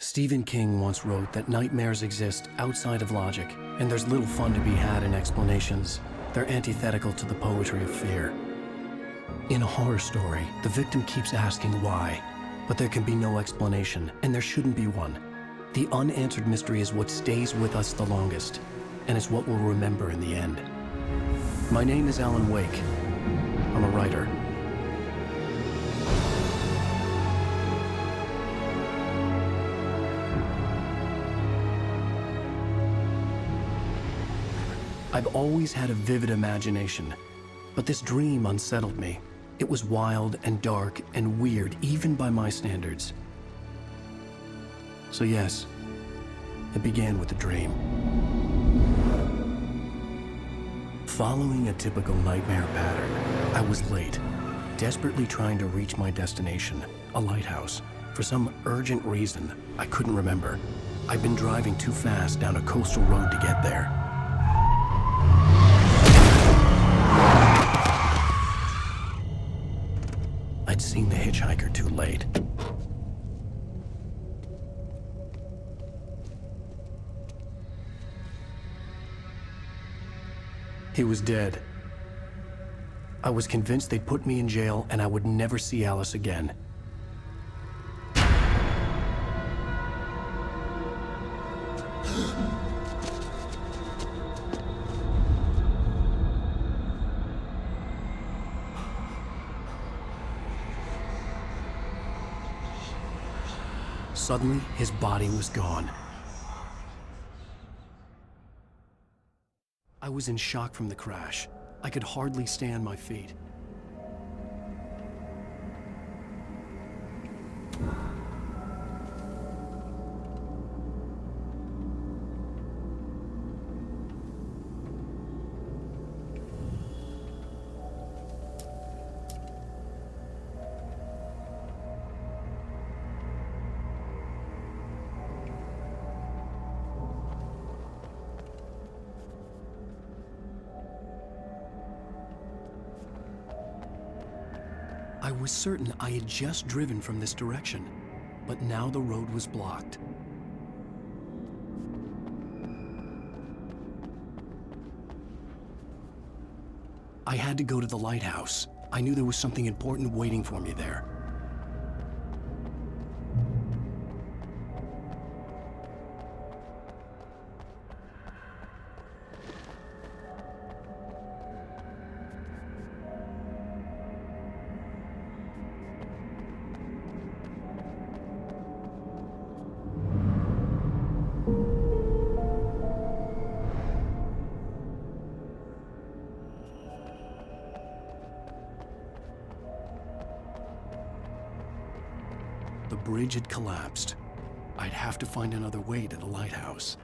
Stephen King once wrote that nightmares exist outside of logic, and there's little fun to be had in explanations. They're antithetical to the poetry of fear. In a horror story, the victim keeps asking why, but there can be no explanation, and there shouldn't be one. The unanswered mystery is what stays with us the longest, and it's what we'll remember in the end. My name is Alan Wake. I'm a writer. I've always had a vivid imagination, but this dream unsettled me. It was wild and dark and weird, even by my standards. So yes, it began with a dream. Following a typical nightmare pattern, I was late, desperately trying to reach my destination, a lighthouse. For some urgent reason, I couldn't remember. I'd been driving too fast down a coastal road to get there. I'd seen the hitchhiker too late. He was dead. I was convinced they'd put me in jail and I would never see Alice again. Suddenly, his body was gone. I was in shock from the crash. I could hardly stay on my feet. I was certain I had just driven from this direction, but now the road was blocked. I had to go to the lighthouse. I knew there was something important waiting for me there. The bridge had collapsed. I'd have to find another way to the lighthouse.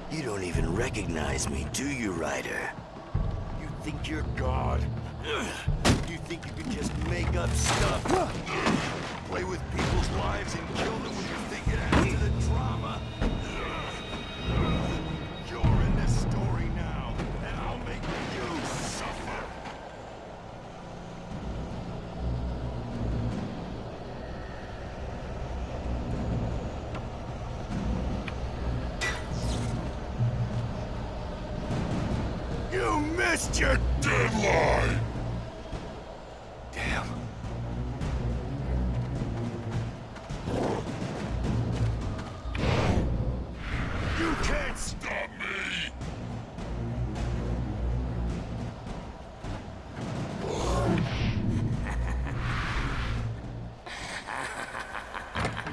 You don't even recognize me, do you, Ryder? You think you're God? You think you can just make up stuff? Play with people's lives and kill them when you think it adds to the drama? You're in this story now, and I'll make you suffer. You missed your deadline! Damn. You can't stop me!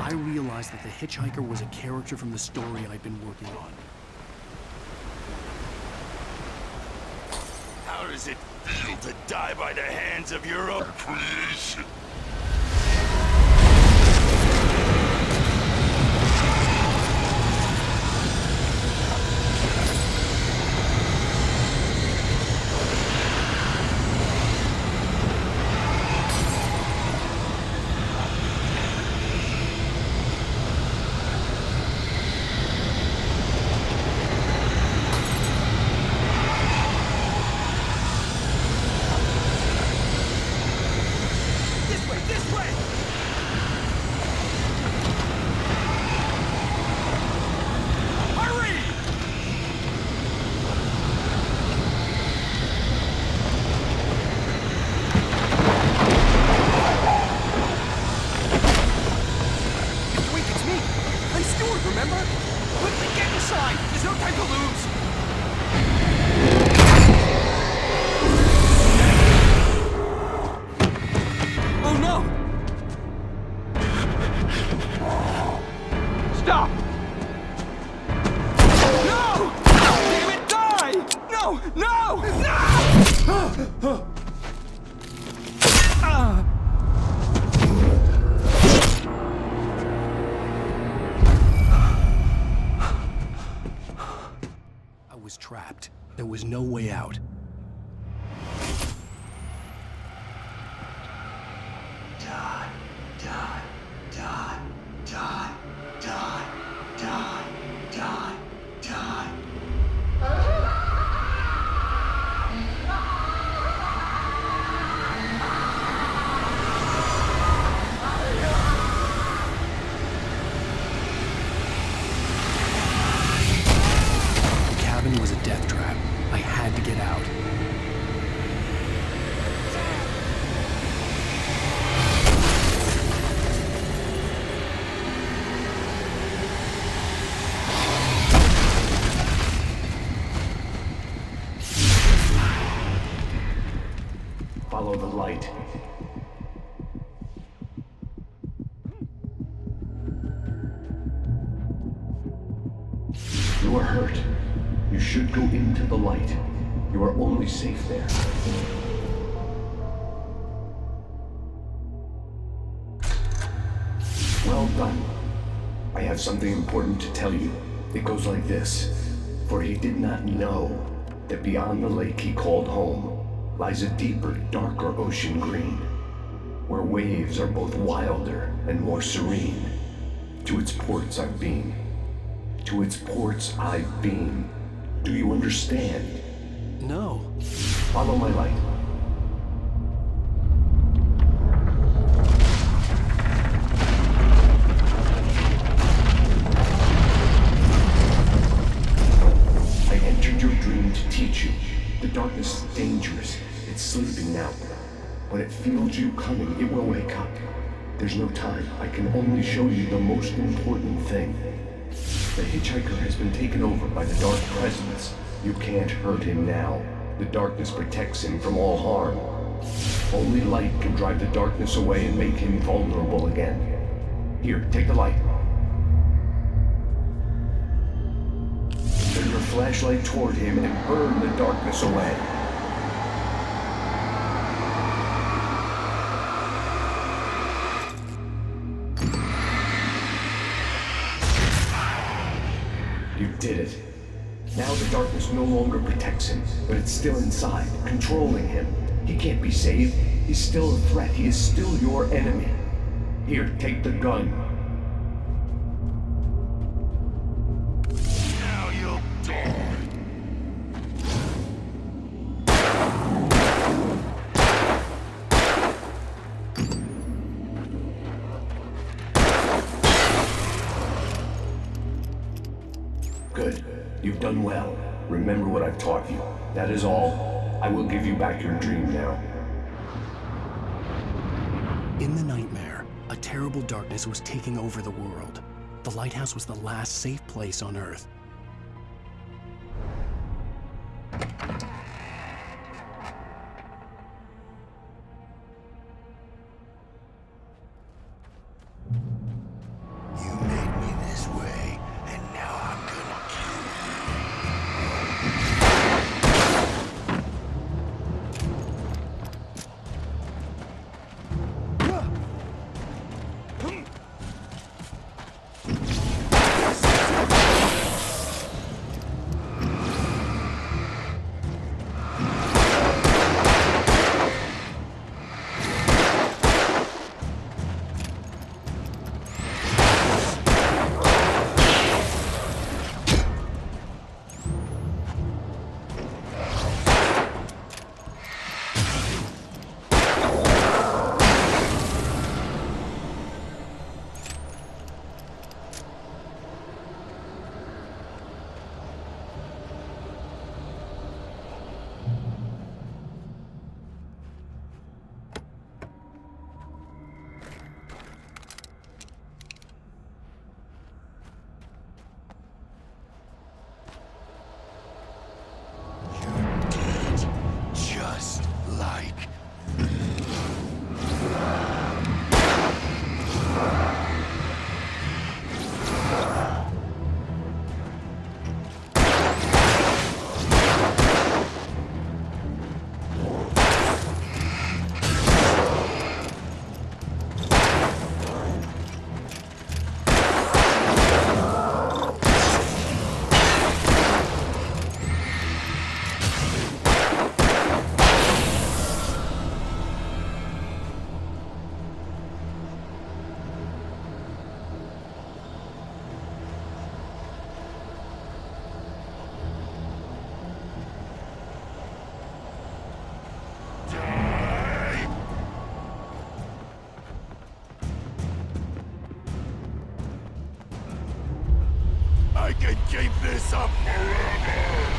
I realized that the hitchhiker was a character from the story I'd been working on. How does it feel to die by the hands of your own creation? way! Hurry! Wait, it's me! I'm Stewart, remember? Quickly, get inside! There's no time to lose! Oh no! Stop! No! Damn it, die! No! No! No! I was trapped. There was no way out. Die, die, die, die, die, die, die, die. The cabin was a death trap. I had to get out. Follow the light. You are hurt. You should go into the light. You are only safe there. Well done. I have something important to tell you. It goes like this. For he did not know that beyond the lake he called home lies a deeper, darker ocean green, where waves are both wilder and more serene. To its ports I've been. To its ports I've been. Do you understand? No. Follow my light. I entered your dream to teach you. The darkness is dangerous. It's sleeping now. When it feels you coming, it will wake up. There's no time. I can only show you the most important thing. The hitchhiker has been taken over by the Dark Presence. You can't hurt him now. The darkness protects him from all harm. Only light can drive the darkness away and make him vulnerable again. Here, take the light. Turn your flashlight toward him and burn the darkness away. You did it. Now the darkness no longer protects him, but it's still inside, controlling him. He can't be saved. He's still a threat. He is still your enemy. Here, take the gun. Now you'll die. Good. You've done well. Remember what I've taught you. That is all. I will give you back your dream now. In the nightmare, a terrible darkness was taking over the world. The lighthouse was the last safe place on Earth. You made me this way, and now I'm gonna kill you. I can keep this up forever!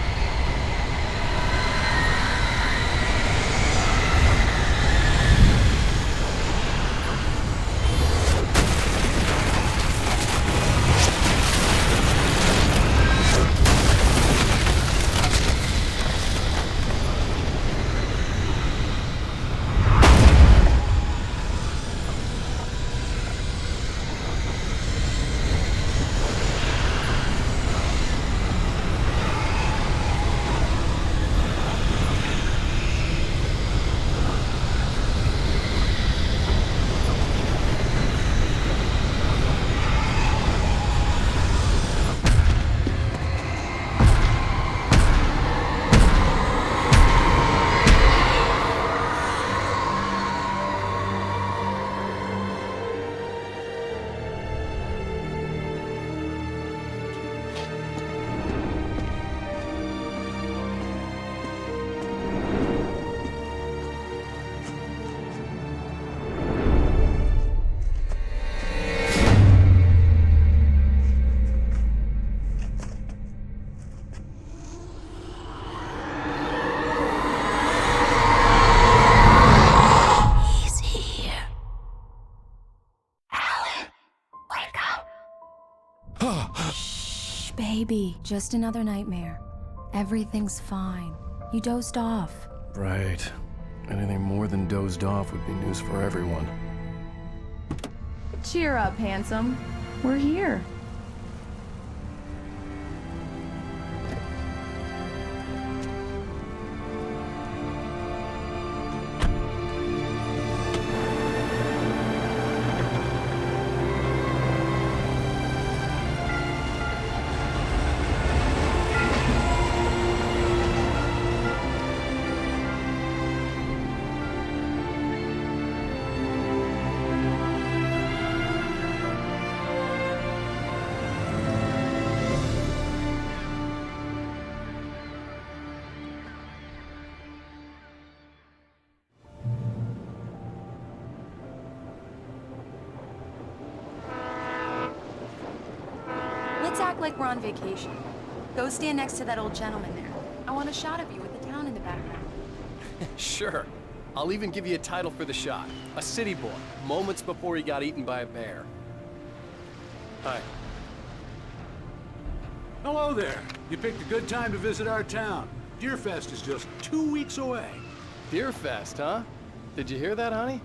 Baby, just another nightmare. Everything's fine. You dozed off. Right. Anything more than dozed off would be news for everyone. Cheer up, handsome. We're here. Let's act like we're on vacation. Go stand next to that old gentleman there. I want a shot of you with the town in the background. Sure. I'll even give you a title for the shot. A city boy, moments before he got eaten by a bear. Hi. Hello there. You picked a good time to visit our town. Deerfest is just 2 weeks away. Deerfest, huh? Did you hear that, honey?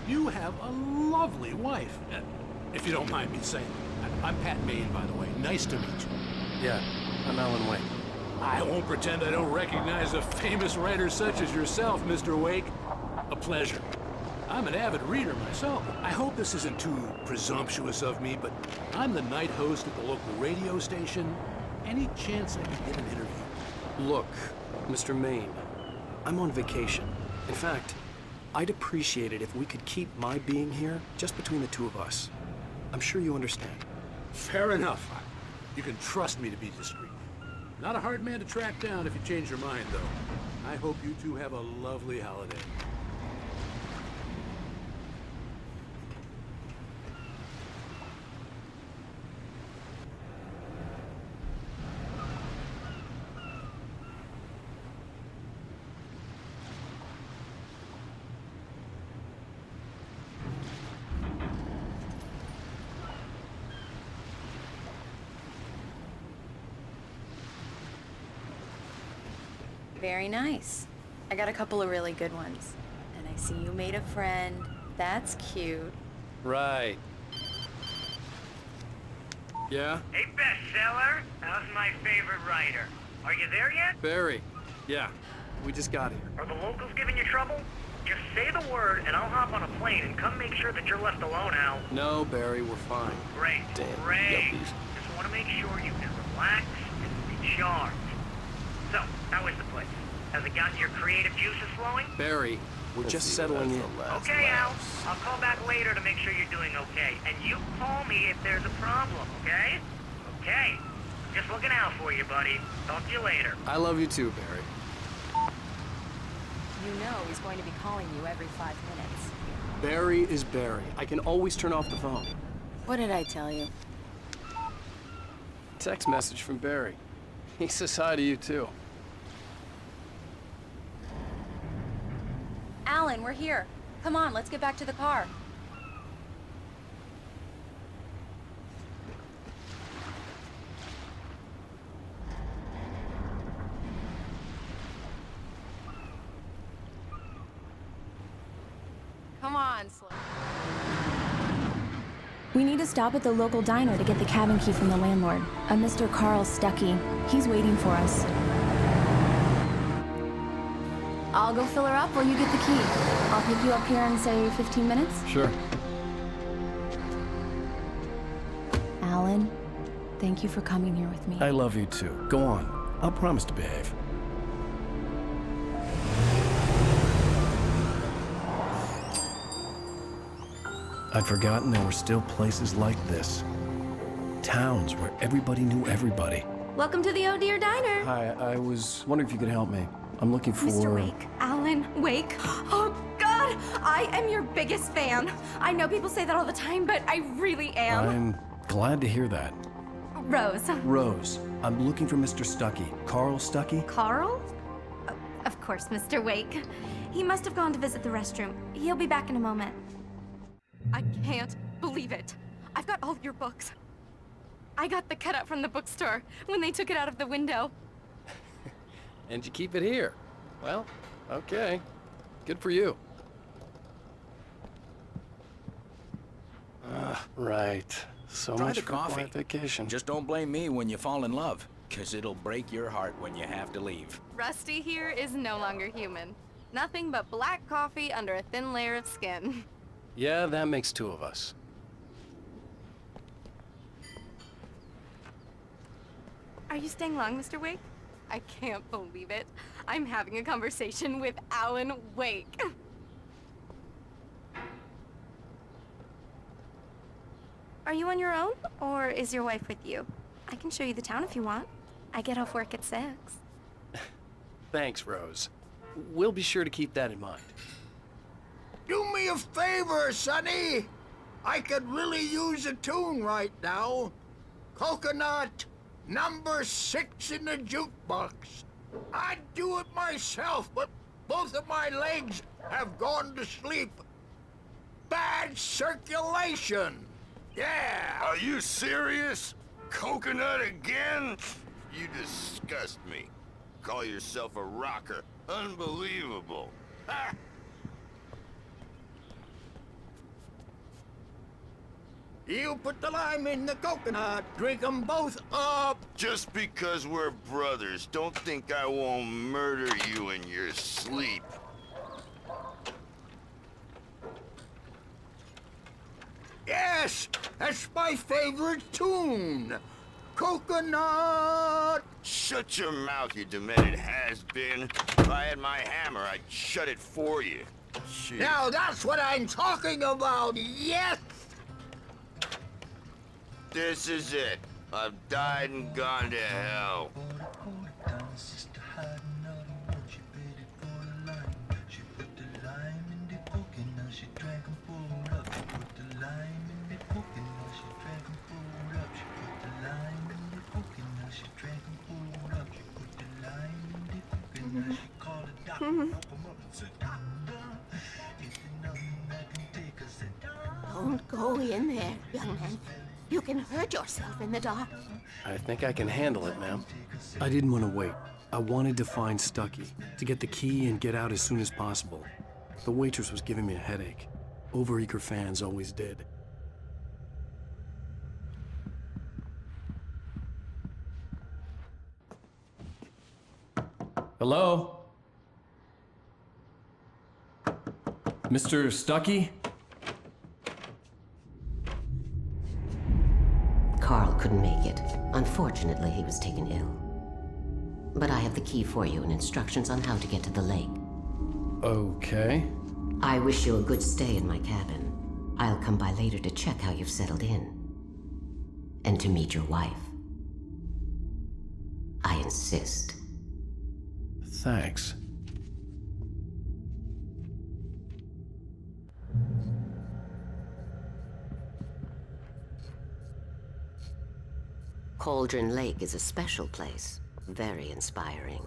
You have a lovely wife. If you don't mind me saying. I'm Pat Maine, by the way. Nice to meet you. Yeah, I'm Alan Wake. I won't pretend I don't recognize a famous writer such as yourself, Mr. Wake. A pleasure. I'm an avid reader myself. I hope this isn't too presumptuous of me, but I'm the night host at the local radio station. Any chance I could get an interview? Look, Mr. Maine, I'm on vacation. In fact, I'd appreciate it if we could keep my being here just between the two of us. I'm sure you understand. Fair enough. You can trust me to be discreet. Not a hard man to track down if you change your mind, though. I hope you two have a lovely holiday. Very nice. I got a couple of really good ones. And I see you made a friend. That's cute. Right. Yeah? Hey, bestseller. How's my favorite writer? Are you there yet? Barry. Yeah, we just got here. Are the locals giving you trouble? Just say the word, and I'll hop on a plane and come make sure that you're left alone, Al. No, Barry, we're fine. Great, Damn great. yuppies. Just want to make sure you can relax and recharge. So, how is the place? Has it gotten your creative juices flowing? Barry, we're just settling in. Okay, Al. I'll call back later to make sure you're doing okay. And you call me if there's a problem, okay? Okay. Just looking out for you, buddy. Talk to you later. I love you too, Barry. You know he's going to be calling you every 5 minutes. Barry is Barry. I can always turn off the phone. What did I tell you? text message from Barry. He says hi to you, too. Alan, we're here. Come on, let's get back to the car. Come on, Slim. We need to stop at the local diner to get the cabin key from the landlord, a Mr. Carl Stuckey. He's waiting for us. I'll go fill her up while you get the key. I'll pick you up here in, say, 15 minutes. Sure. Alan, thank you for coming here with me. I love you too. Go on. I'll promise to behave. I'd forgotten there were still places like this. Towns where everybody knew everybody. Welcome to the Oh Dear Diner. Hi, I was wondering if you could help me. I'm looking for... Mr. Wake. Alan Wake. Oh, God! I am your biggest fan. I know people say that all the time, but I really am. I'm glad to hear that. Rose. Rose, I'm looking for Mr. Stuckey. Carl Stuckey? Carl? Of course, Mr. Wake. He must have gone to visit the restroom. He'll be back in a moment. I can't believe it. I've got all your books. I got the cutout from the bookstore when they took it out of the window. And you keep it here. Well, okay. Good for you. Right. So Try much the for coffee. quiet vacation. Just don't blame me when you fall in love, 'cause it'll break your heart when you have to leave. Rusty here is no longer human. Nothing but black coffee under a thin layer of skin. Yeah, that makes two of us. Are you staying long, Mr. Wake? I can't believe it. I'm having a conversation with Alan Wake. Are you on your own, or is your wife with you? I can show you the town if you want. I get off work at 6. Thanks, Rose. We'll be sure to keep that in mind. Do me a favor, Sonny. I could really use a tune right now. Coconut, number 6 in the jukebox. I'd do it myself, but both of my legs have gone to sleep. Bad circulation. Yeah. Are you serious? Coconut again? You disgust me. Call yourself a rocker. Unbelievable. Ha! You put the lime in the coconut. Drink 'em both up. Just because we're brothers, don't think I won't murder you in your sleep. Yes, that's my favorite tune. Coconut. Shut your mouth, you demented has-been. If I had my hammer, I'd shut it for you. Shit. Now that's what I'm talking about. Yes. This is it. I've died and gone to hell. Don't go in there, young man. You can hurt yourself in the dark. I think I can handle it, ma'am. I didn't want to wait. I wanted to find Stuckey, to get the key and get out as soon as possible. The waitress was giving me a headache. Overeager fans always did. Hello? Mr. Stuckey? Carl couldn't make it. Unfortunately, he was taken ill. But I have the key for you and instructions on how to get to the lake. Okay. I wish you a good stay in my cabin. I'll come by later to check how you've settled in. And to meet your wife. I insist. Thanks. Cauldron Lake is a special place. Very inspiring.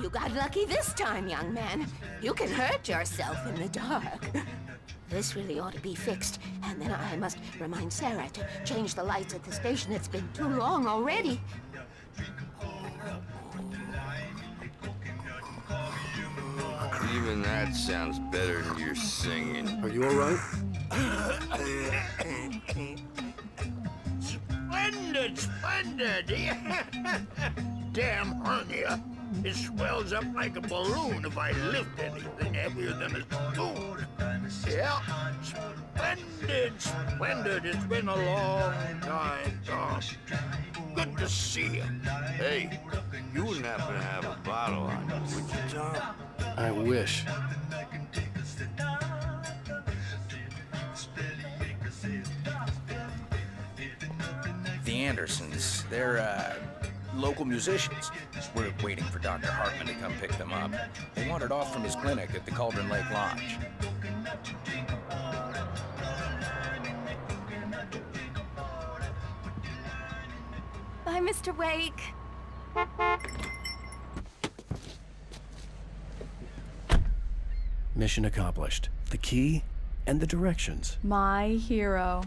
You got lucky this time, young man. You can hurt yourself in the dark. This really ought to be fixed, and then I must remind Sarah to change the lights at the station. It's been too long already. Even that sounds better than your singing. Are you all right? Splendid, splendid! Damn hernia. It swells up like a balloon if I lift anything heavier than a spoon. Yeah, splendid, splendid. It's been a long time, Tom. Good to see you. Hey, you wouldn't happen to have a bottle on you, would you, Tom? I wish. The Andersons, they're, local musicians. We're waiting for Dr. Hartman to come pick them up. They wandered off from his clinic at the Cauldron Lake Lodge. Bye, Mr. Wake. Mission accomplished. The key and the directions. My hero.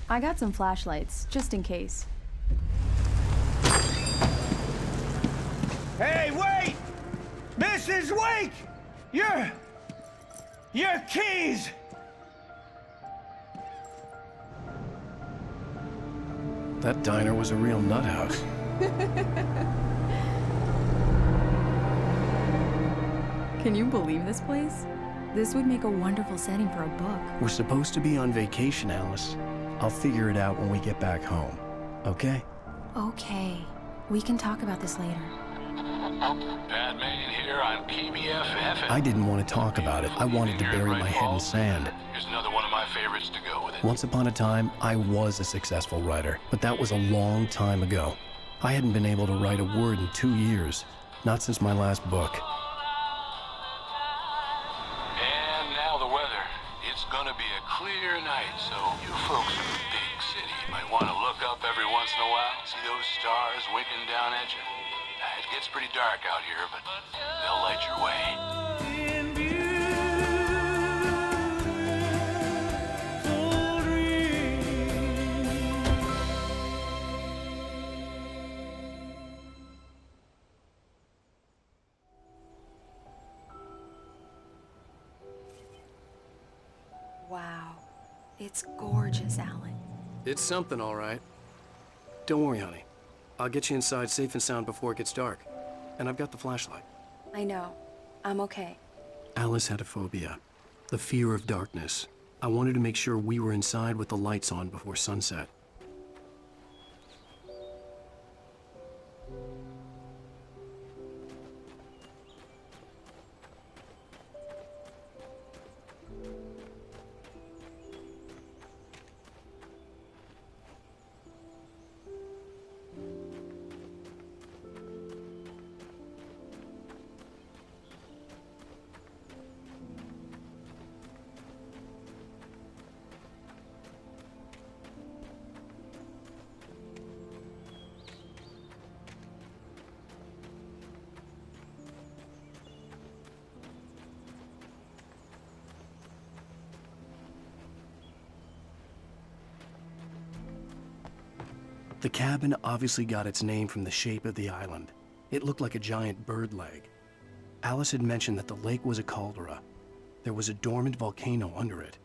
I got some flashlights, just in case. Hey, wait! Mrs. Wake! Your keys! That diner was a real nut house. Can you believe this place? This would make a wonderful setting for a book. We're supposed to be on vacation, Alice. I'll figure it out when we get back home. Okay? Okay. We can talk about this later. Batman here on PBFF. I didn't want to talk about it. I wanted to bury my head in sand. Here's another one of my favorites to go with it. Once upon a time, I was a successful writer, but that was a long time ago. I hadn't been able to write a word in 2 years. Not since my last book. And now the weather. It's gonna be a clear night, so you folks in the big city might want to look up every once in a while, see those stars winking down at you. It gets pretty dark out here, but they'll light your way. Wow. It's gorgeous, Alan. It's something, all right. Don't worry, honey. I'll get you inside safe and sound before it gets dark. And I've got the flashlight. I know. I'm okay. Alice had a phobia. The fear of darkness. I wanted to make sure we were inside with the lights on before sunset. The cabin obviously got its name from the shape of the island. It looked like a giant bird leg. Alice had mentioned that the lake was a caldera. There was a dormant volcano under it.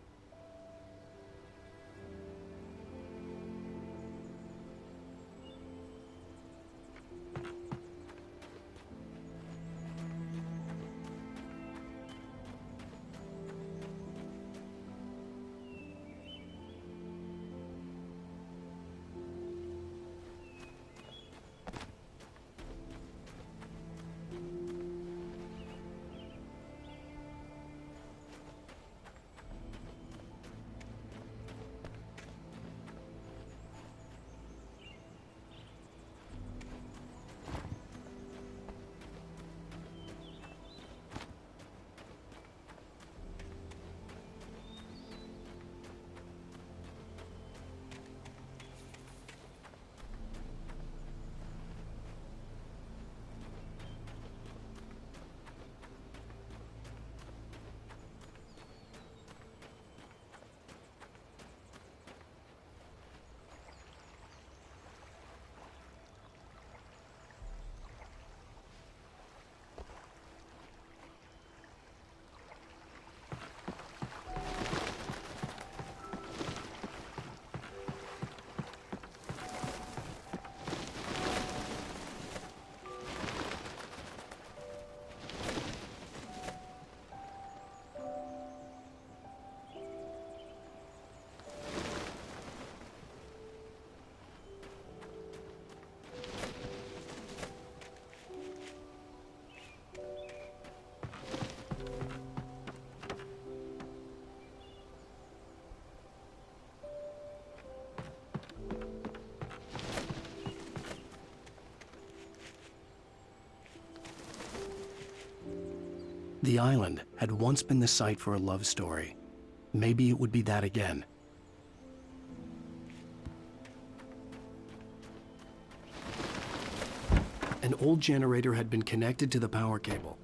The island had once been the site for a love story. Maybe it would be that again. An old generator had been connected to the power cable.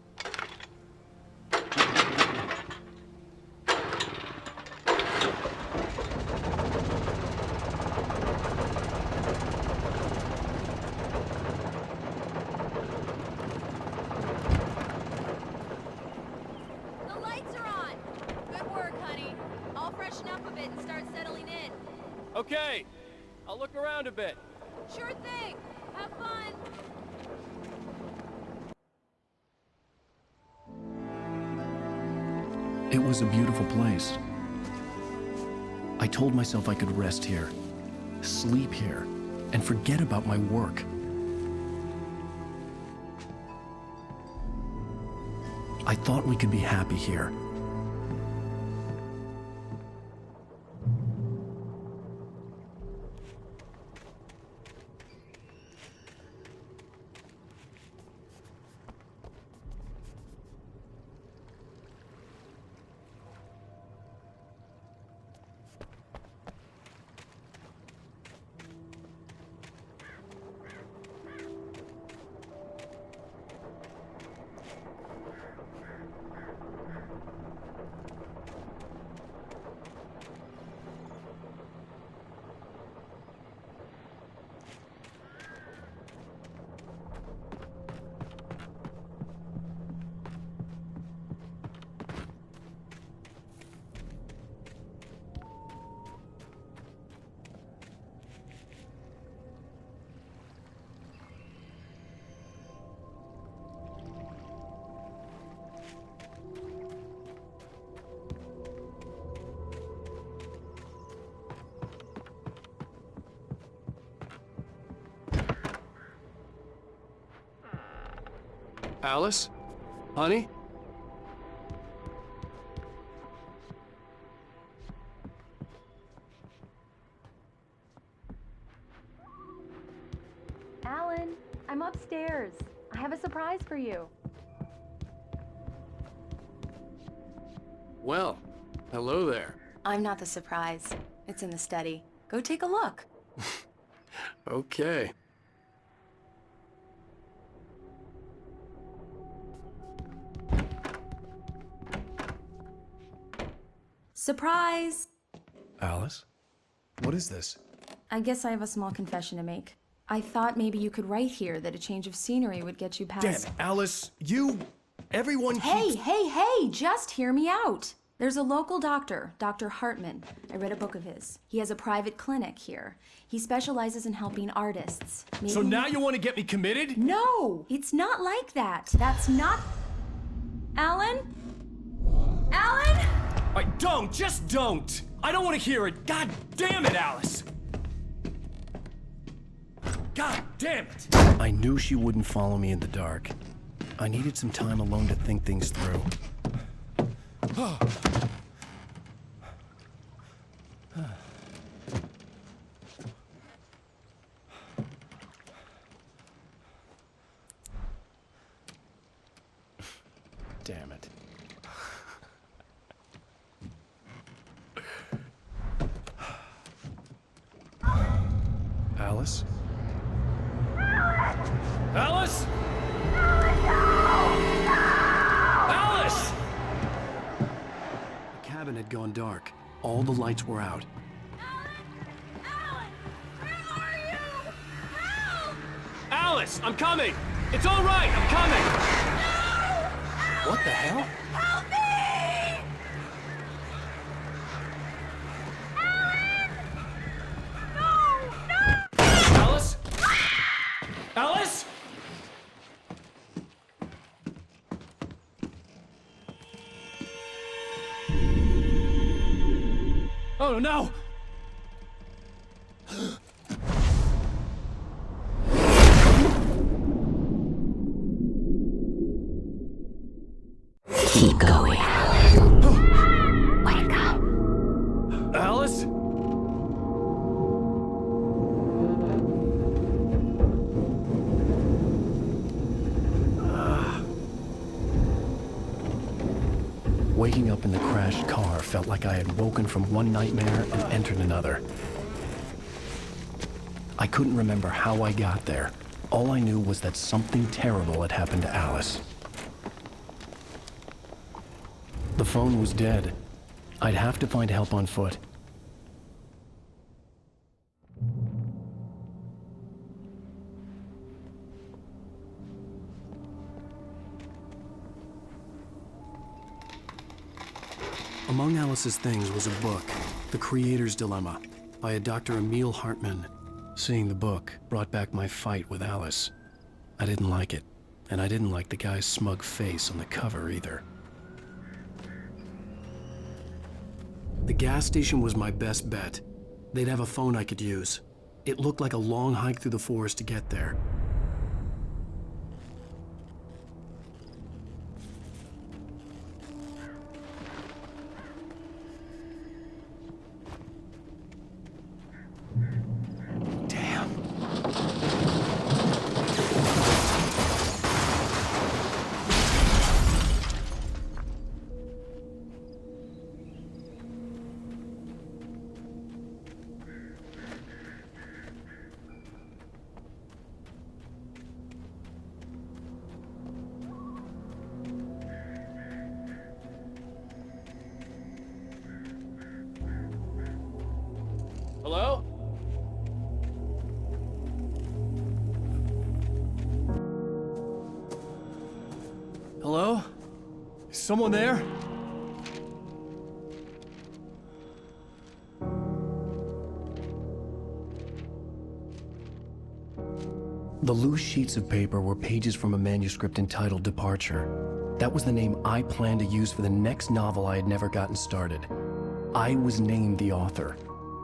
The lights are on! Good work, honey. I'll freshen up a bit and start settling in. Okay, I'll look around a bit. Sure thing! Have fun! It was a beautiful place. I told myself I could rest here, sleep here, and forget about my work. I thought we could be happy here. Alice? Honey? Alan, I'm upstairs. I have a surprise for you. Well, hello there. I'm not the surprise. It's in the study. Go take a look. Okay. Surprise! Alice? What is this? I guess I have a small confession to make. I thought maybe you could write here that a change of scenery would get you past... Damn it, Alice, everyone Hey, hey, just hear me out. There's a local doctor, Dr. Hartman. I read a book of his. He has a private clinic here. He specializes in helping artists. So now you want to get me committed? No, it's not like that. That's not... Alan? Alan? Just don't! I don't want to hear it! God damn it, Alice! God damn it! I knew she wouldn't follow me in the dark. I needed some time alone to think things through. Damn it. Alice? Alice? Alice! The cabin had gone dark. All the lights were out. Alice, I'm coming! It's all right, I'm coming! No! What the hell? Help me! Alice? Alice? Oh no! Keep going. Wake up. Alice? Waking up in the crashed car felt like I had woken from one nightmare and entered another. I couldn't remember how I got there. All I knew was that something terrible had happened to Alice. The phone was dead. I'd have to find help on foot. Among Alice's things was a book, The Creator's Dilemma, by a Dr. Emil Hartman. Seeing the book brought back my fight with Alice. I didn't like it, and I didn't like the guy's smug face on the cover either. The gas station was my best bet. They'd have a phone I could use. It looked like a long hike through the forest to get there. Hello? Hello? Is someone there? The loose sheets of paper were pages from a manuscript entitled Departure. That was the name I planned to use for the next novel I had never gotten started. I was named the author.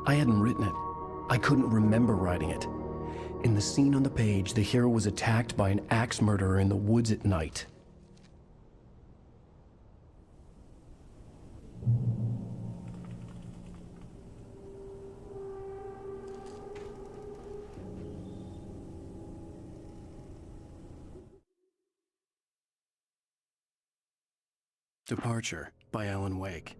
I hadn't written it. I couldn't remember writing it. In the scene on the page, the hero was attacked by an axe murderer in the woods at night. Departure by Alan Wake.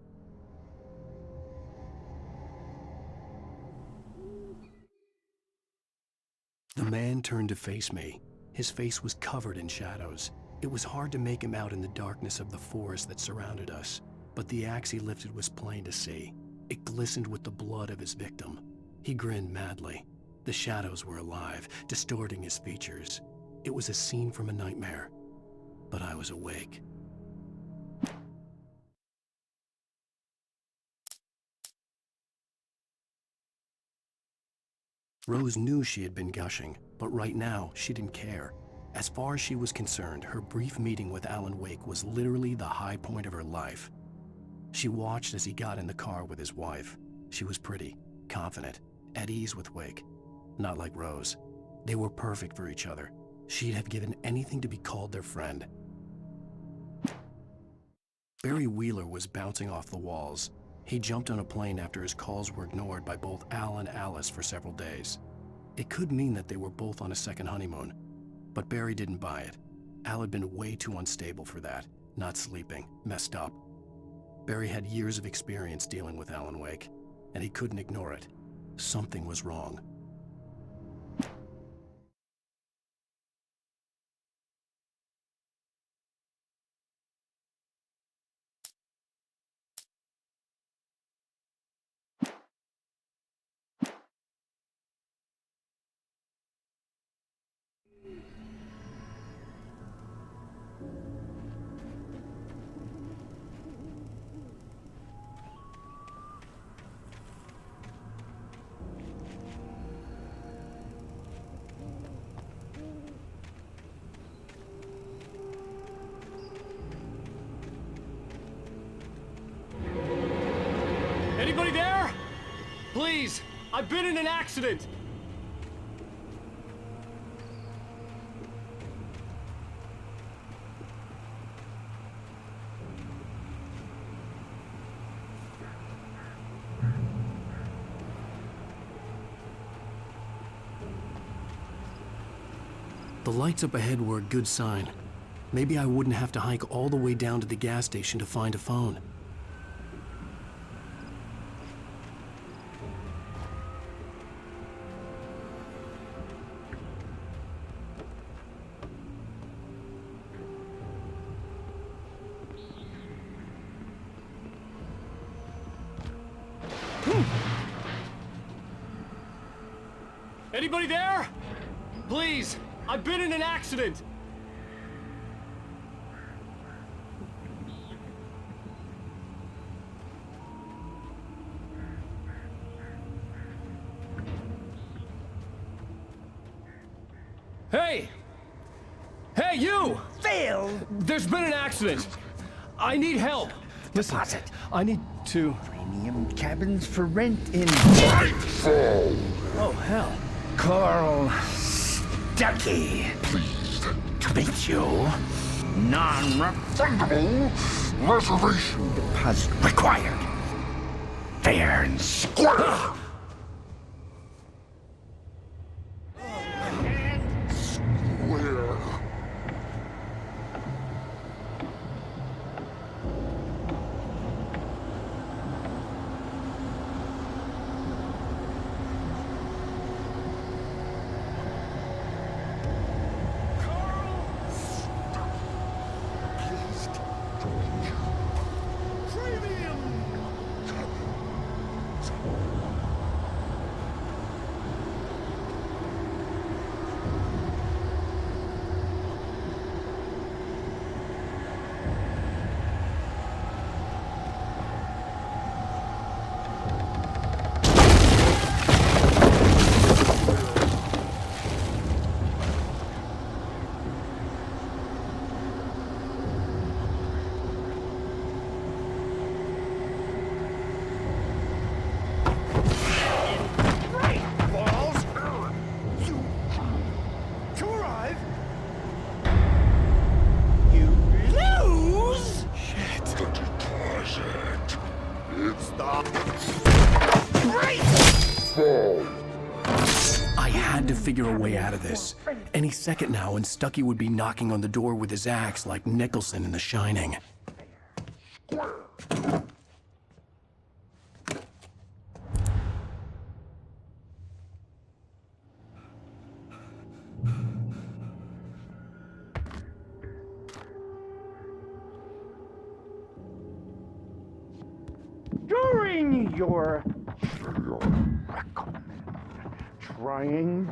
The man turned to face me. His face was covered in shadows. It was hard to make him out in the darkness of the forest that surrounded us, but the axe he lifted was plain to see. It glistened with the blood of his victim. He grinned madly. The shadows were alive, distorting his features. It was a scene from a nightmare, but I was awake. Rose knew she had been gushing, but right now, she didn't care. As far as she was concerned, her brief meeting with Alan Wake was literally the high point of her life. She watched as he got in the car with his wife. She was pretty, confident, at ease with Wake. Not like Rose. They were perfect for each other. She'd have given anything to be called their friend. Barry Wheeler was bouncing off the walls. He jumped on a plane after his calls were ignored by both Al and Alice for several days. It could mean that they were both on a second honeymoon, but Barry didn't buy it. Al had been way too unstable for that, not sleeping, messed up. Barry had years of experience dealing with Alan Wake, and he couldn't ignore it. Something was wrong. Anybody there? Please, I've been in an accident. The lights up ahead were a good sign. Maybe I wouldn't have to hike all the way down to the gas station to find a phone. Anybody there? Please, I've been in an accident. Hey! Hey, you! Phil! There's been an accident. I need help. Listen, Deposit. I need to... Premium cabins for rent in... Oh, hell. Carl Stuckey. Pleased to meet you. Non-refundable reservation deposit required. Fair and square. I had to figure a way out of this. Any second now, and Stuckey would be knocking on the door with his axe like Nicholson in The Shining. During your trying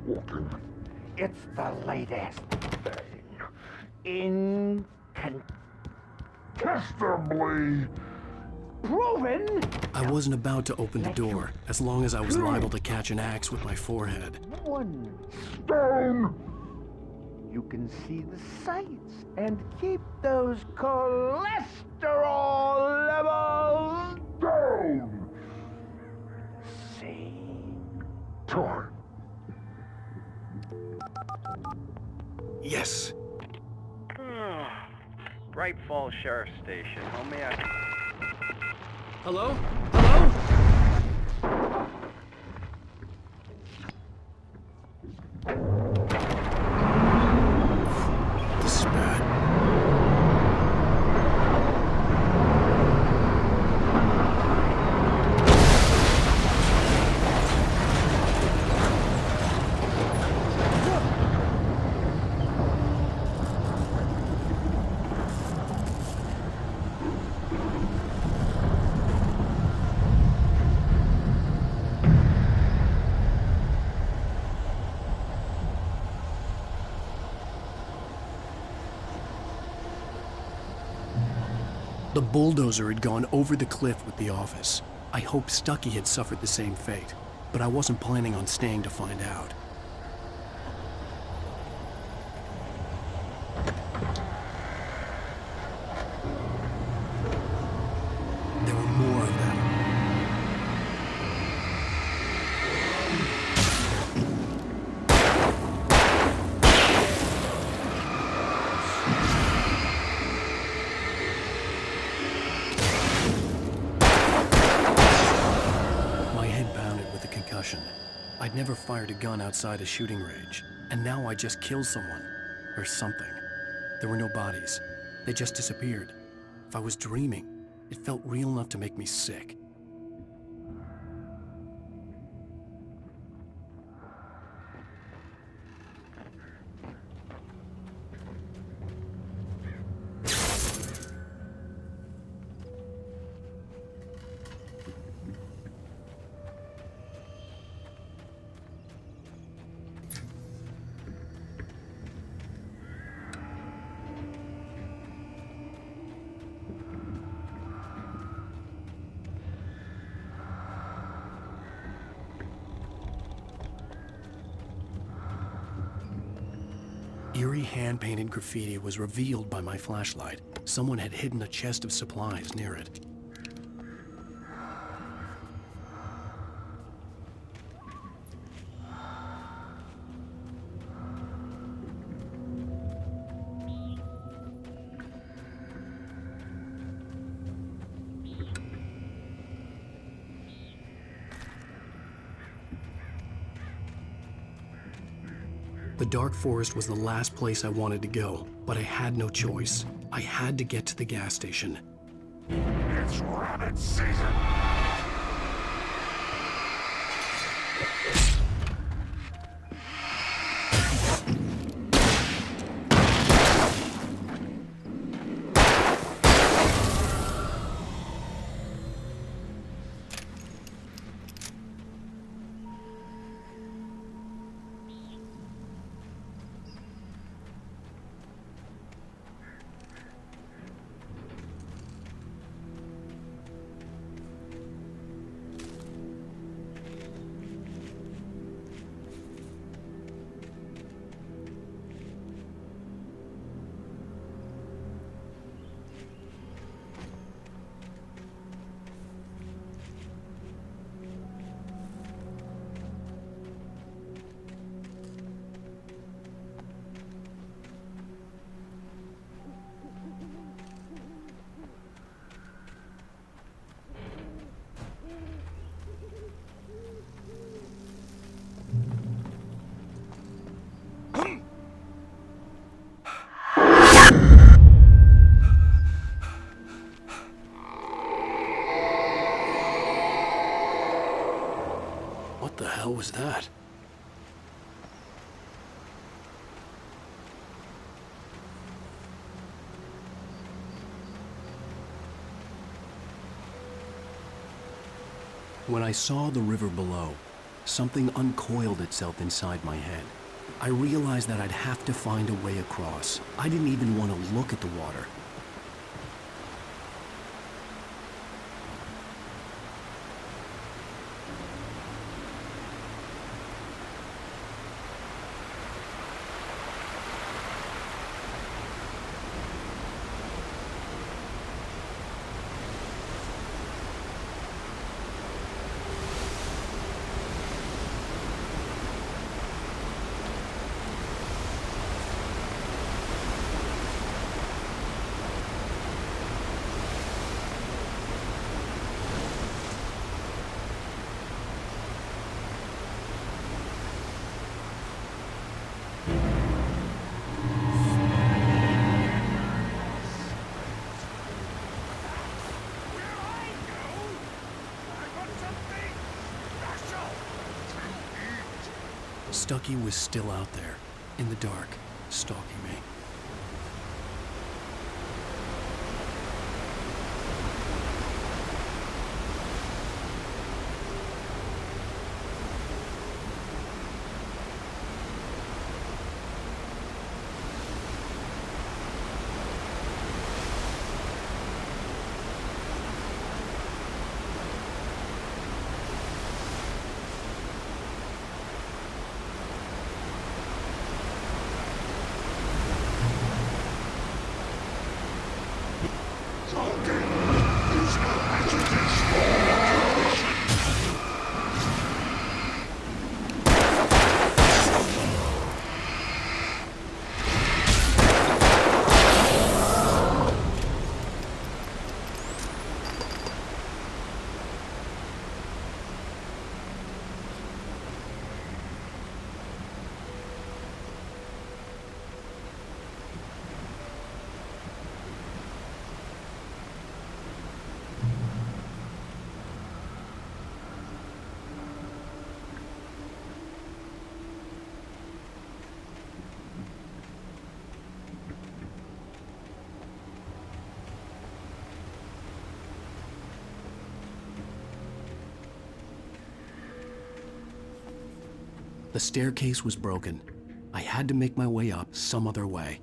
walking, it's the latest thing. Incontestably proven. I wasn't about to open the door, as long as I was liable to catch an axe with my forehead. One stone. You can see the sights and keep those cholesterol levels down. Same time. Yes. Bright Falls Sheriff Station. How may I... Hello? Hello? This is bad. The bulldozer had gone over the cliff with the office. I hoped Stuckey had suffered the same fate, but I wasn't planning on staying to find out. There were more of them. I'd never fired a gun outside a shooting range, and now I just killed someone, or something. There were no bodies. They just disappeared. If I was dreaming, it felt real enough to make me sick. Eerie hand-painted graffiti was revealed by my flashlight. Someone had hidden a chest of supplies near it. The dark forest was the last place I wanted to go, but I had no choice. I had to get to the gas station. It's rabbit season! What the hell was that? When I saw the river below, something uncoiled itself inside my head. I realized that I'd have to find a way across. I didn't even want to look at the water. Stucky was still out there, in the dark, stalking me. The staircase was broken. I had to make my way up some other way.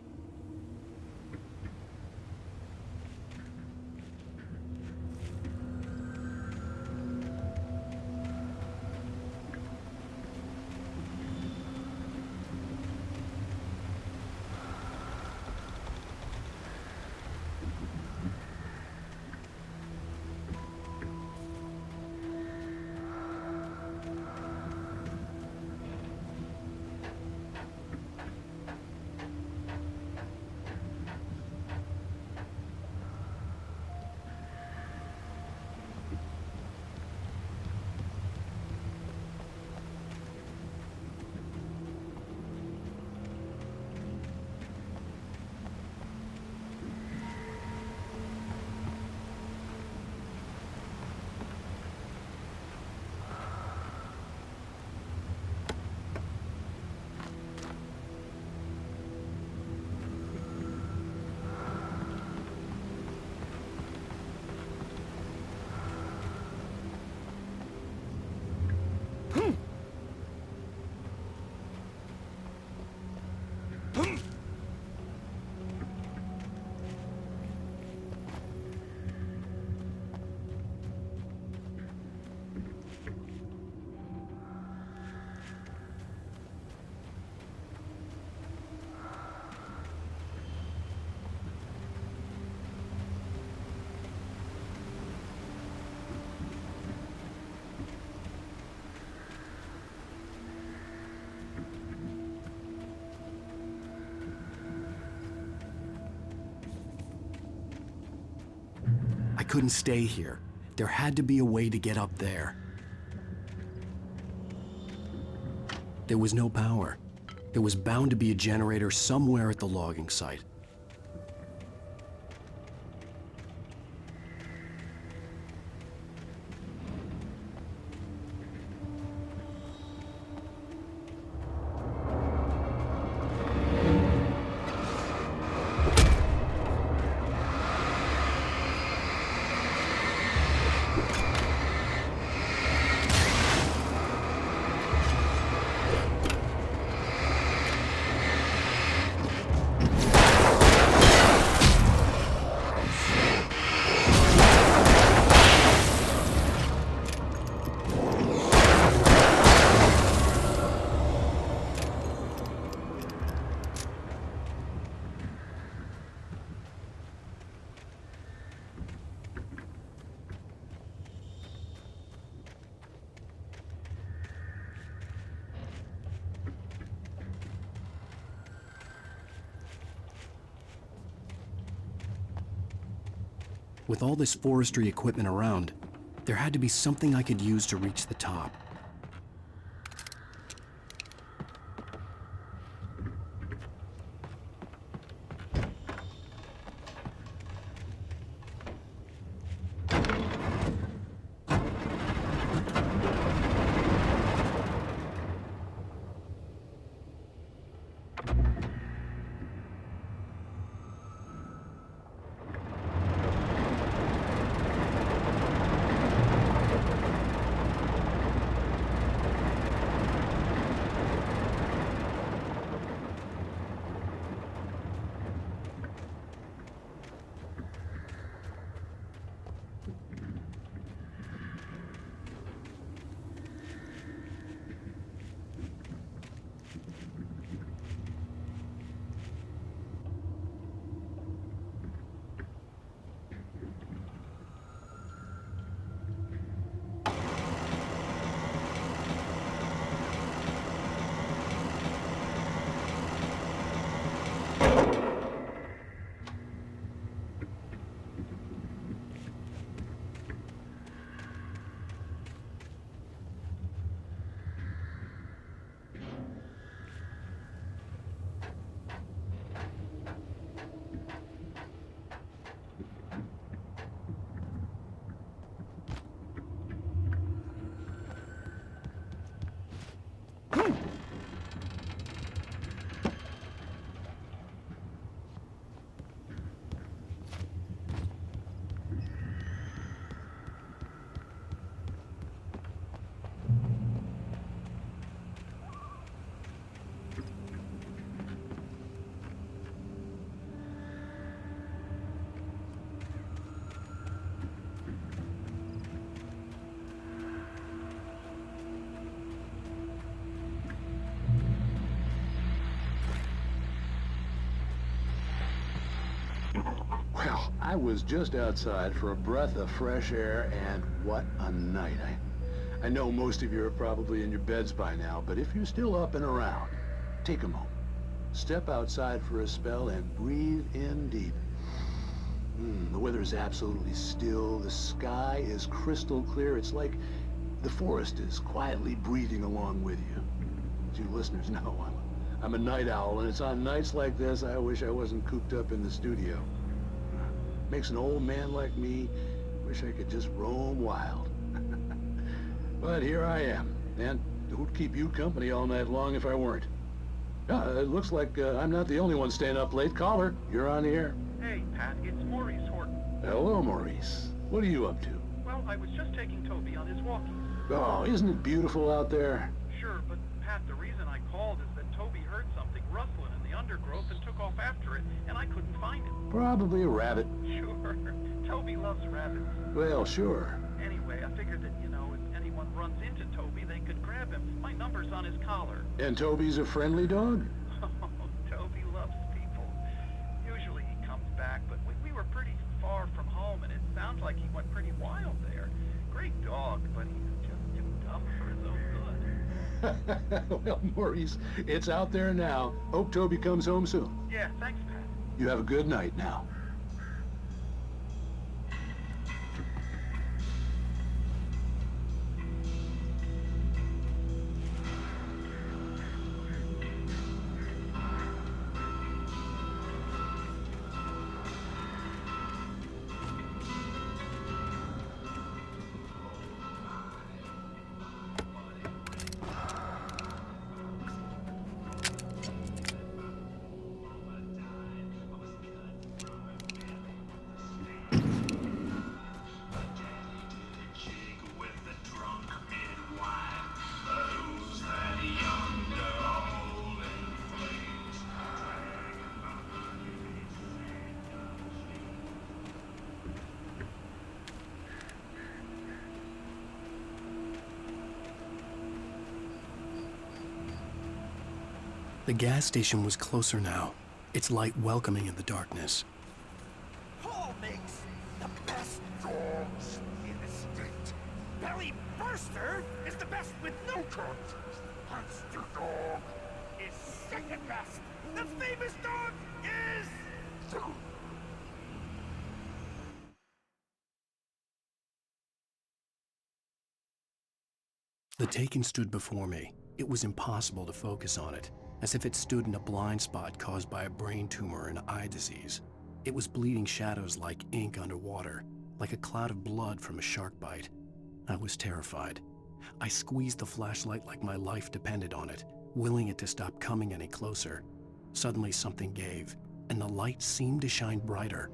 I couldn't stay here. There had to be a way to get up there. There was no power. There was bound to be a generator somewhere at the logging site. With all this forestry equipment around, there had to be something I could use to reach the top. I was just outside for a breath of fresh air, and what a night. I know most of you are probably in your beds by now, but if you're still up and around, take a moment. Step outside for a spell and breathe in deep. The weather is absolutely still. The sky is crystal clear. It's like the forest is quietly breathing along with you. As you listeners know, I'm a night owl, and it's on nights like this I wish I wasn't cooped up in the studio. Makes an old man like me wish I could just roam wild. But here I am, and who'd keep you company all night long if I weren't? It looks like I'm not the only one staying up late. Caller, you're on the air. Hey, Pat, it's Maurice Horton. Hello, Maurice. What are you up to? Well, I was just taking Toby on his walkies. Oh, isn't it beautiful out there? Sure, but Pat, the reason I called is that Toby heard something rustling in the undergrowth and took off after it, and I couldn't find it. Probably a rabbit. Sure. Toby loves rabbits. Well, sure. Anyway, I figured that, if anyone runs into Toby, they could grab him. My number's on his collar. And Toby's a friendly dog? Oh, Toby loves people. Usually he comes back, but we were pretty far from home, and it sounds like he went pretty wild there. Great dog, but he's just too dumb for his own good. Well, Maurice, it's out there now. Hope Toby comes home soon. Yeah, thanks, Pat. You have a good night now. The gas station was closer now, its light welcoming in the darkness. Paul makes the best dogs in the state. Belly Burster is the best with no conscience. Monster Dog is second best. The famous dog is... The Taken stood before me. It was impossible to focus on it, as if it stood in a blind spot caused by a brain tumor and eye disease. It was bleeding shadows like ink underwater, like a cloud of blood from a shark bite. I was terrified. I squeezed the flashlight like my life depended on it, willing it to stop coming any closer. Suddenly something gave, and the light seemed to shine brighter.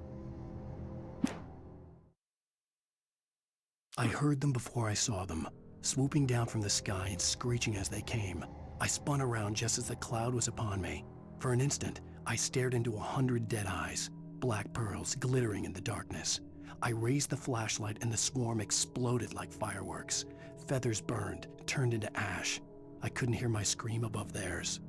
I heard them before I saw them, swooping down from the sky and screeching as they came. I spun around just as the cloud was upon me. For an instant, I stared into 100 dead eyes, black pearls glittering in the darkness. I raised the flashlight and the swarm exploded like fireworks. Feathers burned, turned into ash. I couldn't hear my scream above theirs.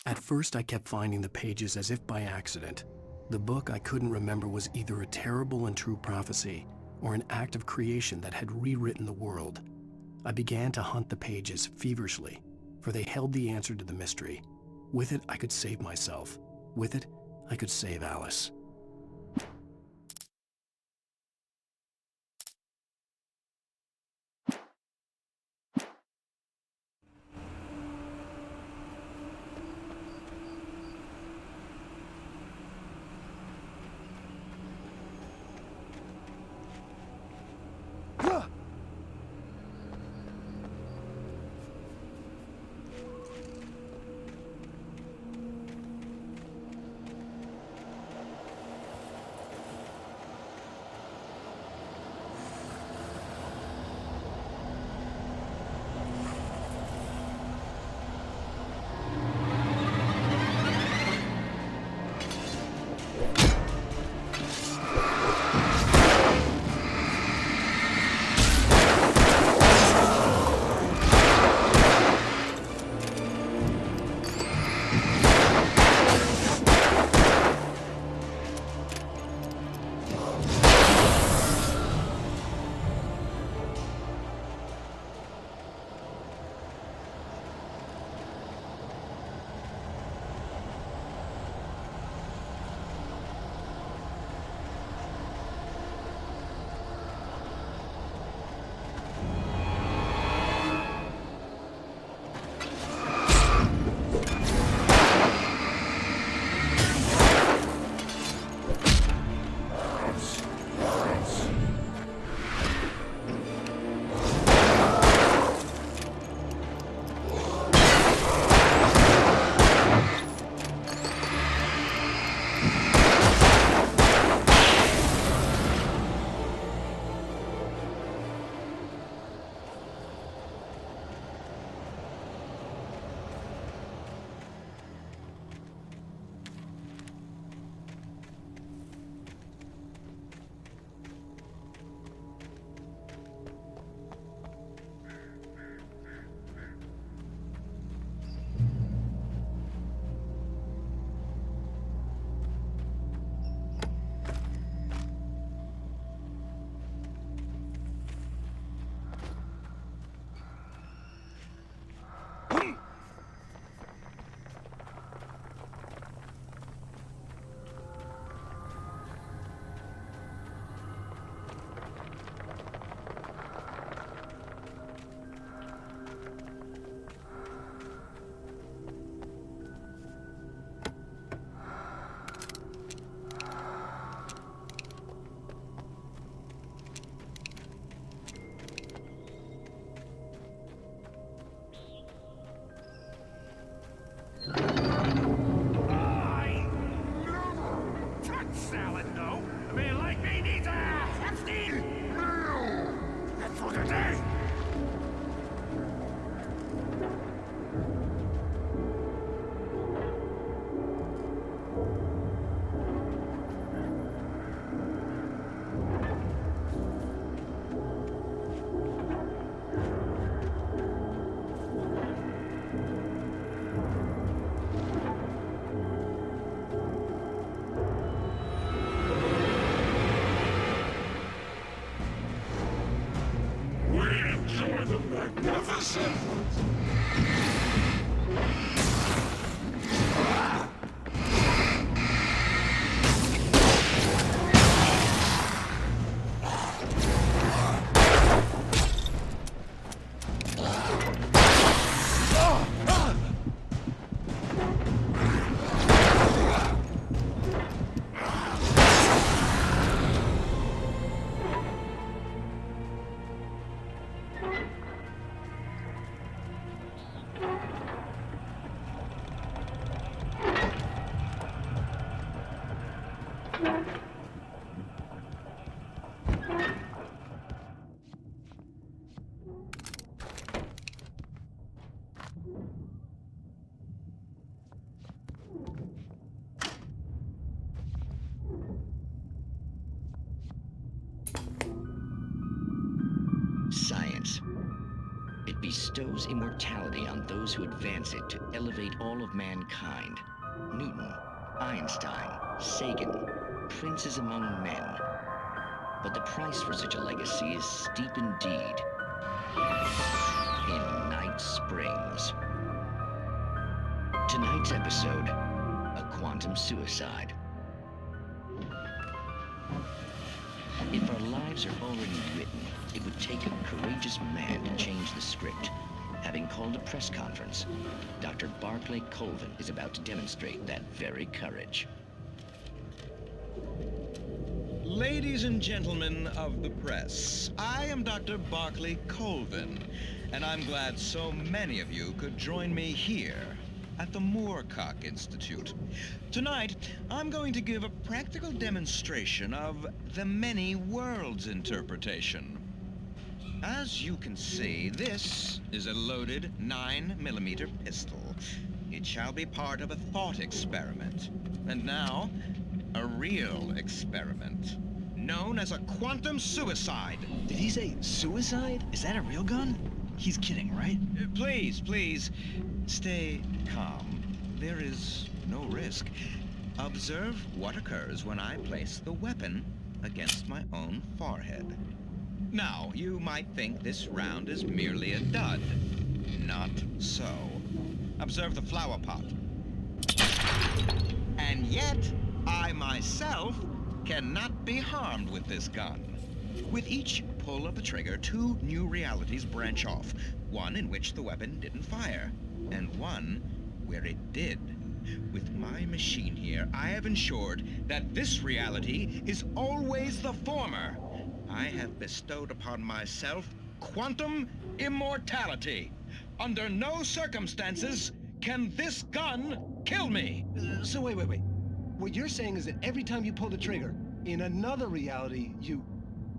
At first, I kept finding the pages as if by accident. The book I couldn't remember was either a terrible and true prophecy or an act of creation that had rewritten the world. I began to hunt the pages feverishly, for they held the answer to the mystery. With it, I could save myself. With it, I could save Alice. need you. That's for today. Science. It bestows immortality on those who advance it to elevate all of mankind. Newton, Einstein, Sagan, princes among men. But the price for such a legacy is steep indeed. In Night Springs. Tonight's episode, a quantum suicide. If our lives are already written, it would take a courageous man to change the script. Having called a press conference, Dr. Barclay Colvin is about to demonstrate that very courage. Ladies and gentlemen of the press, I am Dr. Barclay Colvin, and I'm glad so many of you could join me here at the Moorcock Institute. Tonight, I'm going to give a practical demonstration of the many worlds interpretation. As you can see, this is a loaded 9mm pistol. It shall be part of a thought experiment. And now, a real experiment, known as a quantum suicide. Did he say suicide? Is that a real gun? He's kidding, right? Please, stay calm. There is no risk. Observe what occurs when I place the weapon against my own forehead. Now, you might think this round is merely a dud. Not so. Observe the flower pot. And yet, I myself cannot be harmed with this gun. With each pull of the trigger, two new realities branch off. One in which the weapon didn't fire, and one where it did. With my machine here, I have ensured that this reality is always the former. I have bestowed upon myself quantum immortality. Under no circumstances can this gun kill me. So wait. What you're saying is that every time you pull the trigger, in another reality, you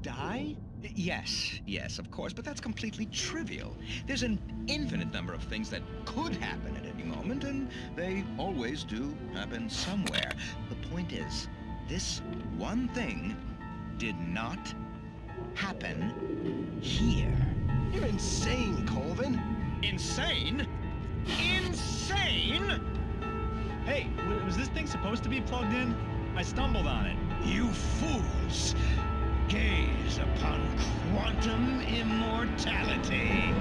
die? Yes, of course, but that's completely trivial. There's an infinite number of things that could happen at any moment, and they always do happen somewhere. The point is, this one thing did not happen here. You're insane, Colvin. Insane? Insane? Hey, was this thing supposed to be plugged in? I stumbled on it. You fools! Gaze upon quantum immortality.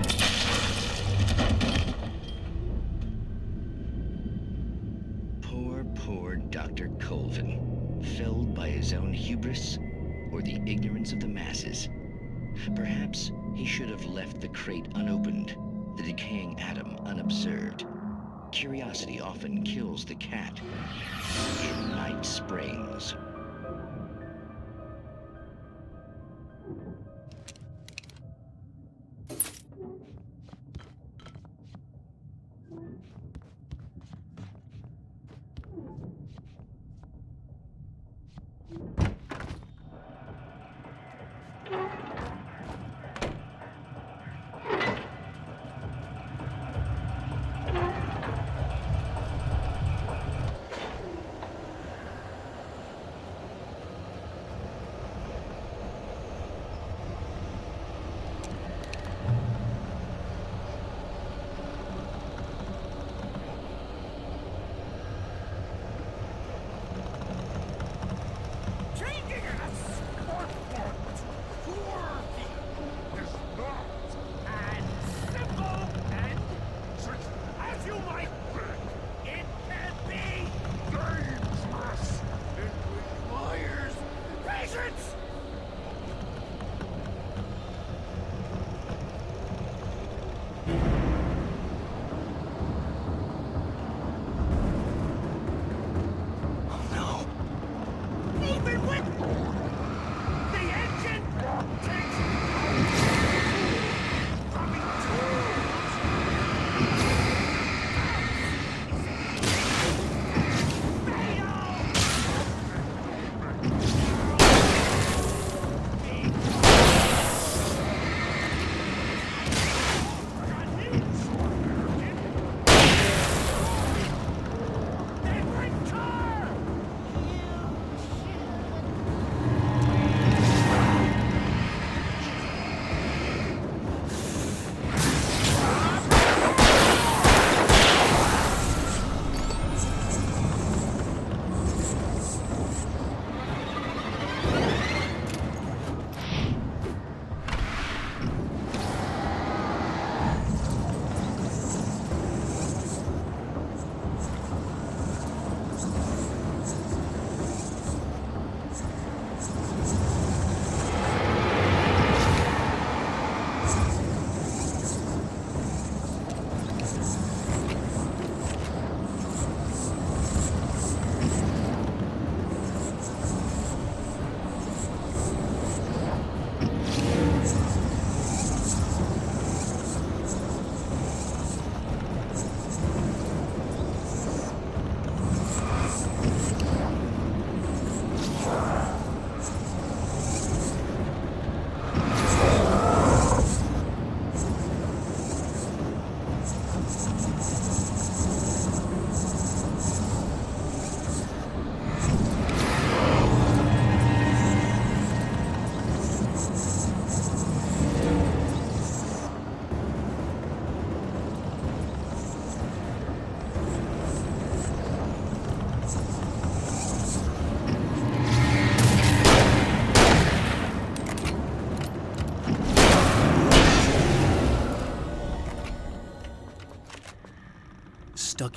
Poor Dr. Colvin, felled by his own hubris or the ignorance of the masses. Perhaps he should have left the crate unopened, the decaying atom unobserved. Curiosity often kills the cat. In Night Springs.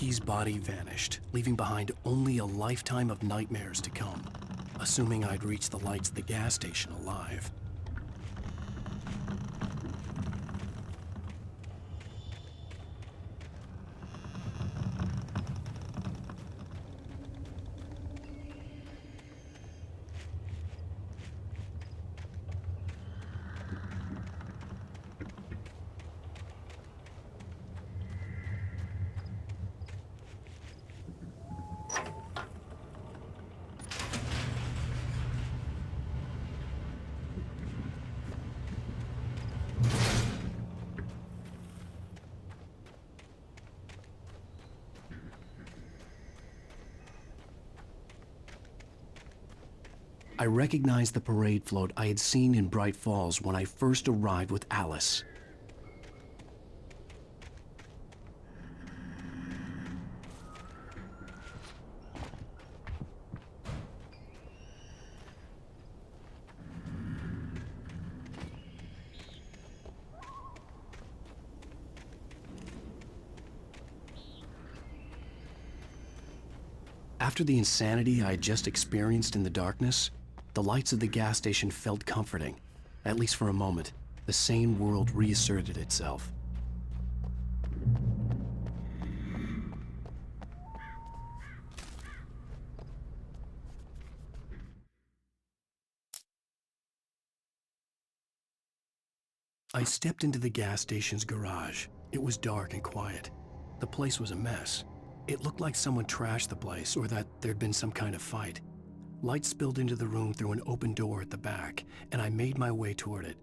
Stucky's body vanished, leaving behind only a lifetime of nightmares to come, assuming I'd reached the lights of the gas station alive. I recognized the parade float I had seen in Bright Falls when I first arrived with Alice. After the insanity I had just experienced in the darkness, the lights of the gas station felt comforting. At least for a moment, the sane world reasserted itself. I stepped into the gas station's garage. It was dark and quiet. The place was a mess. It looked like someone trashed the place or that there'd been some kind of fight. Light spilled into the room through an open door at the back, and I made my way toward it.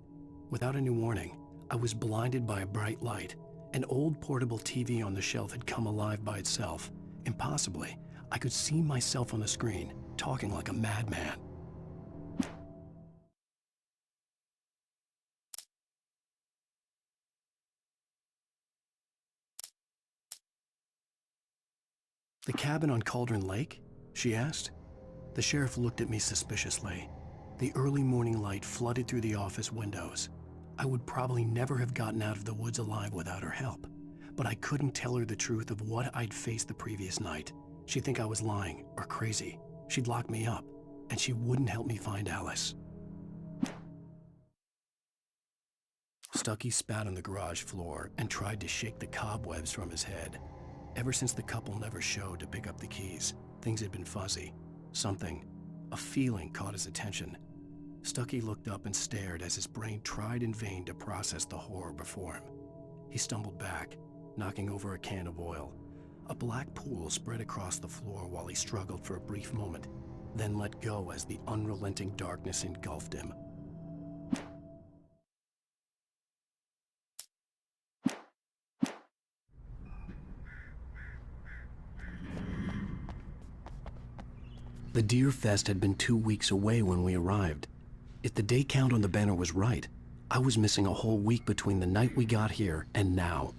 Without any warning, I was blinded by a bright light. An old portable TV on the shelf had come alive by itself. Impossibly, I could see myself on the screen, talking like a madman. The cabin on Cauldron Lake? She asked. The sheriff looked at me suspiciously. The early morning light flooded through the office windows. I would probably never have gotten out of the woods alive without her help, but I couldn't tell her the truth of what I'd faced the previous night. She'd think I was lying or crazy. She'd lock me up, and she wouldn't help me find Alice. Stucky spat on the garage floor and tried to shake the cobwebs from his head. Ever since the couple never showed to pick up the keys, things had been fuzzy. Something, a feeling, caught his attention. Stucky looked up and stared as his brain tried in vain to process the horror before him. He stumbled back, knocking over a can of oil. A black pool spread across the floor while he struggled for a brief moment, then let go as the unrelenting darkness engulfed him. The Deer Fest had been 2 weeks away when we arrived. If the day count on the banner was right, I was missing a whole week between the night we got here and now.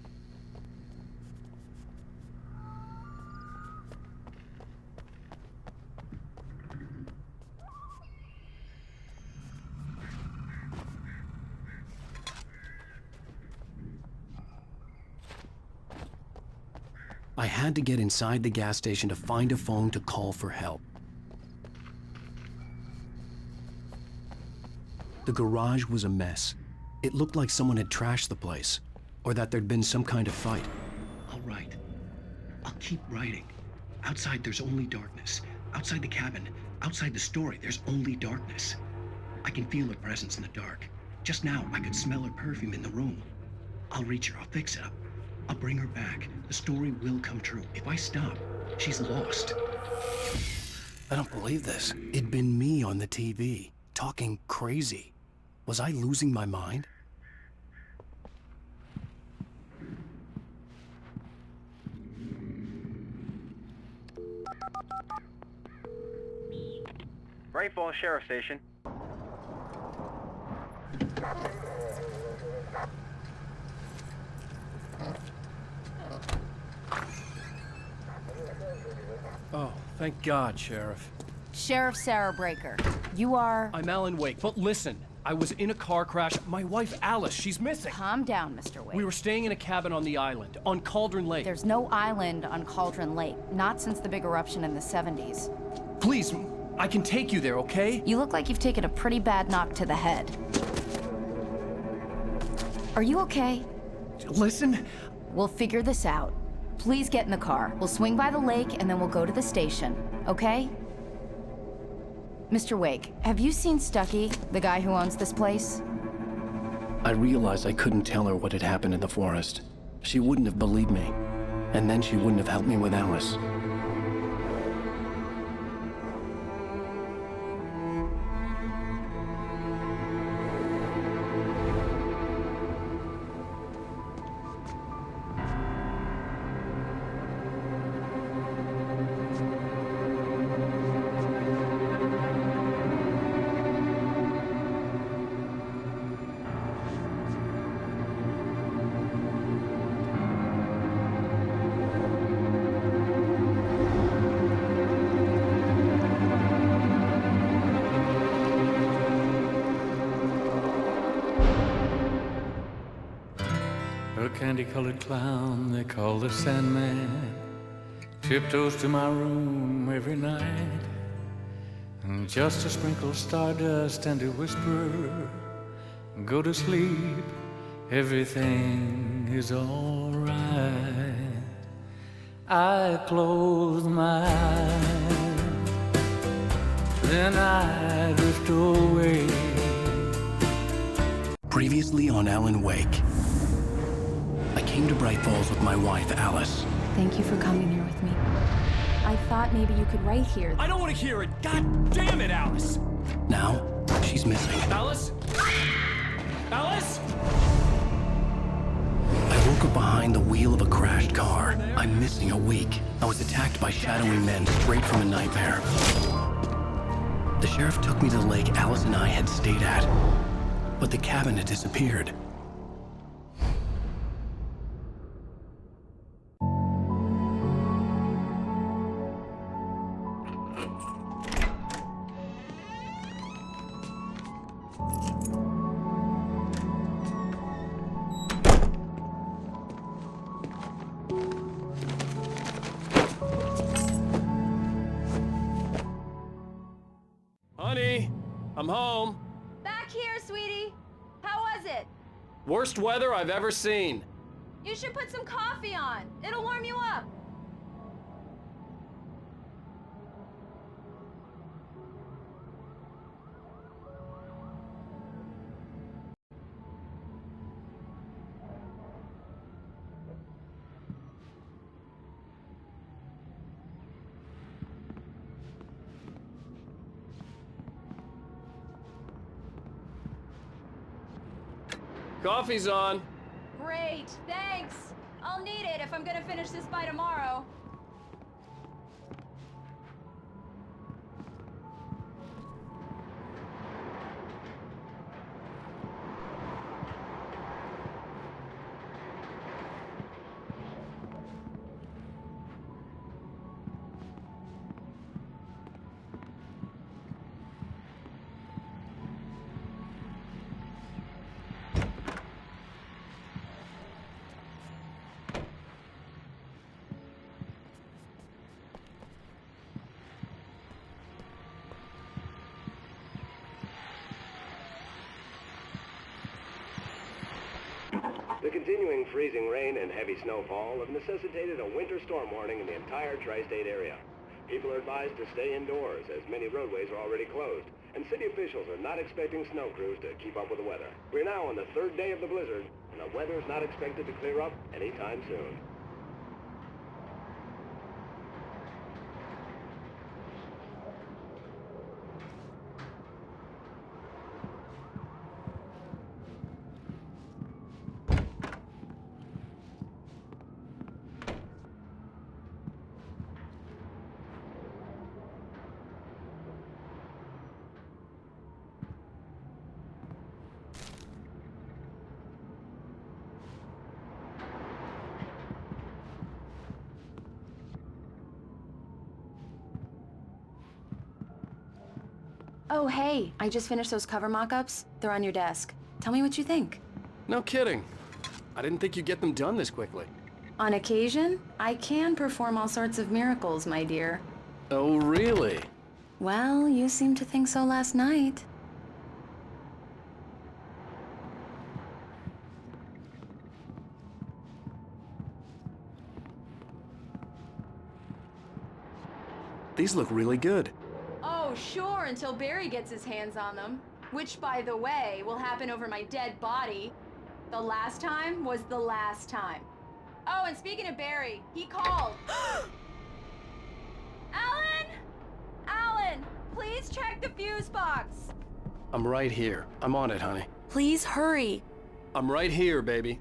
I had to get inside the gas station to find a phone to call for help. The garage was a mess. It looked like someone had trashed the place, or that there'd been some kind of fight. I'll write. I'll keep writing. Outside, there's only darkness. Outside the cabin, outside the story, there's only darkness. I can feel her presence in the dark. Just now, I could smell her perfume in the room. I'll reach her. I'll fix it up. I'll bring her back. The story will come true. If I stop, she's lost. I don't believe this. It'd been me on the TV, talking crazy. Was I losing my mind? Bright Falls Sheriff Station. Oh, thank God, Sheriff. Sheriff Sarah Breaker. You are... I'm Alan Wake, but listen. I was in a car crash. My wife, Alice, she's missing. Calm down, Mr. Wake. We were staying in a cabin on the island, on Cauldron Lake. There's no island on Cauldron Lake, not since the big eruption in the 70s. Please, I can take you there, okay? You look like you've taken a pretty bad knock to the head. Are you okay? Listen. We'll figure this out. Please get in the car. We'll swing by the lake and then we'll go to the station, okay? Mr. Wake, have you seen Stucky, the guy who owns this place? I realized I couldn't tell her what had happened in the forest. She wouldn't have believed me. And then she wouldn't have helped me with Alice. A candy-colored clown they call the Sandman tiptoes to my room every night, and just to sprinkle stardust and to whisper, go to sleep, everything is all right. I close my eyes, then I drift away. Previously on Alan Wake. I came to Bright Falls with my wife, Alice. Thank you for coming here with me. I thought maybe you could write here. I don't want to hear it! God damn it, Alice! Now, she's missing. Alice? Alice? I woke up behind the wheel of a crashed car. I'm missing a week. I was attacked by shadowy men straight from a nightmare. The sheriff took me to the lake Alice and I had stayed at. But the cabin had disappeared. Honey, I'm home. Back here, sweetie. How was it? Worst weather I've ever seen. You should put some coffee on. It'll warm you up. Coffee's on. Great, thanks. I'll need it if I'm gonna finish this by tomorrow. The continuing freezing rain and heavy snowfall have necessitated a winter storm warning in the entire tri-state area. People are advised to stay indoors as many roadways are already closed, and city officials are not expecting snow crews to keep up with the weather. We're now on the third day of the blizzard, and the weather is not expected to clear up anytime soon. Oh, hey, I just finished those cover mock-ups. They're on your desk. Tell me what you think. No kidding. I didn't think you'd get them done this quickly. On occasion, I can perform all sorts of miracles, my dear. Oh, really? Well, you seemed to think so last night. These look really good. Oh, sure, until Barry gets his hands on them. Which, by the way, will happen over my dead body. The last time was the last time. Oh, and speaking of Barry, he called. Alan! Alan, please check the fuse box. I'm right here. I'm on it, honey. Please hurry. I'm right here, baby.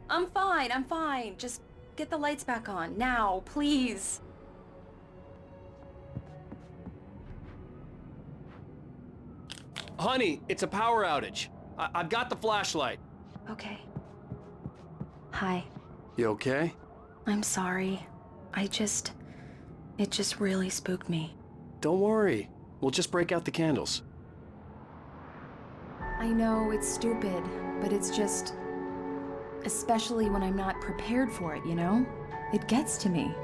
I'm fine. Just get the lights back on, now, please. Honey, it's a power outage. I've got the flashlight. Okay. Hi. You okay? I'm sorry. It just really spooked me. Don't worry. We'll just break out the candles. I know it's stupid, but it's just... especially when I'm not prepared for it, you know? It gets to me.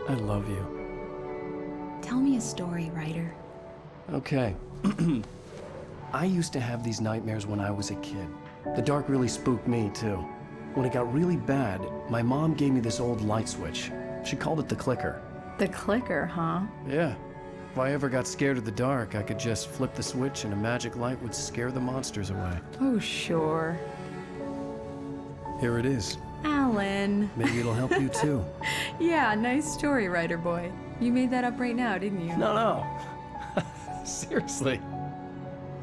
I love you. Tell me a story, writer. Okay. I used to have these nightmares when I was a kid. The dark really spooked me, too. When it got really bad, my mom gave me this old light switch. She called it the clicker. The clicker, huh? Yeah. If I ever got scared of the dark, I could just flip the switch and a magic light would scare the monsters away. Oh, sure. Here it is. Alan. Maybe it'll help you, too. Yeah, nice story, writer boy. You made that up right now, didn't you? No. Seriously.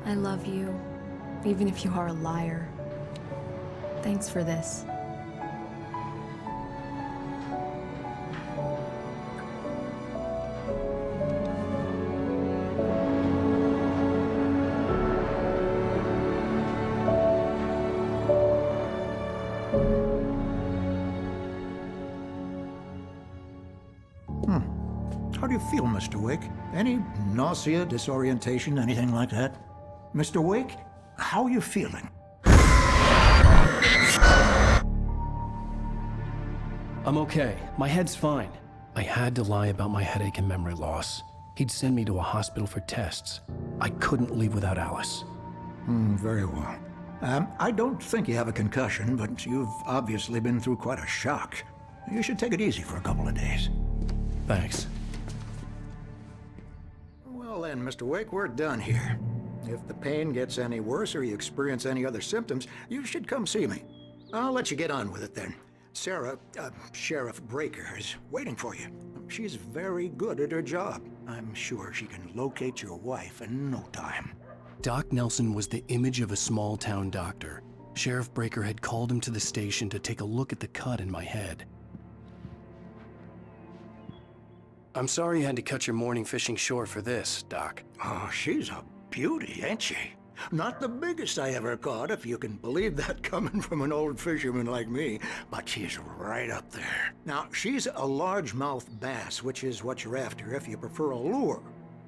I love you, even if you are a liar. Thanks for this. How do you feel, Mr. Wake? Any nausea, disorientation, anything like that? Mr. Wake, how are you feeling? I'm okay. My head's fine. I had to lie about my headache and memory loss. He'd send me to a hospital for tests. I couldn't leave without Alice. Very well. I don't think you have a concussion, but you've obviously been through quite a shock. You should take it easy for a couple of days. Thanks. Well then, Mr. Wake, we're done here. If the pain gets any worse or you experience any other symptoms, you should come see me. I'll let you get on with it then. Sarah, Sheriff Breaker, is waiting for you. She's very good at her job. I'm sure she can locate your wife in no time. Doc Nelson was the image of a small-town doctor. Sheriff Breaker had called him to the station to take a look at the cut in my head. I'm sorry you had to cut your morning fishing short for this, Doc. Oh, she's a beauty, ain't she? Not the biggest I ever caught, if you can believe that coming from an old fisherman like me, but she's right up there. Now, she's a largemouth bass, which is what you're after if you prefer a lure.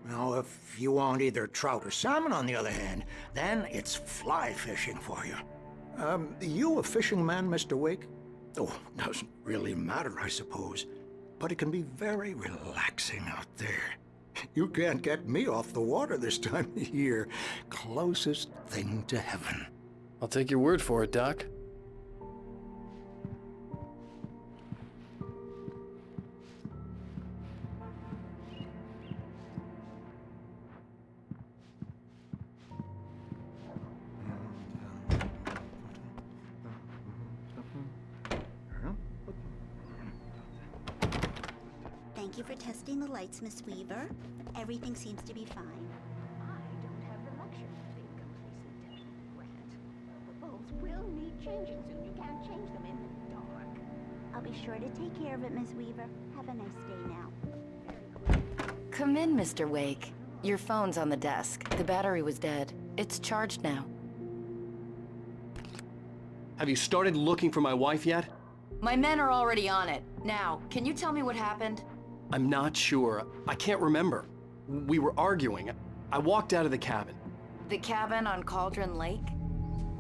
Now, if you want either trout or salmon, on the other hand, then it's fly fishing for you. You a fishing man, Mr. Wake? Oh, doesn't really matter, I suppose. But it can be very relaxing out there. You can't get me off the water this time of year. Closest thing to heaven. I'll take your word for it, Doc. Thank you for testing the lights, Miss Weaver. Everything seems to be fine. I don't have the luxury of being complacent and wet. The bulbs will need changing soon. You can't change them in the dark. I'll be sure to take care of it, Miss Weaver. Have a nice day now. Come in, Mr. Wake. Your phone's on the desk. The battery was dead. It's charged now. Have you started looking for my wife yet? My men are already on it. Now, can you tell me what happened? I'm not sure. I can't remember. We were arguing. I walked out of the cabin. The cabin on Cauldron Lake?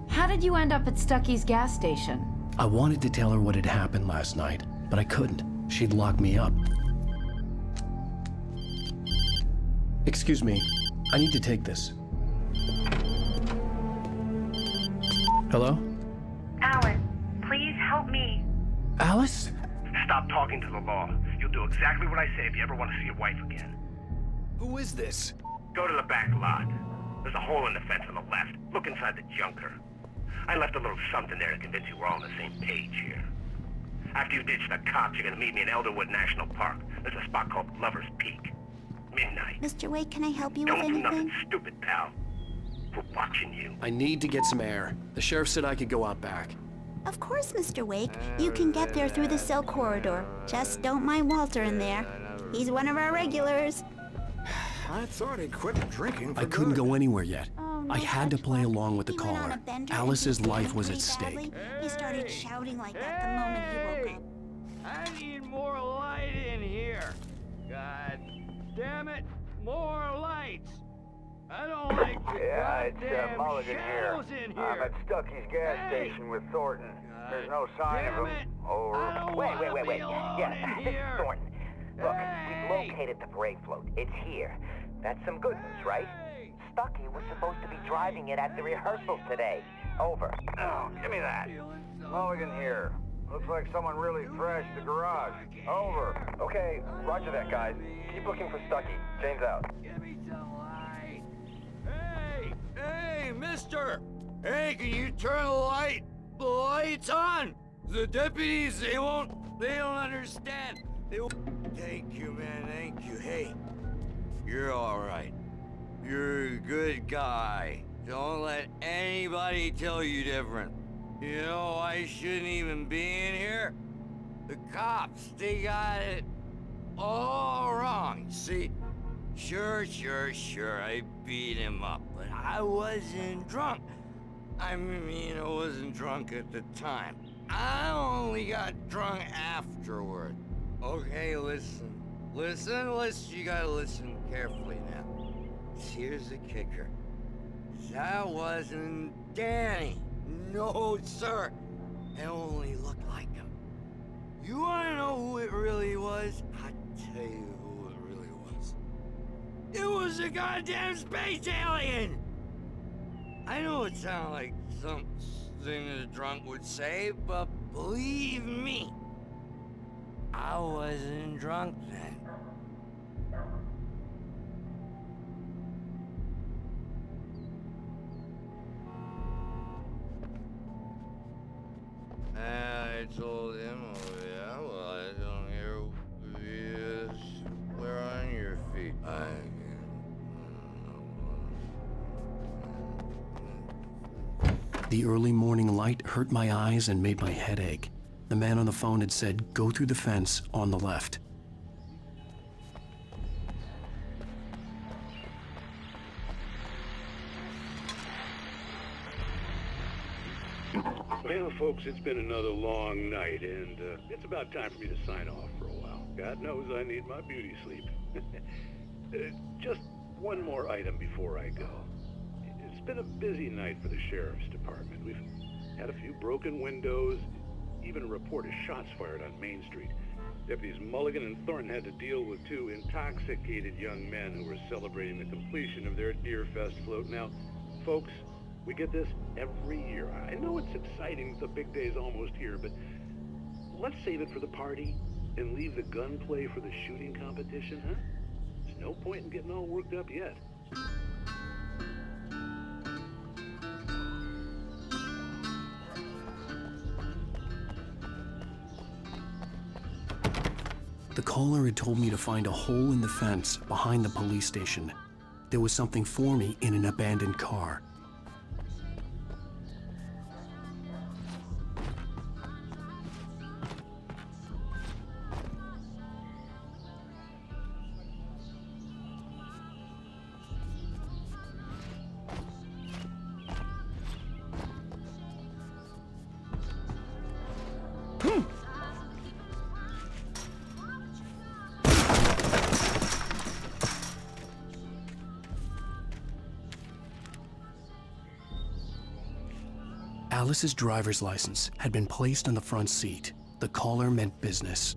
How did you end up at Stucky's gas station? I wanted to tell her what had happened last night, but I couldn't. She'd lock me up. Excuse me, I need to take this. Hello? Alan, please help me. Alice? Stop talking to the law. You'll do exactly what I say if you ever want to see your wife again. Who is this? Go to the back lot. There's a hole in the fence on the left. Look inside the junker. I left a little something there to convince you we're all on the same page here. After you ditch the cops, you're gonna meet me in Elderwood National Park. There's a spot called Lover's Peak. Midnight. Mr. Wade, can I help you with Don't do anything? nothing stupid, pal. We're watching you. I need to get some air. The sheriff said I could go out back. Of course, Mr. Wake. You can get there through the cell corridor. Just don't mind Walter in there. He's one of our regulars. I thought he'd quit drinking for I couldn't good. go anywhere yet. Oh, no I had to such play luck. along with the He went on caller. a bender and Alice's he was life was feeling at pretty stake. badly. He started shouting like that the moment he woke up. I need more light in here. God damn it, more lights. I don't like the goddamn Mulligan shadows in here. I'm at Stucky's gas station with Thornton. There's no sign of him. Over. Wait. Yeah, this is Thornton. Look, we've located the brake float. It's here. That's some good news, right? Stucky was supposed to be driving it at the rehearsal today. Over. Oh, give me that. Mulligan here. Looks like someone really thrashed the garage. Over. Okay, roger that, guys. Keep looking for Stucky. James out. Hey, mister! Hey, can you turn the lights on? The deputies, they don't understand. Thank you, man, thank you. Hey, you're all right. You're a good guy. Don't let anybody tell you different. You know, I shouldn't even be in here. The cops, they got it all wrong. See, sure, I beat him up, but I wasn't drunk. I mean, I wasn't drunk at the time. I only got drunk afterward. Okay, listen. You gotta listen carefully now. Here's the kicker. That wasn't Danny. No, sir. It only looked like him. You wanna know who it really was? I'll tell you who it really was. It was a goddamn space alien! I know it sounds like something a drunk would say, but believe me, I wasn't drunk then. I told him, oh yeah, well, I don't hear you swear on your feet. The early morning light hurt my eyes and made my head ache. The man on the phone had said, go through the fence on the left. Well, folks, it's been another long night, and it's about time for me to sign off for a while. God knows I need my beauty sleep. Just one more item before I go. It's been a busy night for the Sheriff's Department. We've had a few broken windows, even a report of shots fired on Main Street. Deputies Mulligan and Thornton had to deal with two intoxicated young men who were celebrating the completion of their Deerfest float. Now, folks, we get this every year. I know it's exciting that the big day's almost here, but let's save it for the party and leave the gunplay for the shooting competition, huh? There's no point in getting all worked up yet. The caller had told me to find a hole in the fence behind the police station. There was something for me in an abandoned car. Alice's driver's license had been placed on the front seat. The caller meant business.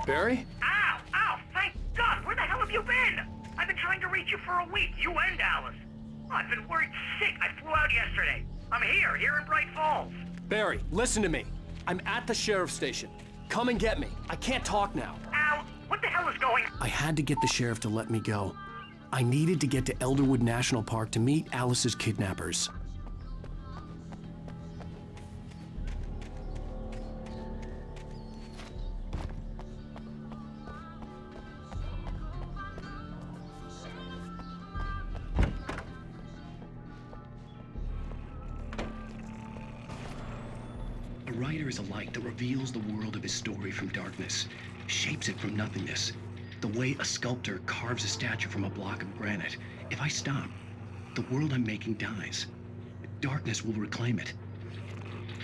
Barry? Ow! Ow! Thank God! Where the hell have you been? I've been trying to reach you for a week, you and Alice. I've been worried sick. I flew out yesterday. I'm here in Bright Falls. Barry, listen to me. I'm at the sheriff's station. Come and get me. I can't talk now. Al, what the hell is going on? I had to get the sheriff to let me go. I needed to get to Elderwood National Park to meet Alice's kidnappers. A writer is a light that reveals the world of his story from darkness, shapes it from nothingness. The way a sculptor carves a statue from a block of granite. If I stop, the world I'm making dies. Darkness will reclaim it.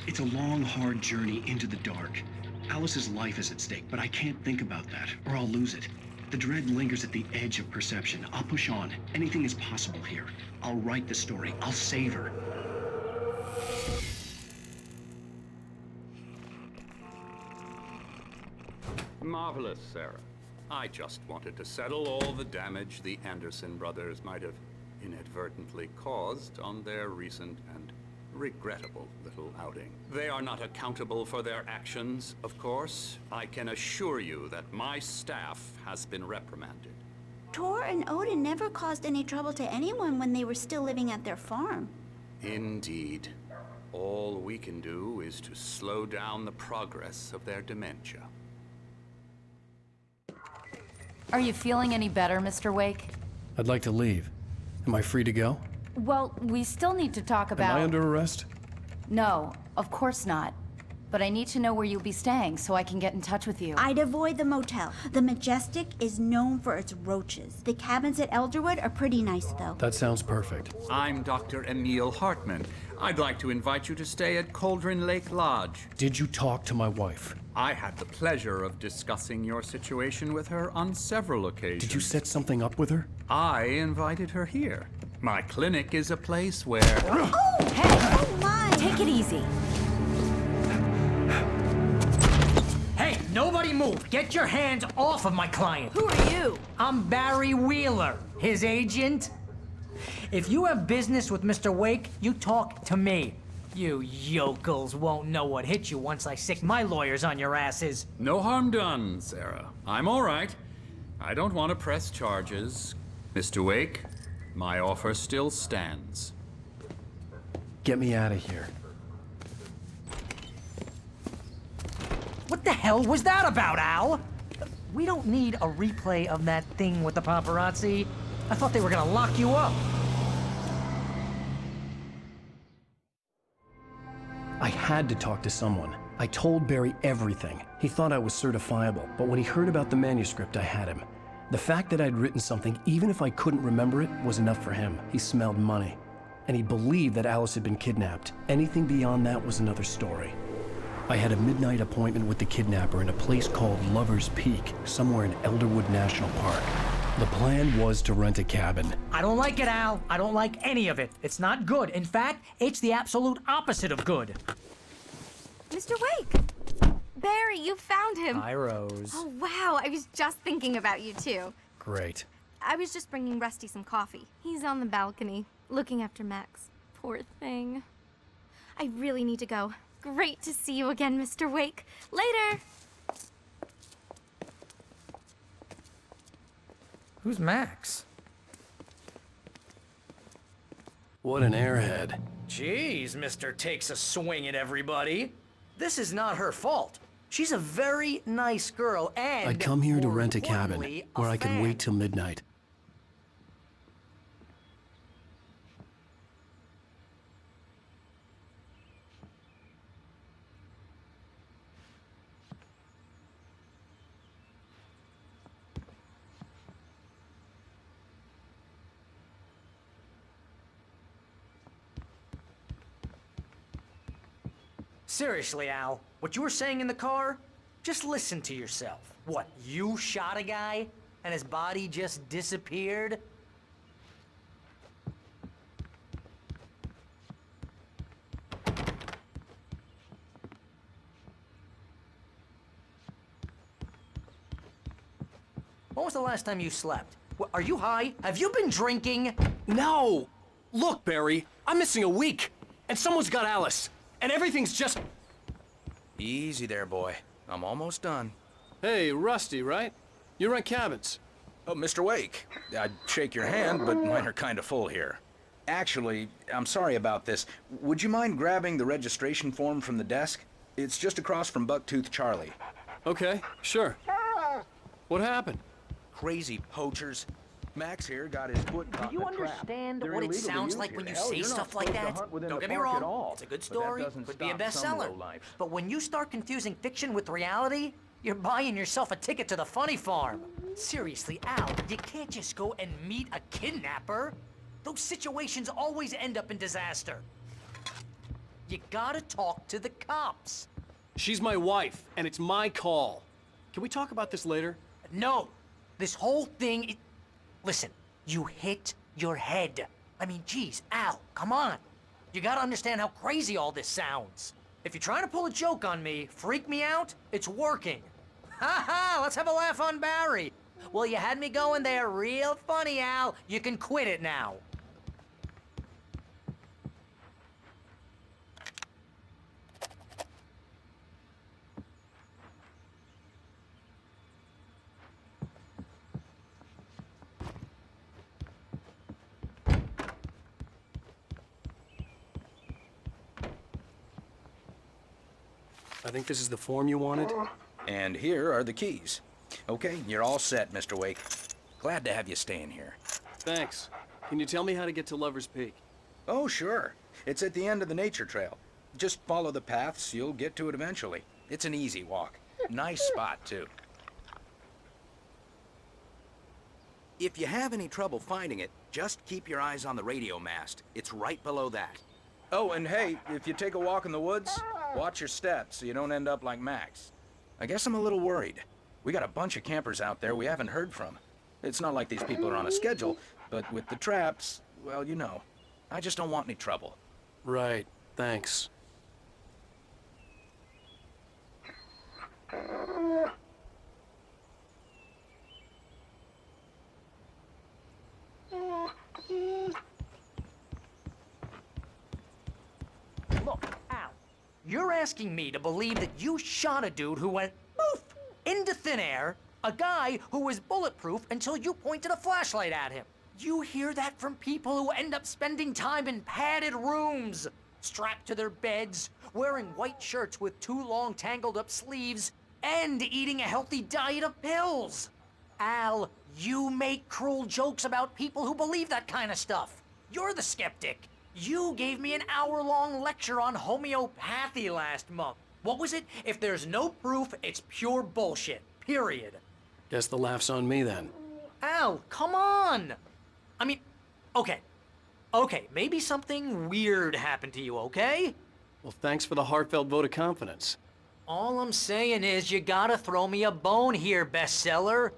It's a long, hard journey into the dark. Alice's life is at stake, but I can't think about that, or I'll lose it. The dread lingers at the edge of perception. I'll push on. Anything is possible here. I'll write the story. I'll save her. Marvelous, Sarah. I just wanted to settle all the damage the Anderson brothers might have inadvertently caused on their recent and regrettable little outing. They are not accountable for their actions, of course. I can assure you that my staff has been reprimanded. Tor and Odin never caused any trouble to anyone when they were still living at their farm. Indeed. All we can do is to slow down the progress of their dementia. Are you feeling any better, Mr. Wake? I'd like to leave. Am I free to go? Well, we still need to talk about... Am I under arrest? No, of course not. But I need to know where you'll be staying so I can get in touch with you. I'd avoid the motel. The Majestic is known for its roaches. The cabins at Elderwood are pretty nice, though. That sounds perfect. I'm Dr. Emil Hartman. I'd like to invite you to stay at Cauldron Lake Lodge. Did you talk to my wife? I had the pleasure of discussing your situation with her on several occasions. Did you set something up with her? I invited her here. My clinic is a place where... Oh, hey! Oh, my! Take it easy. Hey, nobody move! Get your hands off of my client! Who are you? I'm Barry Wheeler, his agent. If you have business with Mr. Wake, you talk to me. You yokels won't know what hit you once I sick my lawyers on your asses. No harm done, Sarah. I'm all right. I don't want to press charges. Mr. Wake, my offer still stands. Get me out of here. What the hell was that about, Al? We don't need a replay of that thing with the paparazzi. I thought they were gonna lock you up. I had to talk to someone. I told Barry everything. He thought I was certifiable, but when he heard about the manuscript, I had him. The fact that I'd written something, even if I couldn't remember it, was enough for him. He smelled money. And he believed that Alice had been kidnapped. Anything beyond that was another story. I had a midnight appointment with the kidnapper in a place called Lover's Peak, somewhere in Elderwood National Park. The plan was to rent a cabin. I don't like it, Al. I don't like any of it. It's not good. In fact, it's the absolute opposite of good. Mr. Wake! Barry, you found him. Hi, Rose. Oh, wow. I was just thinking about you, too. Great. I was just bringing Rusty some coffee. He's on the balcony, looking after Max. Poor thing. I really need to go. Great to see you again, Mr. Wake. Later! Who's Max? What an airhead. Jeez, Mr. Takes a Swing at Everybody. This is not her fault. She's a very nice girl and... I'd come here to more rent a cabin importantly, where I could fan. wait till midnight. Seriously, Al, what you were saying in the car? Just listen to yourself. What, you shot a guy and his body just disappeared? was the last time you slept? Are you high? Have you been drinking? No! Look, Barry, I'm missing a week, and someone's got Alice, and everything's just... Easy there, boy. I'm almost done. Hey, Rusty, right? You rent cabins. Oh, Mr. Wake. I'd shake your hand, but mine are kind of full here. Actually, I'm sorry about this. Would you mind grabbing the registration form from the desk? It's just across from Bucktooth Charlie. Okay, sure. What happened? Crazy poachers. Max here got his foot caught Do you in a trap. understand They're what it illegal to sounds use like here. when you Hell, say you're not stuff like supposed to that? hunt within Don't the get me park at wrong. all. It's a good But that story. doesn't Could be a stop some bestseller. lowlifes. But when you start confusing fiction with reality, you're buying yourself a ticket to the funny farm. Seriously, Al, you can't just go and meet a kidnapper. Those situations always end up in disaster. You gotta talk to the cops. She's my wife, and it's my call. Can we talk about this later? No. This whole thing Listen, you hit your head. I mean, geez, Al, come on. You gotta understand how crazy all this sounds. If you're trying to pull a joke on me, freak me out, it's working. Ha ha, let's have a laugh on Barry. Well, you had me going there real funny, Al. You can quit it now. I think this is the form you wanted. And here are the keys. Okay, you're all set, Mr. Wake. Glad to have you staying here. Thanks. Can you tell me how to get to Lover's Peak? Oh, sure. It's at the end of the nature trail. Just follow the paths, you'll get to it eventually. It's an easy walk. Nice spot, too. If you have any trouble finding it, just keep your eyes on the radio mast. It's right below that. Oh, and hey, if you take a walk in the woods, watch your steps so you don't end up like Max. I guess I'm a little worried. We got a bunch of campers out there we haven't heard from. It's not like these people are on a schedule, but with the traps, well, you know. I just don't want any trouble. Right, thanks. Look, Al, you're asking me to believe that you shot a dude who went poof into thin air, a guy who was bulletproof until you pointed a flashlight at him. You hear that from people who end up spending time in padded rooms, strapped to their beds, wearing white shirts with too long tangled up sleeves, and eating a healthy diet of pills. Al, you make cruel jokes about people who believe that kind of stuff. You're the skeptic. You gave me an hour-long lecture on homeopathy last month. What was it? If there's no proof, it's pure bullshit. Period. Guess the laugh's on me then. Al, come on! I mean, okay, maybe something weird happened to you, okay? Well, thanks for the heartfelt vote of confidence. All I'm saying is you gotta throw me a bone here, bestseller.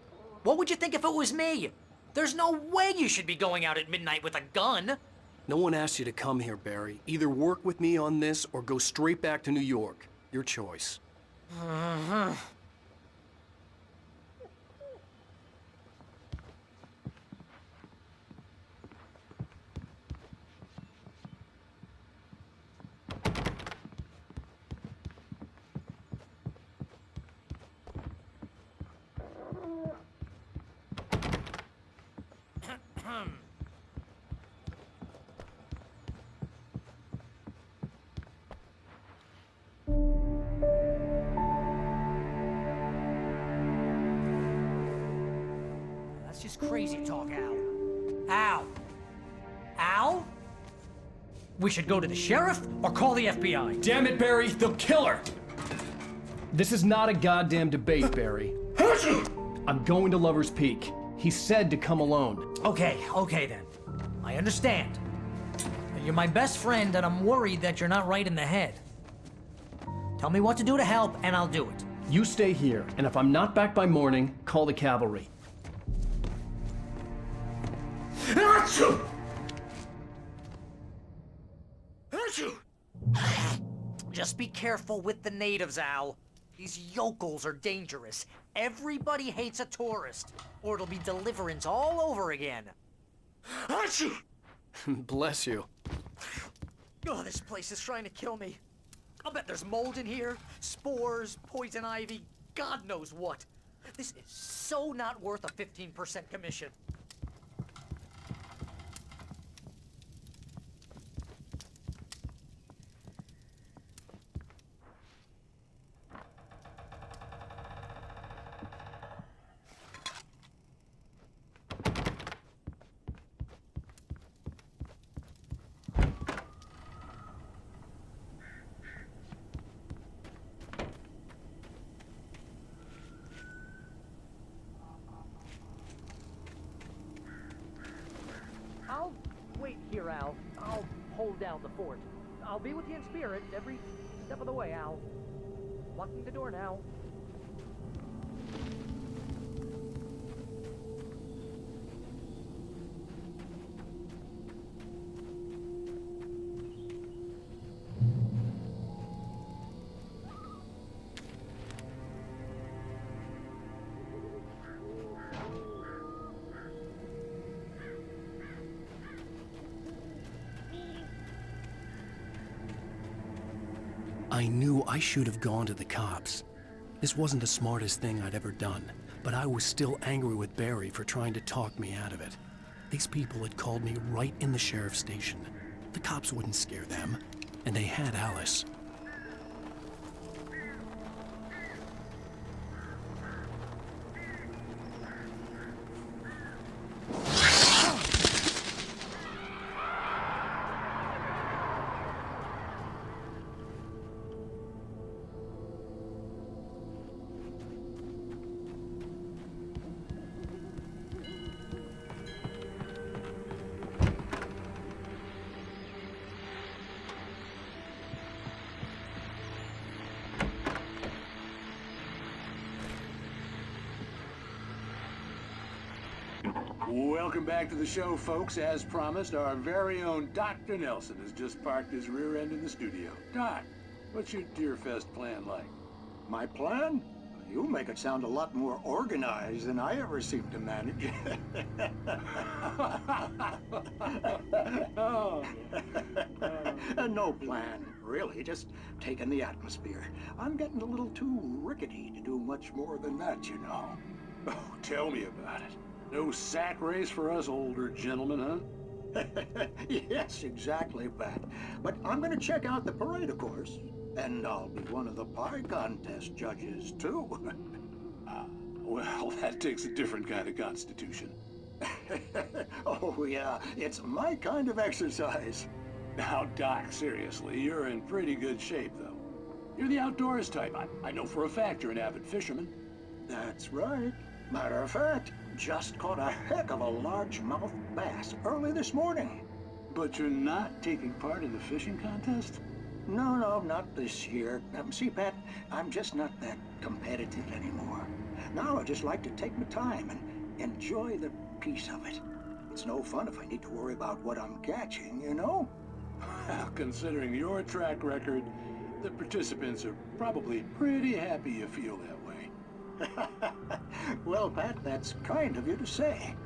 What would you think if it was me? There's no way you should be going out at midnight with a gun. No one asked you to come here, Barry. Either work with me on this or go straight back to New York. Your choice. That's just crazy talk, Al. Al? Al? We should go to the sheriff or call the FBI. Damn it, Barry, they'll kill her! This is not a goddamn debate, Barry. I'm going to Lover's Peak. He said to come alone. Okay then. I understand. You're my best friend, and I'm worried that you're not right in the head. Tell me what to do to help, and I'll do it. You stay here, and if I'm not back by morning, call the cavalry. Just be careful with the natives, Al. These yokels are dangerous. Everybody hates a tourist, or it'll be Deliverance all over again. Achoo! Bless you. Oh, this place is trying to kill me. I'll bet there's mold in here, spores, poison ivy, God knows what. This is so not worth a 15% commission. I'll wait here, Al. I'll hold down the fort. I'll be with you in spirit every step of the way, Al. Locking the door now. I knew I should have gone to the cops. This wasn't the smartest thing I'd ever done, but I was still angry with Barry for trying to talk me out of it. These people had called me right in the sheriff's station. The cops wouldn't scare them, and they had Alice. Welcome back to the show, folks. As promised, our very own Dr. Nelson has just parked his rear end in the studio. Doc, what's your Deerfest plan like? My plan? You make it sound a lot more organized than I ever seem to manage. No plan, really. Just taking the atmosphere. I'm getting a little too rickety to do much more than that, you know. Oh, tell me about it. No sack race for us older gentlemen, huh? Yes, exactly, Pat. But I'm gonna check out the parade, of course. And I'll be one of the pie contest judges, too. Well, that takes a different kind of constitution. Oh, yeah. It's my kind of exercise. Now, Doc, seriously, you're in pretty good shape, though. You're the outdoors type. I know for a fact you're an avid fisherman. That's right. Matter of fact, just caught a heck of a largemouth bass early this morning. But you're not taking part in the fishing contest? No, not this year. See, Pat, I'm just not that competitive anymore. Now I just like to take my time and enjoy the peace of it. It's no fun if I need to worry about what I'm catching, you know? Well, considering your track record, the participants are probably pretty happy you feel that way. Well, Pat, that's kind of you to say.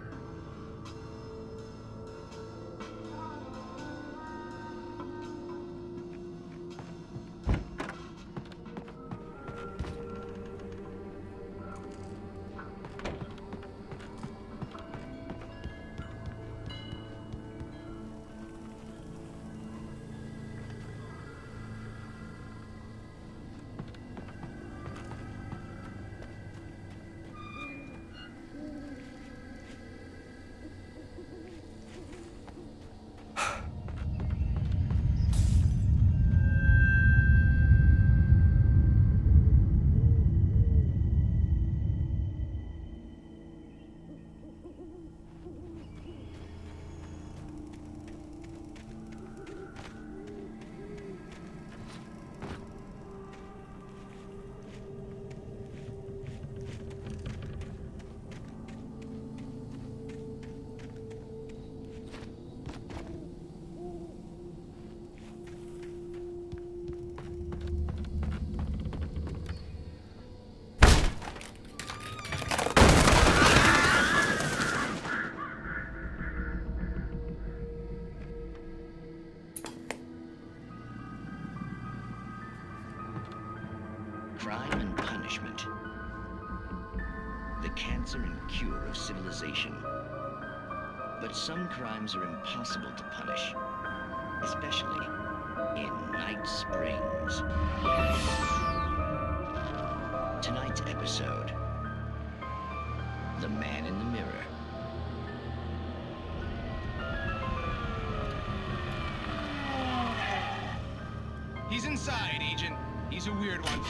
answer and cure of civilization. But some crimes are impossible to punish, especially in Night Springs. Tonight's episode, The Man in the Mirror. He's inside, Agent. He's a weird one.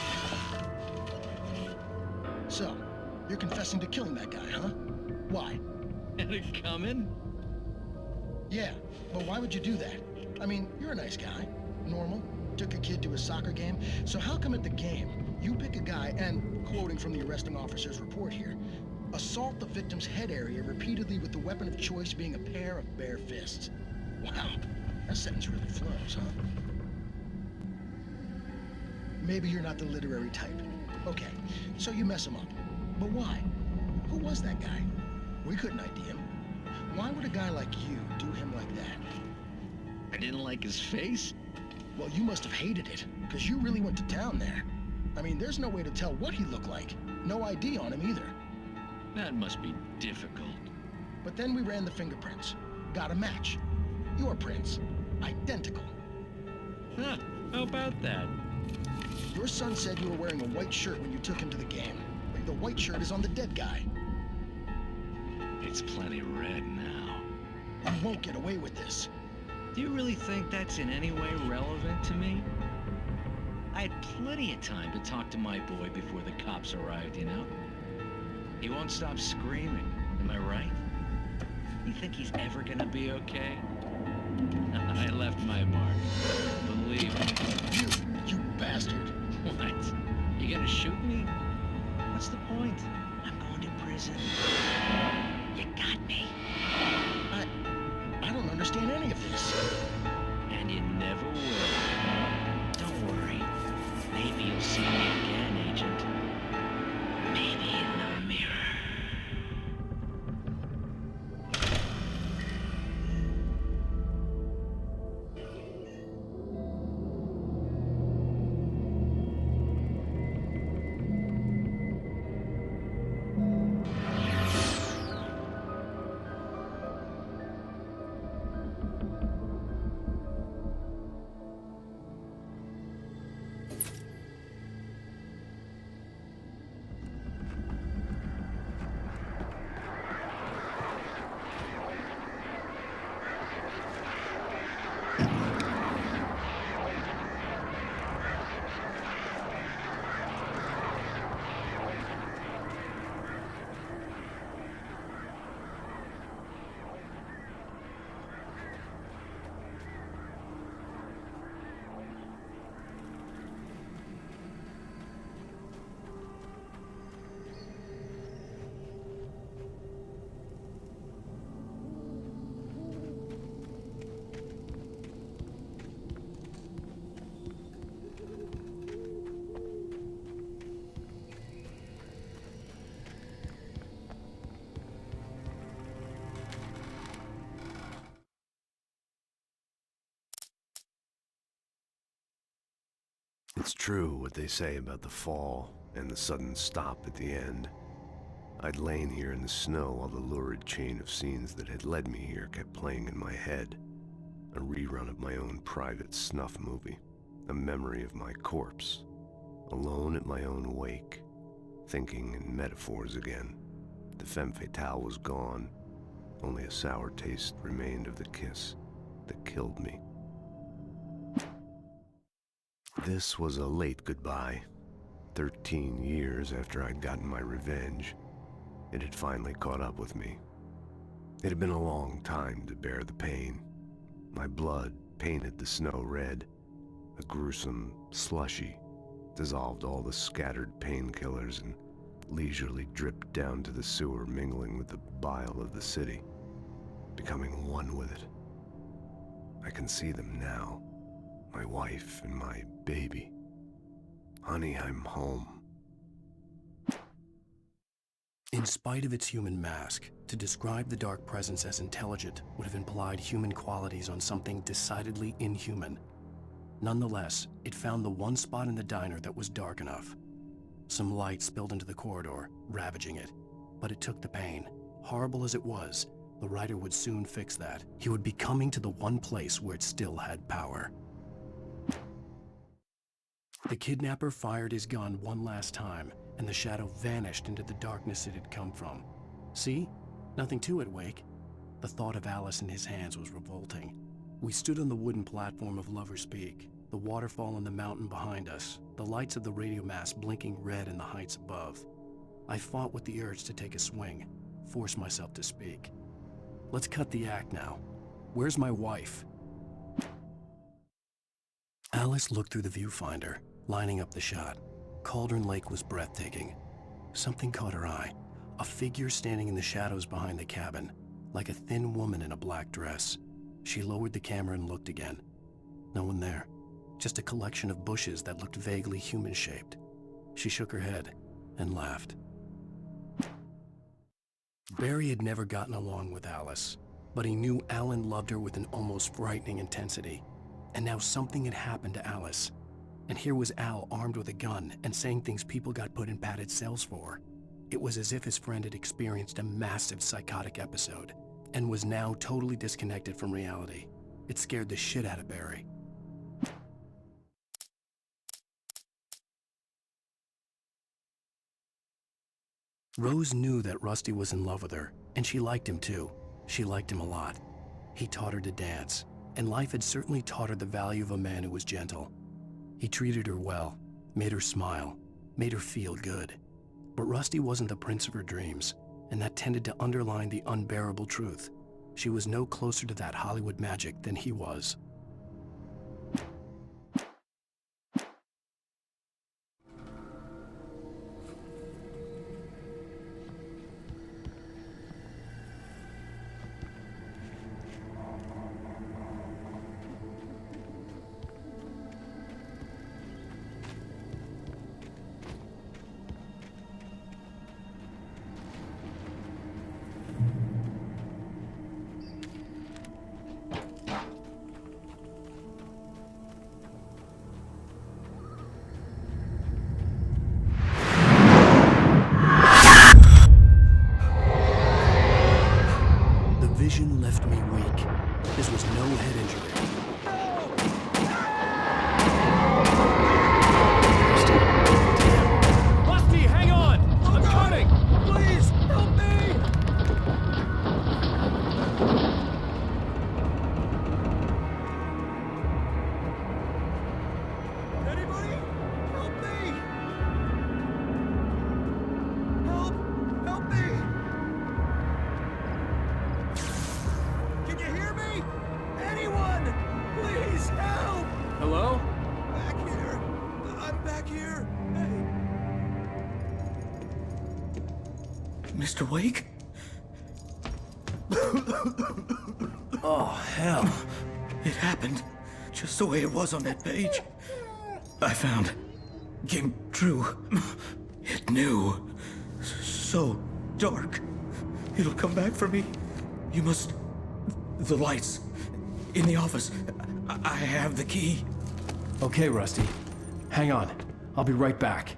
So, you're confessing to killing that guy, huh? Why? Had it coming? Yeah, but why would you do that? I mean, you're a nice guy. Normal. Took a kid to a soccer game. So how come at the game, you pick a guy and, quoting from the arresting officer's report here, assault the victim's head area repeatedly with the weapon of choice being a pair of bare fists? Wow, that sentence really flows, huh? Maybe you're not the literary type. Okay, so you mess him up. But why? Who was that guy? We couldn't ID him. Why would a guy like you do him like that? I didn't like his face? Well, you must have hated it, because you really went to town there. I mean, there's no way to tell what he looked like. No ID on him either. That must be difficult. But then we ran the fingerprints. Got a match. Your prints. Identical. Huh, how about that? Your son said you were wearing a white shirt when you took him to the game. The white shirt is on the dead guy. It's plenty red now. You won't get away with this. Do you really think that's in any way relevant to me? I had plenty of time to talk to my boy before the cops arrived, you know? He won't stop screaming, am I right? You think he's ever gonna be okay? I left my mark. Believe me. You bastard. What? You gonna shoot me? What's the point? I'm going to prison. You got me. I don't understand any of this. And you never will. Don't worry. Maybe you'll see me again, Agent. Maybe in the mirror. It's true what they say about the fall and the sudden stop at the end. I'd lain here in the snow while the lurid chain of scenes that had led me here kept playing in my head. A rerun of my own private snuff movie. A memory of my corpse. Alone at my own wake. Thinking in metaphors again. The femme fatale was gone. Only a sour taste remained of the kiss that killed me. This was a late goodbye. 13 years after I'd gotten my revenge, it had finally caught up with me. It had been a long time to bear the pain. My blood painted the snow red. A gruesome slushy dissolved all the scattered painkillers and leisurely dripped down to the sewer, mingling with the bile of the city, becoming one with it. I can see them now. My wife and my baby. Honey, I'm home. In spite of its human mask, to describe the Dark Presence as intelligent would have implied human qualities on something decidedly inhuman. Nonetheless, it found the one spot in the diner that was dark enough. Some light spilled into the corridor, ravaging it. but it took the pain. Horrible as it was, the writer would soon fix that. He would be coming to the one place where it still had power. The kidnapper fired his gun one last time, and the shadow vanished into the darkness it had come from. See? Nothing to it, Wake. The thought of Alice in his hands was revolting. We stood on the wooden platform of Lover's Peak, the waterfall on the mountain behind us, the lights of the radio mast blinking red in the heights above. I fought with the urge to take a swing, force myself to speak. Let's cut the act now. Where's my wife? Alice looked through the viewfinder, lining up the shot. Cauldron Lake was breathtaking. Something caught her eye. A figure standing in the shadows behind the cabin, like a thin woman in a black dress. She lowered the camera and looked again. No one there. Just a collection of bushes that looked vaguely human-shaped. She shook her head and laughed. Barry had never gotten along with Alice, but he knew Alan loved her with an almost frightening intensity. And now something had happened to Alice. And here was Al armed with a gun and saying things people got put in padded cells for. It was as if his friend had experienced a massive psychotic episode and was now totally disconnected from reality. It scared the shit out of Barry. Rose knew that Rusty was in love with her, and she liked him too. She liked him a lot. He taught her to dance, and life had certainly taught her the value of a man who was gentle. He treated her well, made her smile, made her feel good. But Rusty wasn't the prince of her dreams, and that tended to underline the unbearable truth. She was no closer to that Hollywood magic than he was. Vision left me weak. This was no head injury. Rusty, hang on! I'm coming! Please, help me! Anybody? Help me! Help me! Can you hear me? Anyone! Please help! Hello? Back here! I'm back here! Hey! Mr. Wake? Oh, hell. It happened just the way it was on that page. I found. Came true. It knew. So dark. It'll come back for me. You must... The lights. In the office. I have the key. Okay, Rusty. Hang on. I'll be right back.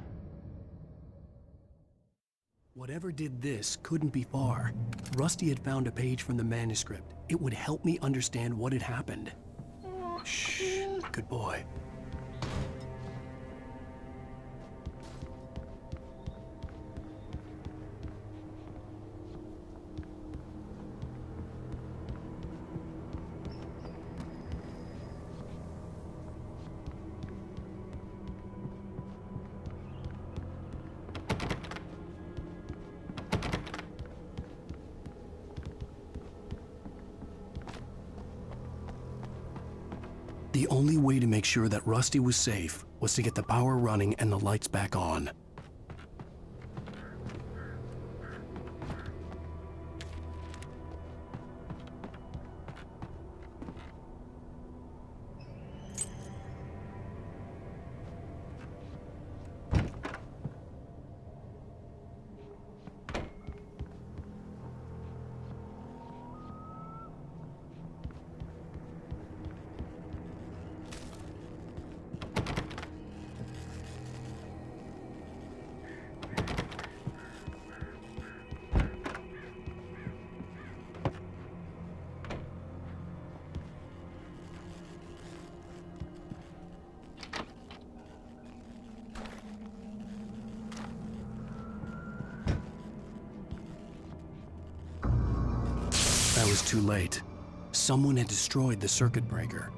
Whatever did this couldn't be far. Rusty had found a page from the manuscript. It would help me understand what had happened. Shh. Good boy. The only way to make sure that Rusty was safe was to get the power running and the lights back on. I was too late. Someone had destroyed the circuit breaker.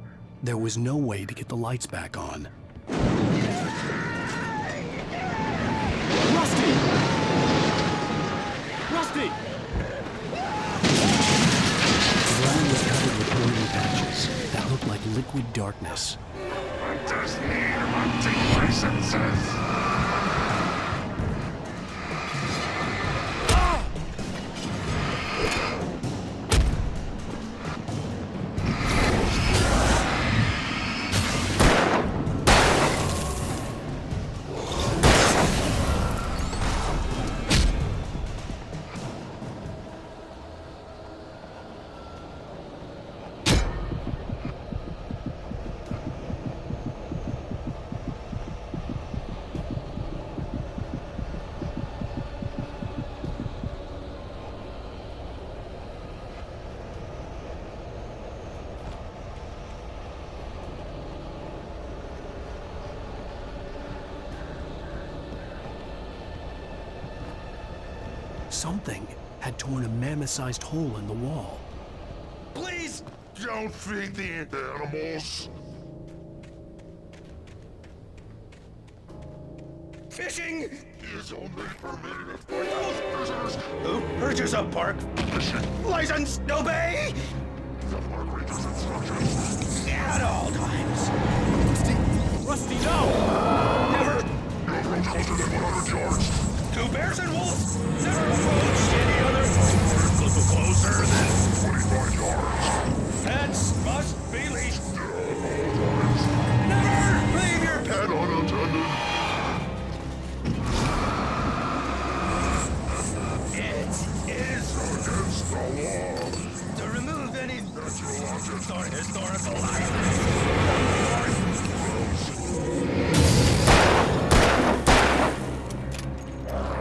There was no way to get the lights back on. Rusty! Rusty! The ground was covered with oily patches that looked like liquid darkness. Hunters need hunting licenses! Something had torn a mammoth-sized hole in the wall. Please don't feed the animals. Fishing is only permitted by those visitors who purchase a park license, obey the park ranger's instructions at all times. Rusty, no! Never! No approach closer than 100 yards. To bears and wolves, never approach any other. Closer than 25 yards. Pets must be leashed. Never leave your pet unattended. It is against the law to remove any natural objects or historical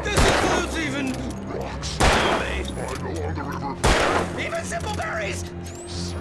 This includes even rocks. Slide along the river. Even simple berries. Sir.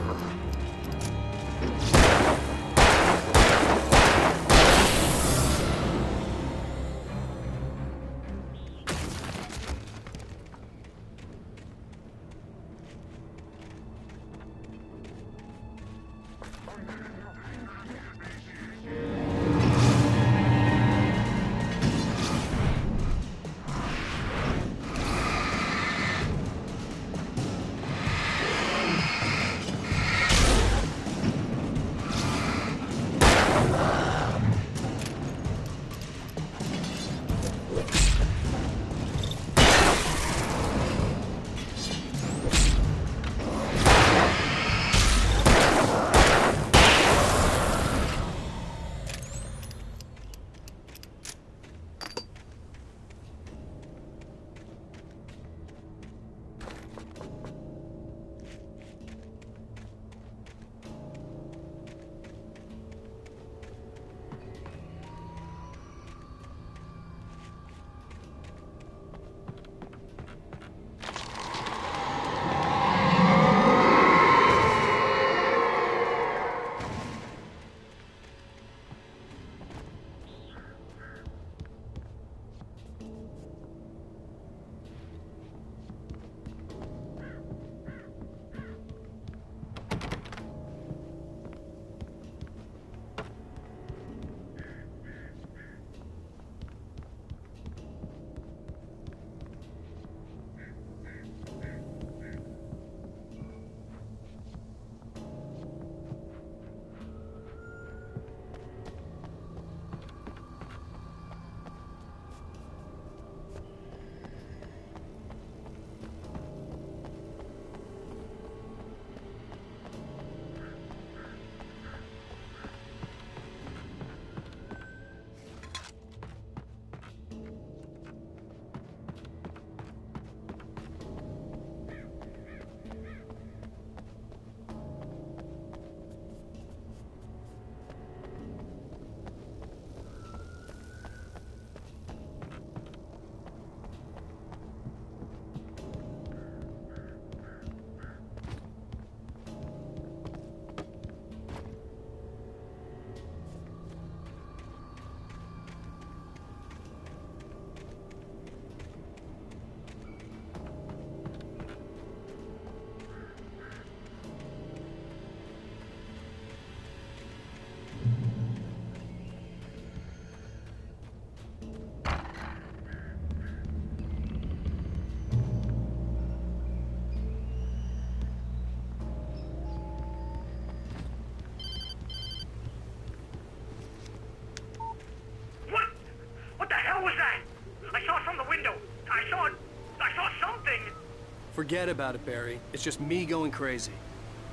Forget about it, Barry. It's just me going crazy.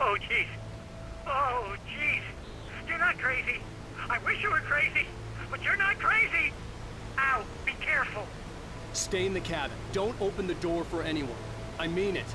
Oh, jeez. Oh, jeez. You're not crazy. I wish you were crazy, but you're not crazy. Ow, be careful. Stay in the cabin. Don't open the door for anyone. I mean it.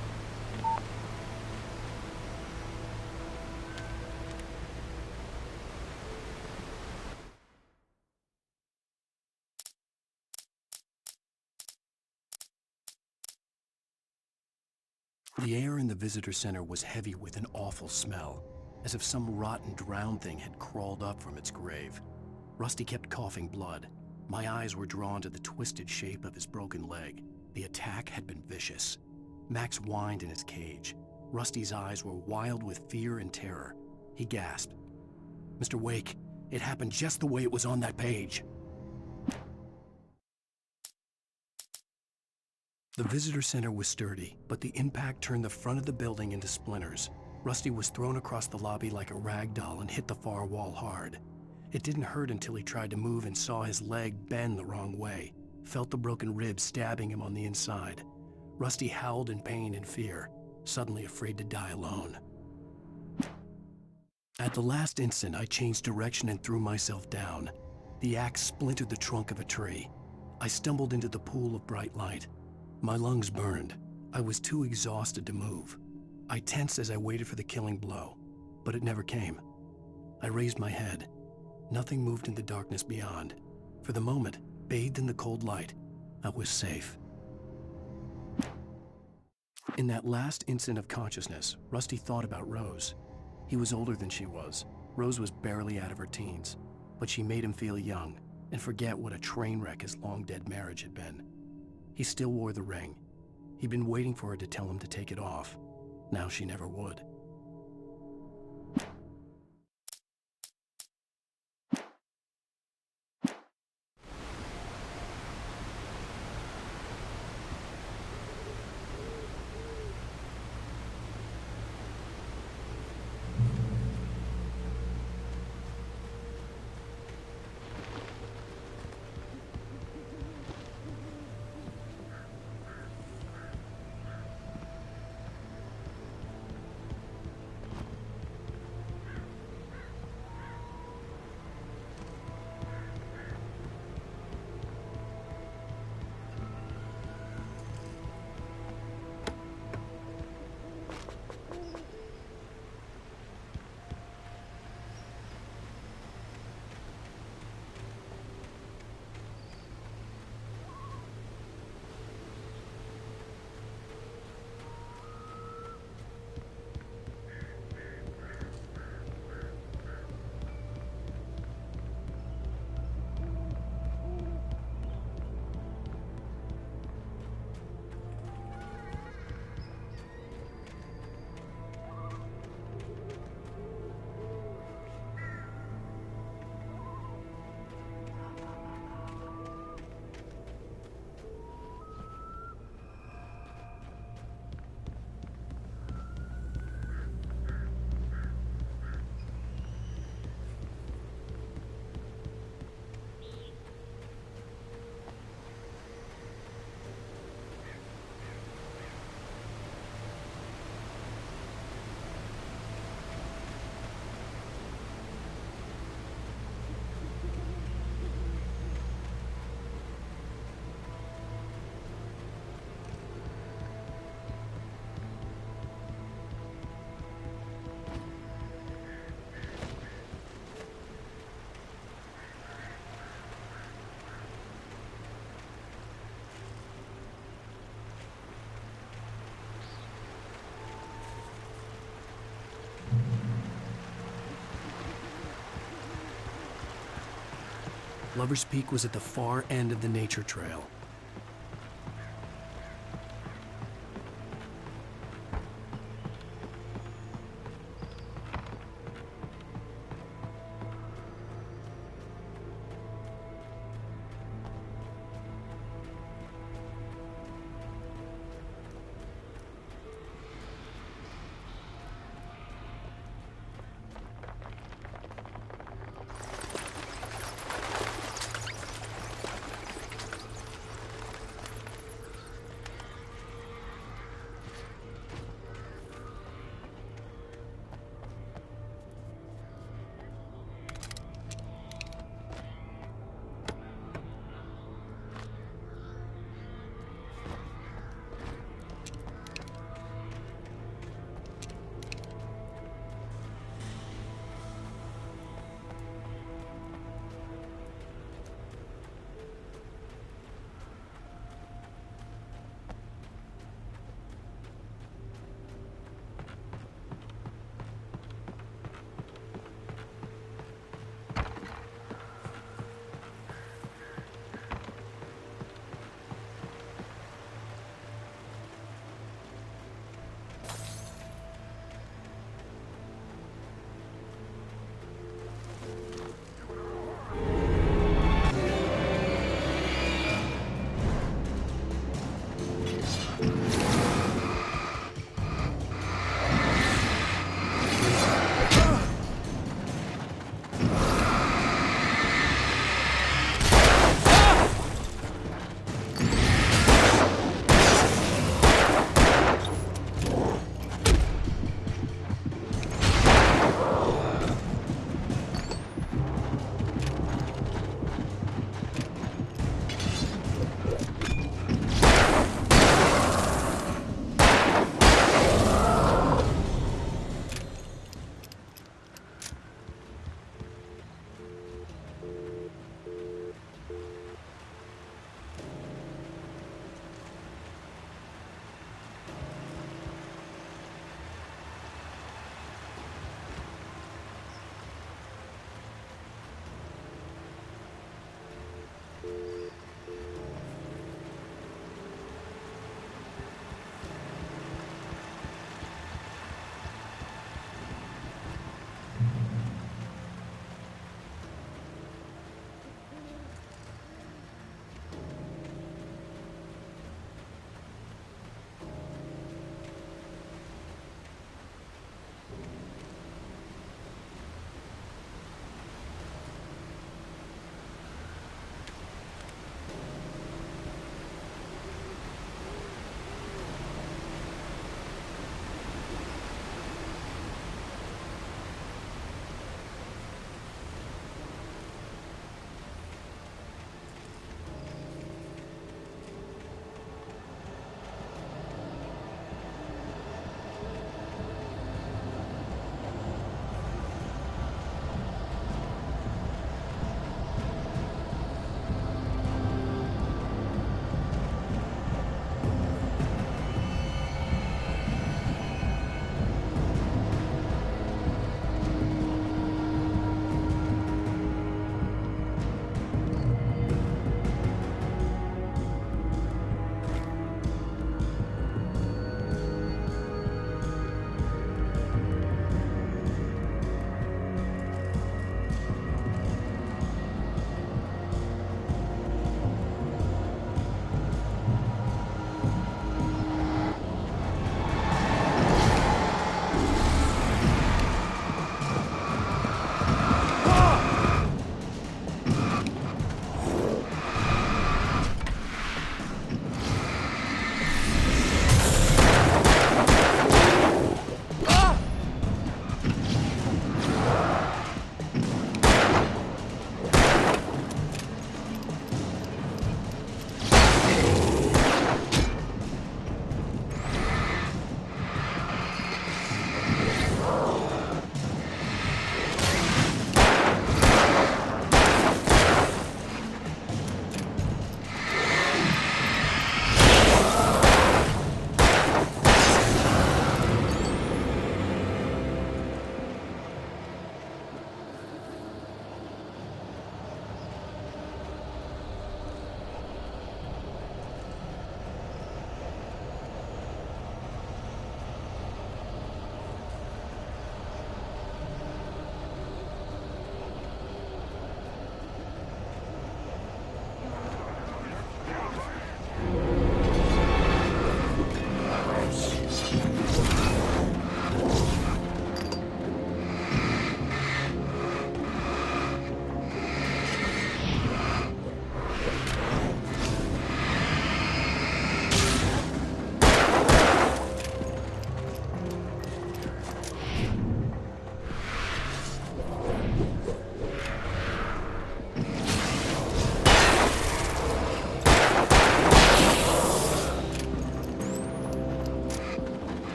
The air in the visitor center was heavy with an awful smell, as if some rotten drowned thing had crawled up from its grave. Rusty kept coughing blood. My eyes were drawn to the twisted shape of his broken leg. The attack had been vicious. Max whined in his cage. Rusty's eyes were wild with fear and terror. He gasped. "Mr. Wake, it happened just the way it was on that page." The visitor center was sturdy, but the impact turned the front of the building into splinters. Rusty was thrown across the lobby like a rag doll and hit the far wall hard. It didn't hurt until he tried to move and saw his leg bend the wrong way, felt the broken ribs stabbing him on the inside. Rusty howled in pain and fear, suddenly afraid to die alone. At the last instant, I changed direction and threw myself down. The axe splintered the trunk of a tree. I stumbled into the pool of bright light. My lungs burned. I was too exhausted to move. I tensed as I waited for the killing blow, but it never came. I raised my head. Nothing moved in the darkness beyond. For the moment, bathed in the cold light, I was safe. In that last instant of consciousness, Rusty thought about Rose. He was older than she was. Rose was barely out of her teens, but she made him feel young and forget what a train wreck his long-dead marriage had been. He still wore the ring. He'd been waiting for her to tell him to take it off. Now she never would. Lover's Peak was at the far end of the nature trail.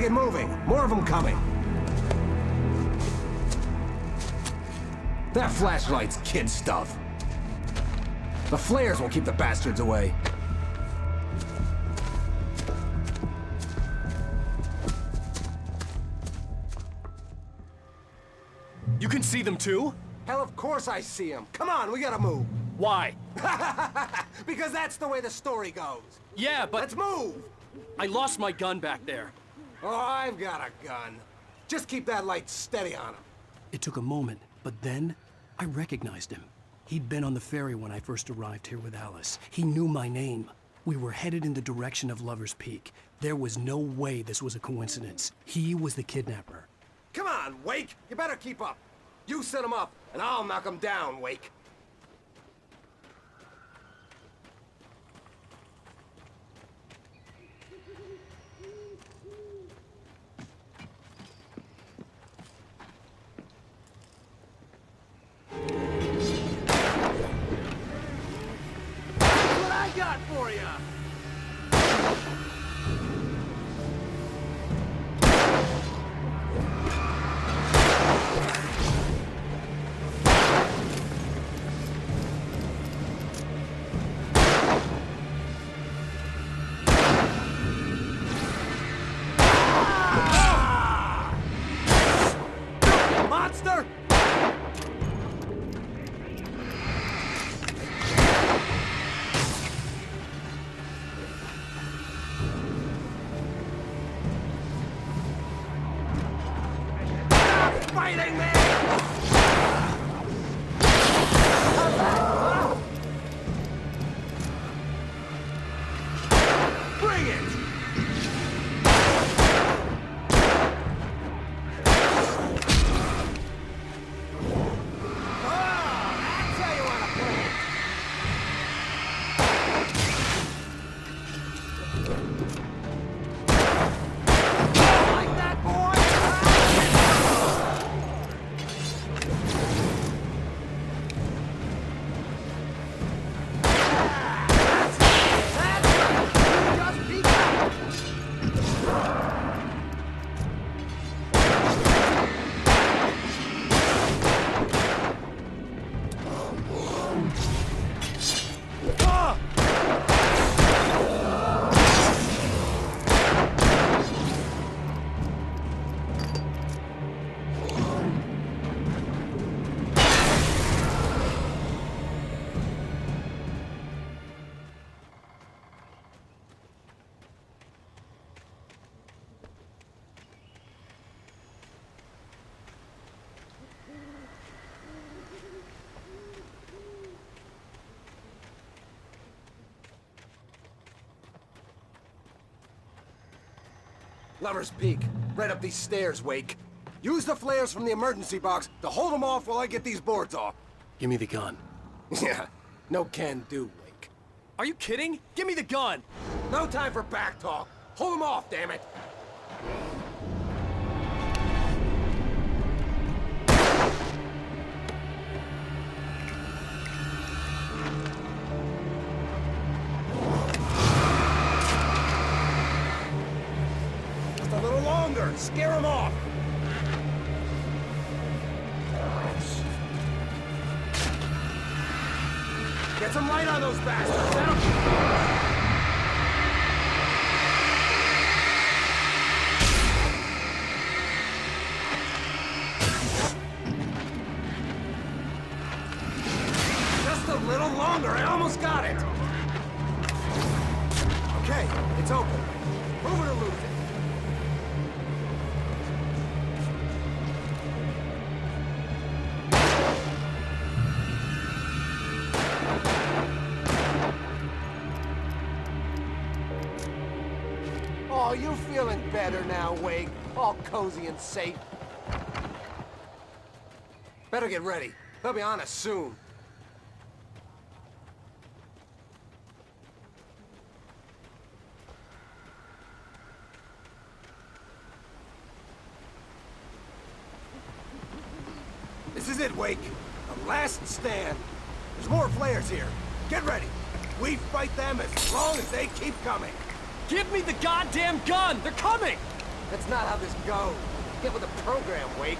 get moving. More of them coming. That flashlight's kid stuff. The flares won't keep the bastards away. You can see them too? Hell, of course I see them. Come on, we gotta move. Why? Because that's the way the story goes. Yeah, but... Let's move! I lost my gun back there. Oh, I've got a gun. Just keep that light steady on him. It took a moment, but then I recognized him. He'd been on the ferry when I first arrived here with Alice. He knew my name. We were headed in the direction of Lover's Peak. There was no way this was a coincidence. He was the kidnapper. Come on, Wake! You better keep up. You set him up, and I'll knock him down, Wake. What I got for you? Monster! Fighting me! Bring it! That's how you want to play it! Like that, boy? Just be Lover's Peak. Right up these stairs, Wake. Use the flares from the emergency box to hold them off while I get these boards off. Give me the gun. Yeah, no can do, Wake. Are you kidding? Give me the gun! No time for back talk. Hold them off, damn it. Just a little longer. Scare them off. Get some light on those bastards. Just a little longer. I almost got it. Okay, it's open. Move it or lose it. Oh, you feeling better now, Wake? All cozy and safe. Better get ready. They'll be on us soon. This is it, Wake. The last stand. There's more flares here. Get ready. We fight them as long as they keep coming. Give me the goddamn gun! They're coming! That's not how this goes. Get with the program, Wake.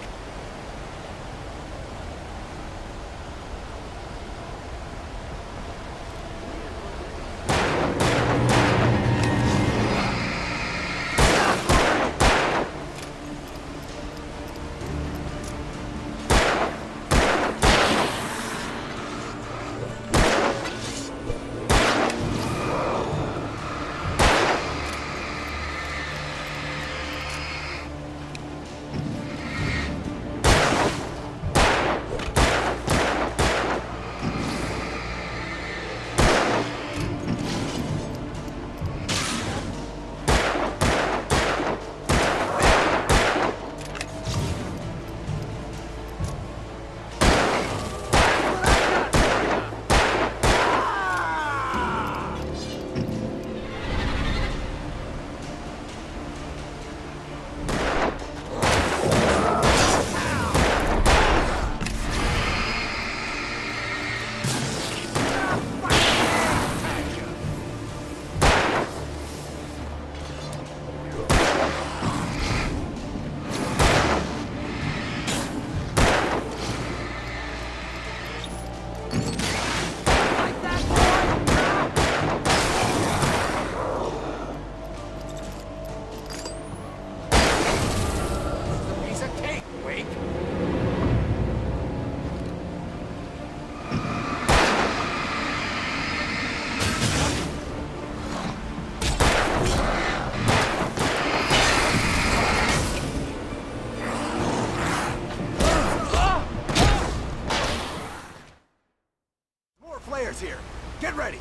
Here. Get ready.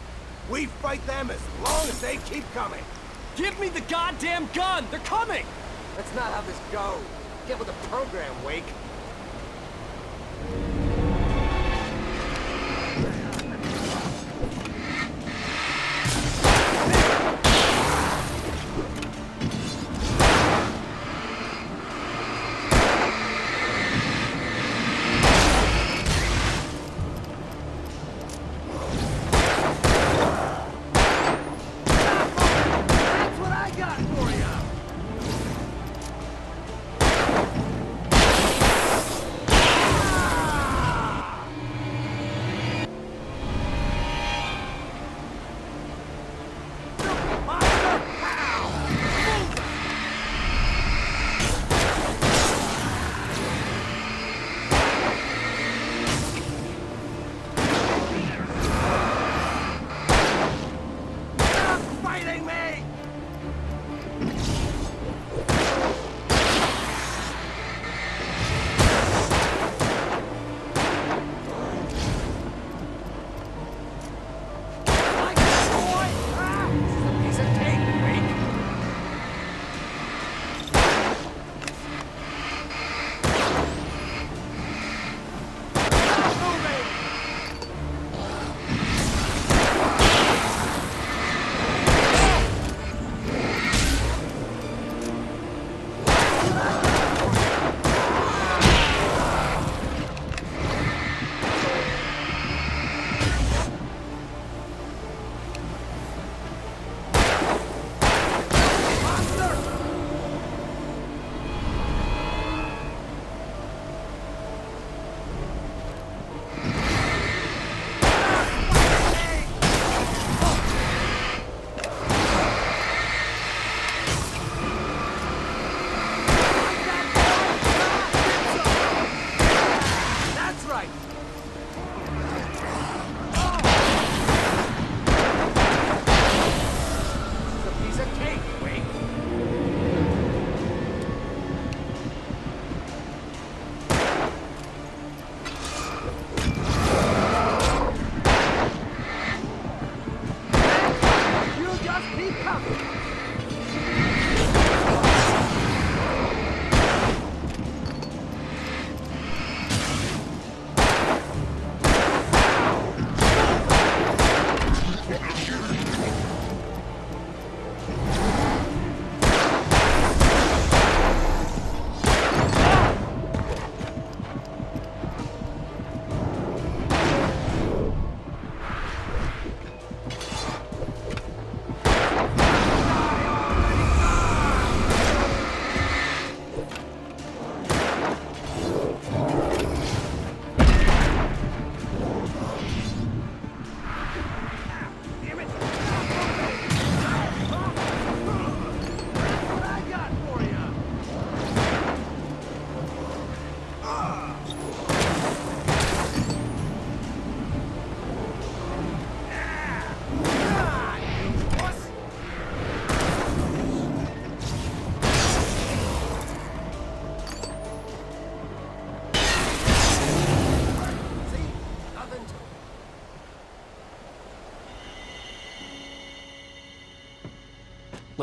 We fight them as long as they keep coming. Give me the goddamn gun! They're coming! That's not how this goes. Get with the program, Wake.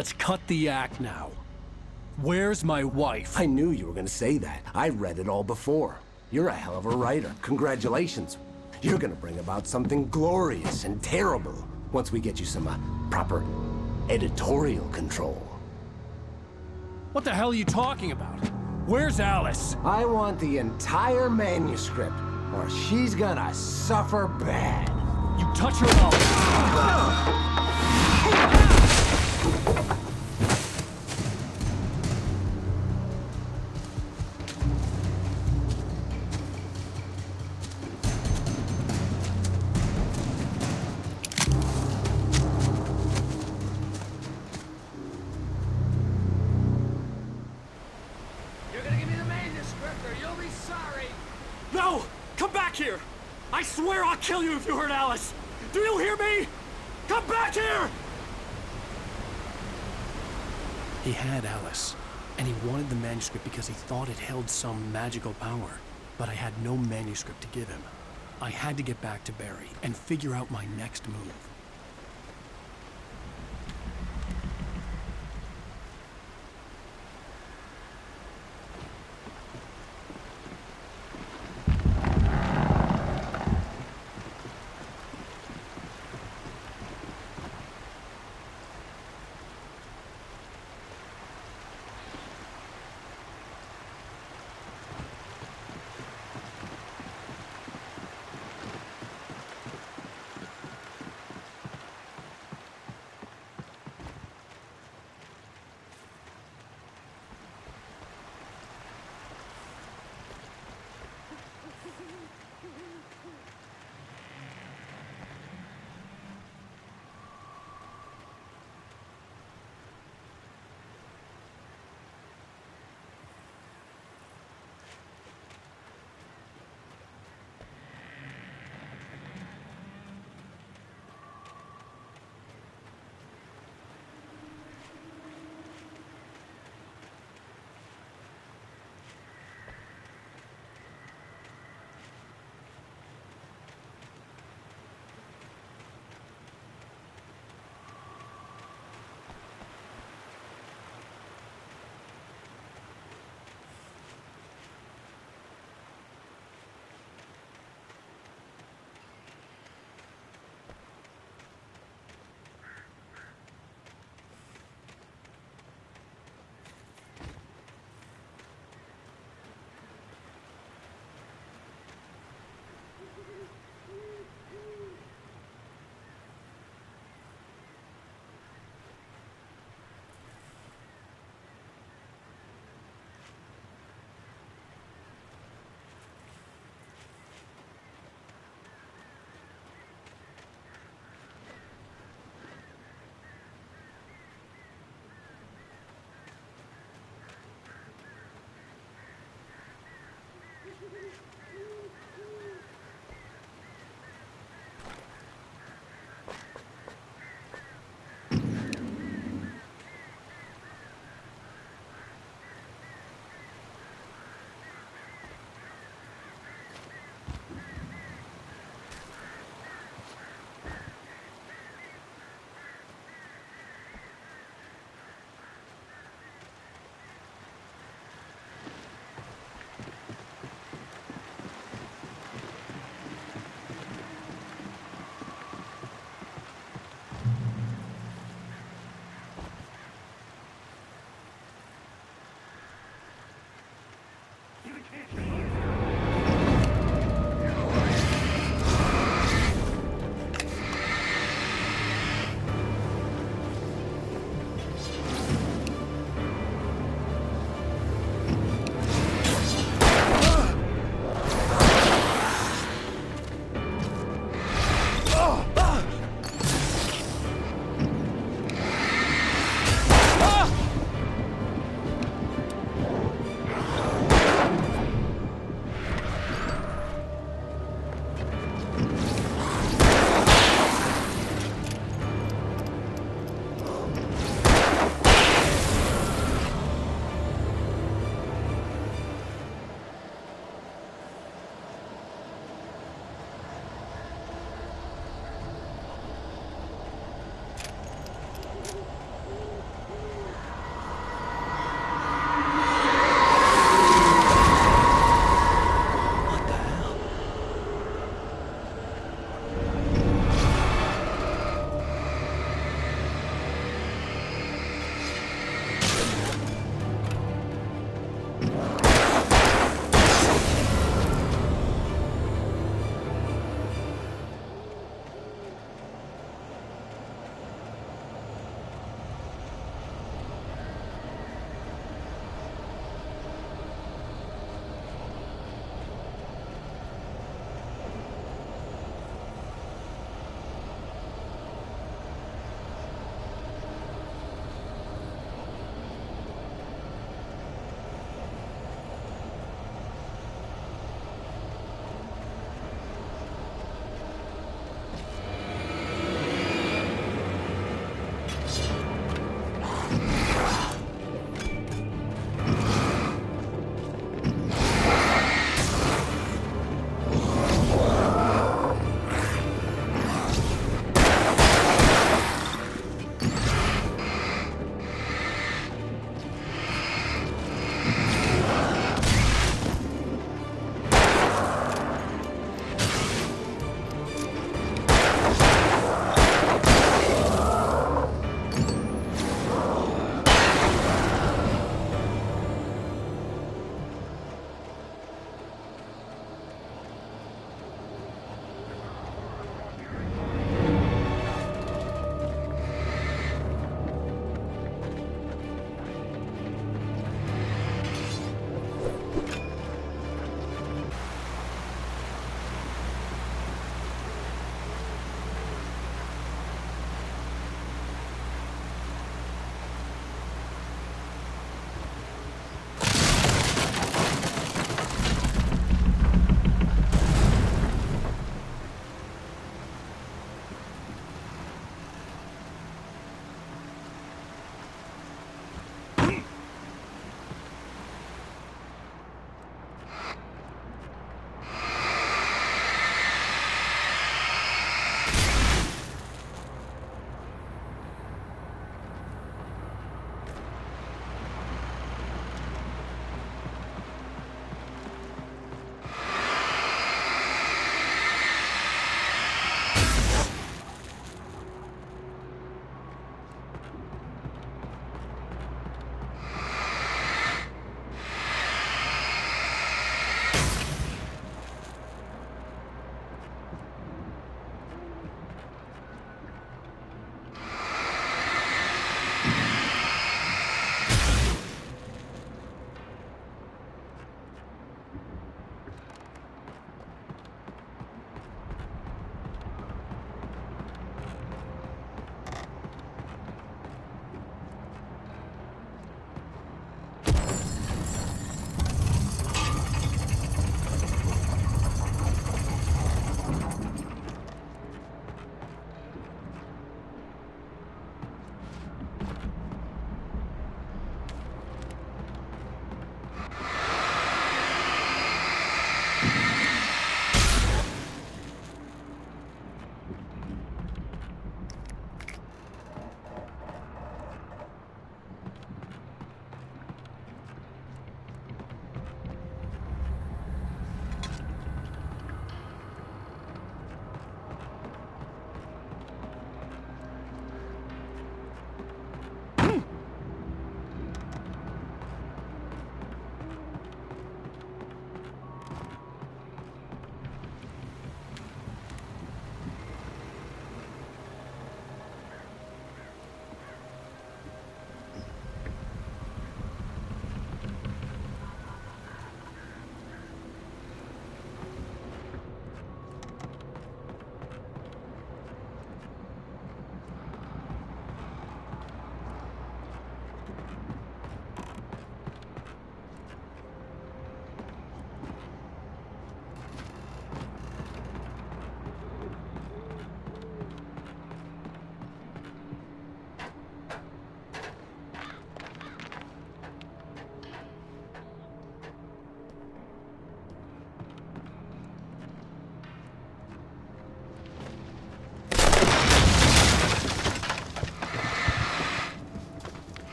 let's cut the act now. Where's my wife? I knew you were gonna say that. I read it all before. You're a hell of a writer. Congratulations. You're gonna bring about something glorious and terrible once we get you some proper editorial control. What the hell are you talking about? Where's Alice? I want the entire manuscript, or she's gonna suffer bad. You touch her mouth. You're gonna give me the manuscript or you'll be sorry. No! Come back here! I swear I'll kill you if you hurt Alice! Do you hear me? Come back here! He had Alice, and he wanted the manuscript because he thought it held some magical power. But I had no manuscript to give him. I had to get back to Barry and figure out my next move.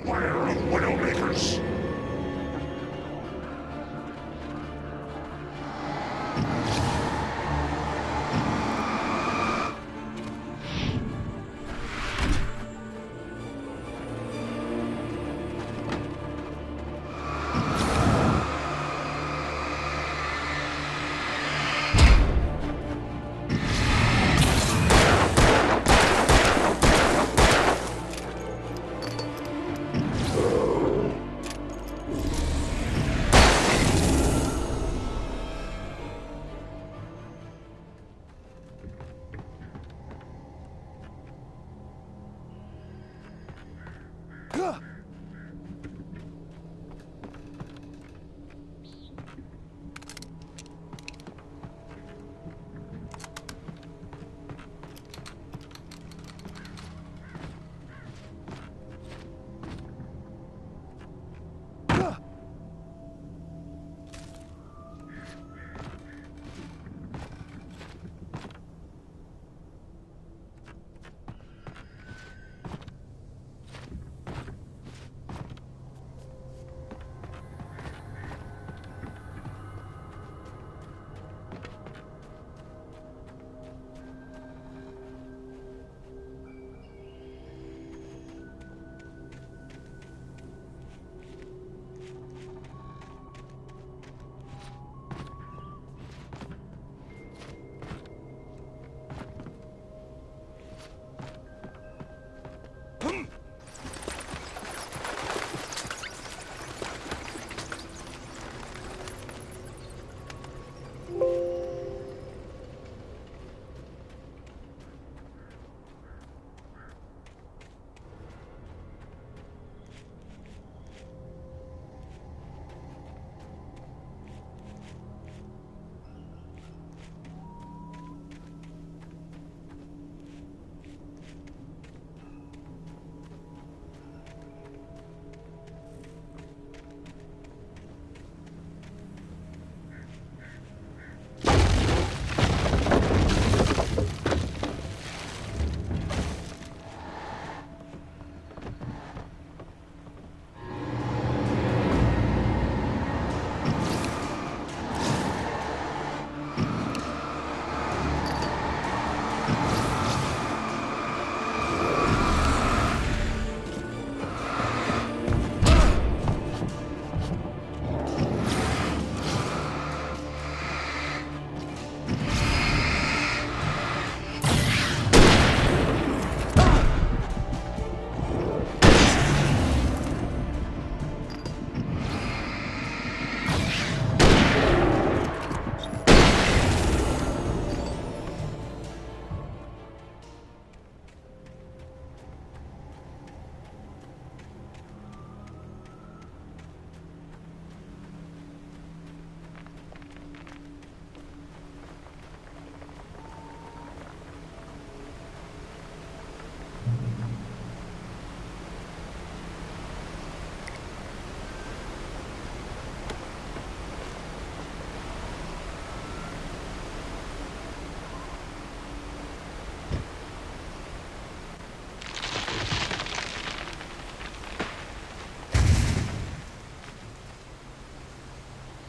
aware of Widowmakers.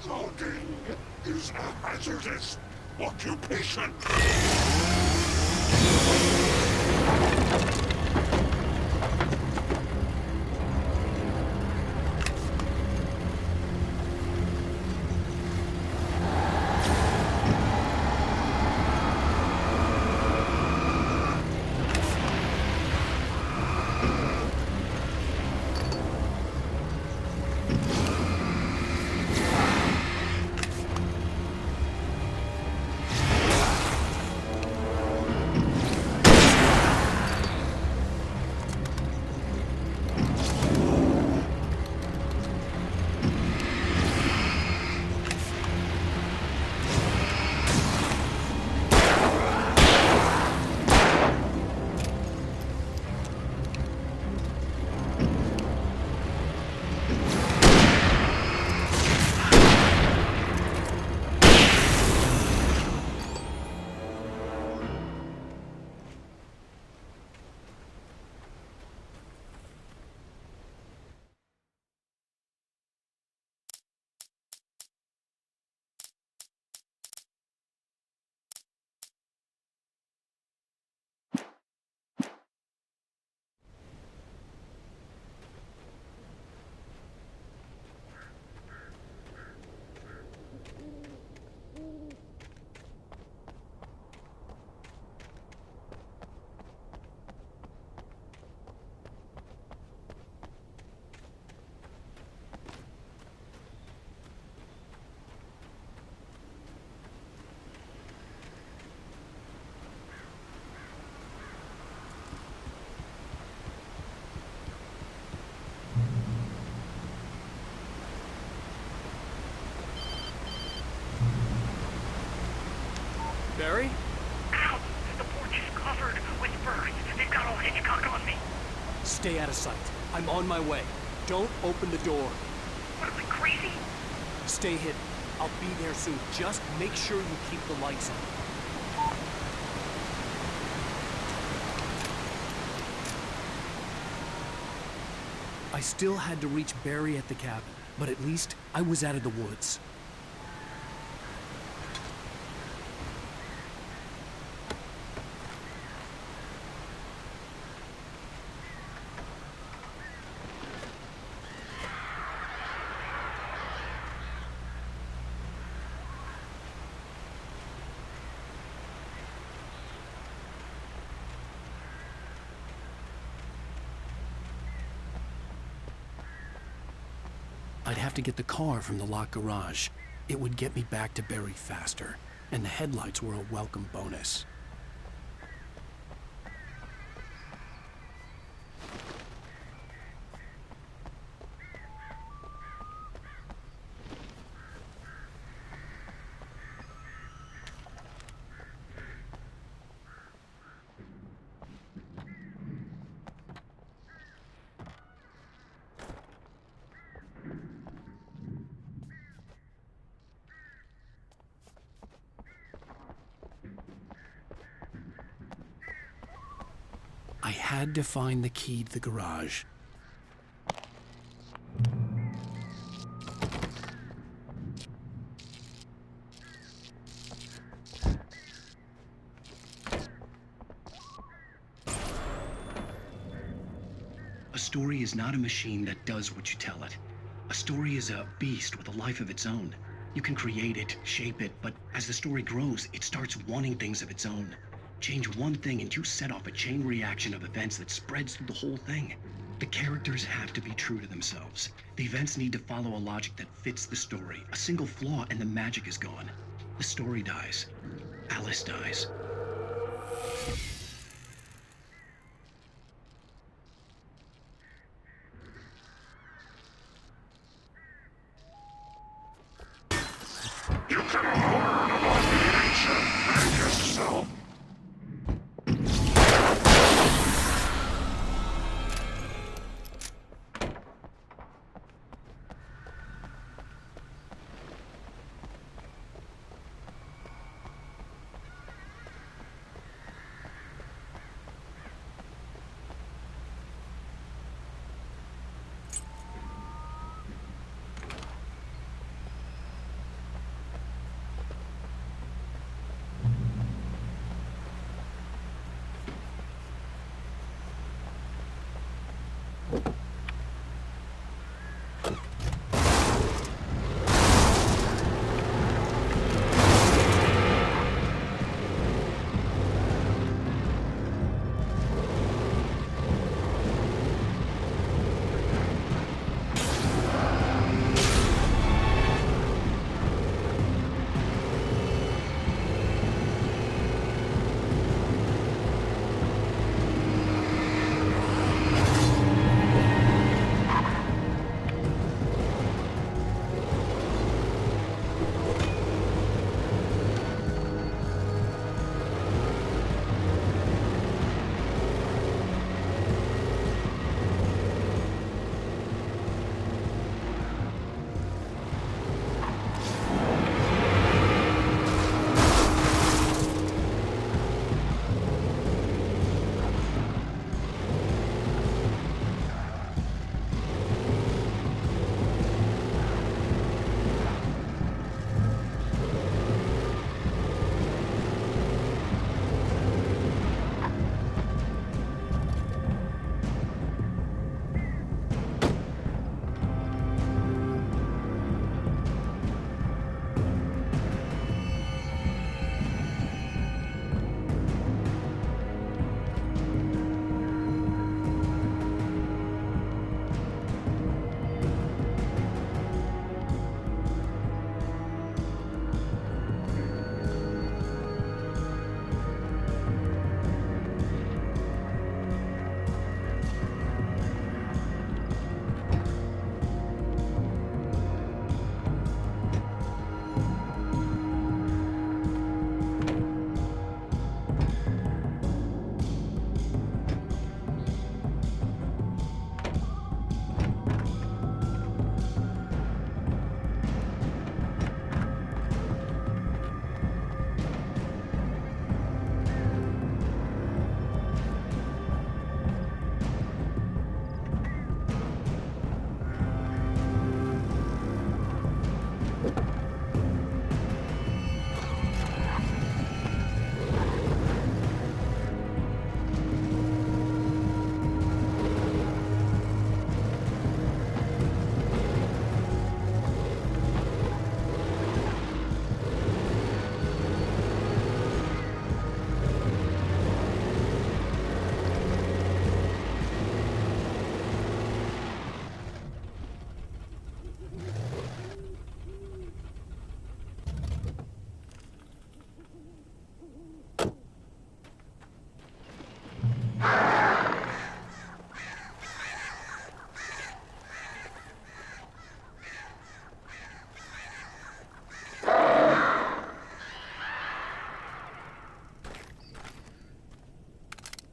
Logging is a hazardous occupation. Barry? Ow! The porch is covered with birds. They've got old Hitchcock on me. Stay out of sight. I'm on my way. Don't open the door. What, am I crazy? Stay hidden. I'll be there soon. Just make sure you keep the lights on. I still had to reach Barry at the cabin, but at least I was out of the woods. I'd have to get the car from the locked garage. It would get me back to Barry faster, and the headlights were a welcome bonus. I had to find the key to the garage. A story is not a machine that does what you tell it. A story is a beast with a life of its own. You can create it, shape it, but as the story grows, it starts wanting things of its own. Change one thing and you set off a chain reaction of events that spreads through the whole thing. The characters have to be true to themselves. The events need to follow a logic that fits the story. A single flaw and the magic is gone. The story dies. Alice dies. You can learn about the ancient and yourself.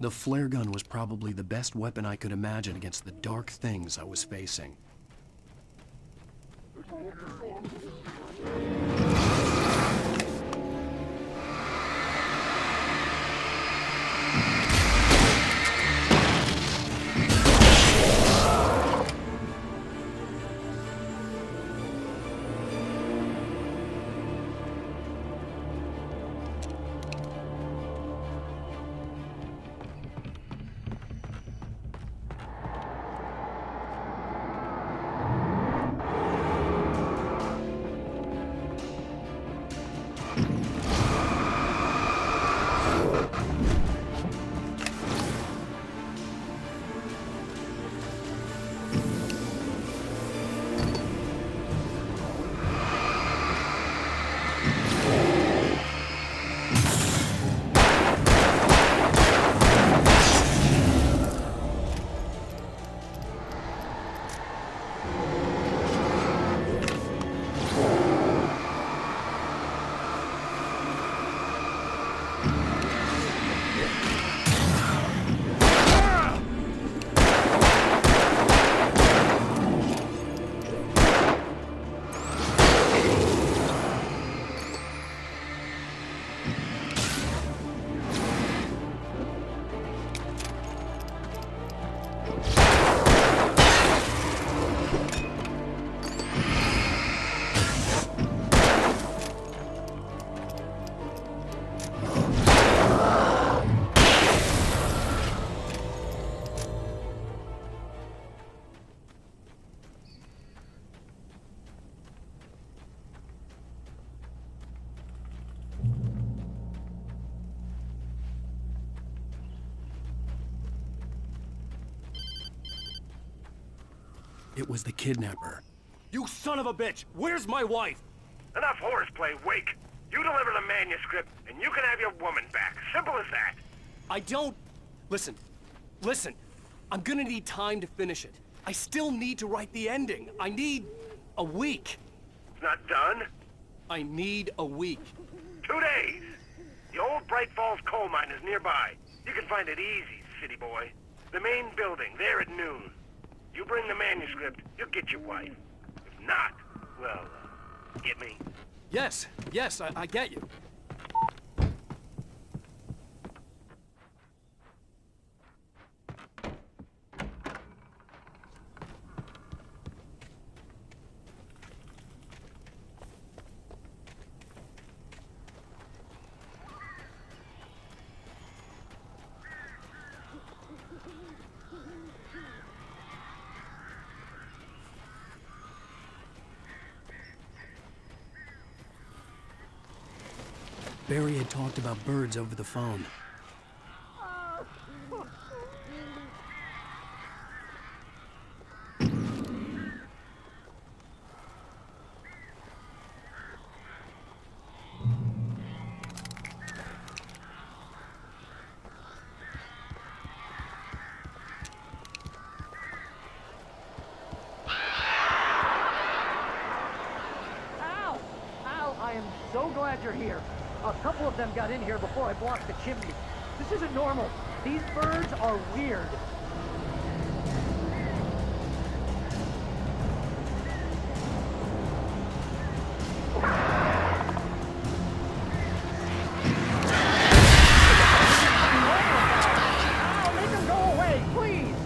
The flare gun was probably the best weapon I could imagine against the dark things I was facing. It was the kidnapper. You son of a bitch! Where's my wife? Enough horseplay, Wake. You deliver the manuscript, and you can have your woman back. Simple as that. I don't... Listen. I'm gonna need time to finish it. I still need to write the ending. I need a week. It's not done? I need a week. 2 days. The old Bright Falls coal mine is nearby. You can find it easy, city boy. The main building, there at noon. You bring the manuscript, you'll get your wife. If not, well, get me? Yes, I get you. Barry had talked about birds over the phone. Al, I am so glad you're here. A couple of them got in here before I blocked the chimney. This isn't normal. These birds are weird. Al, make them go away, please!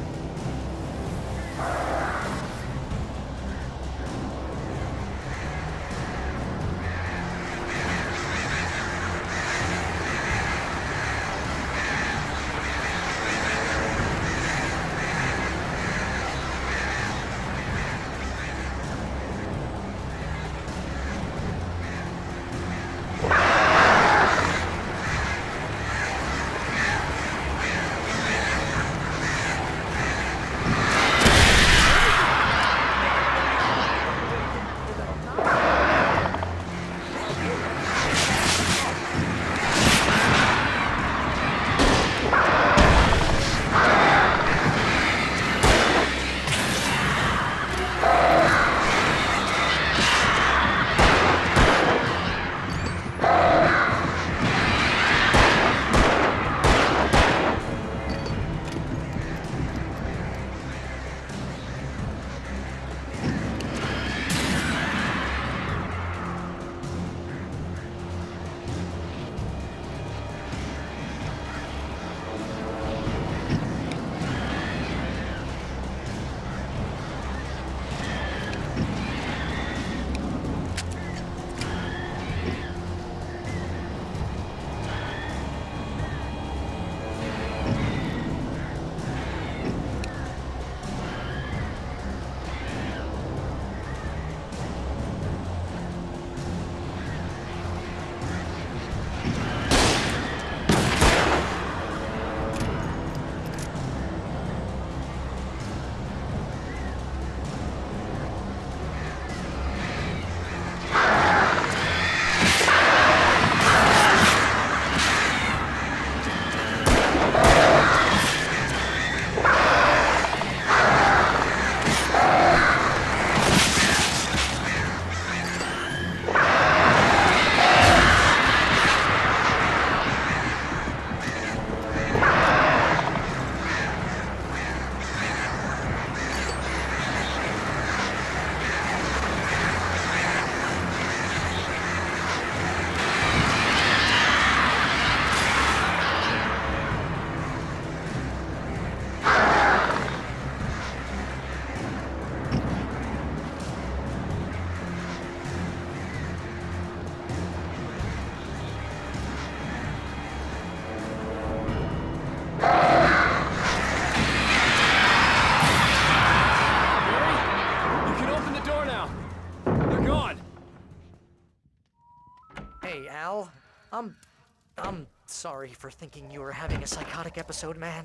I'm sorry for thinking you were having a psychotic episode, man.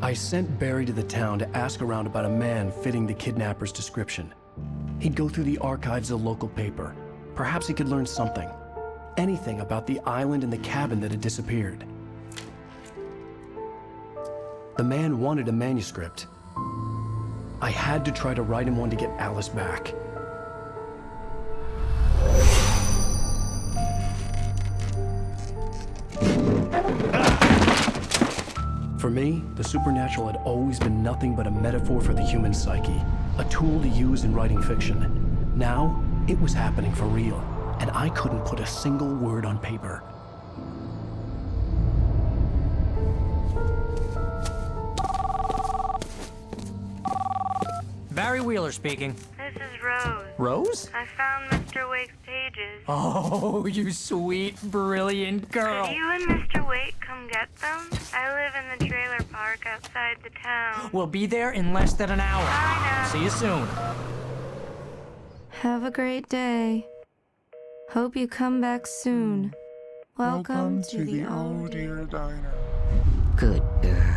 I sent Barry to the town to ask around about a man fitting the kidnapper's description. He'd go through the archives of the local paper. Perhaps he could learn something. Anything about the island and the cabin that had disappeared. The man wanted a manuscript. I had to try to write him one to get Alice back. For me, the supernatural had always been nothing but a metaphor for the human psyche, a tool to use in writing fiction. Now, it was happening for real, and I couldn't put a single word on paper. Barry Wheeler speaking. This is Rose. Rose? I found Mr. Wake's pages. Oh, you sweet, brilliant girl. Could you and Mr. Wake come get them? I live in the trailer park outside the town. We'll be there in less than an hour. I know. See you soon. Have a great day. Hope you come back soon. Welcome to the Old Dear Diner. Good girl.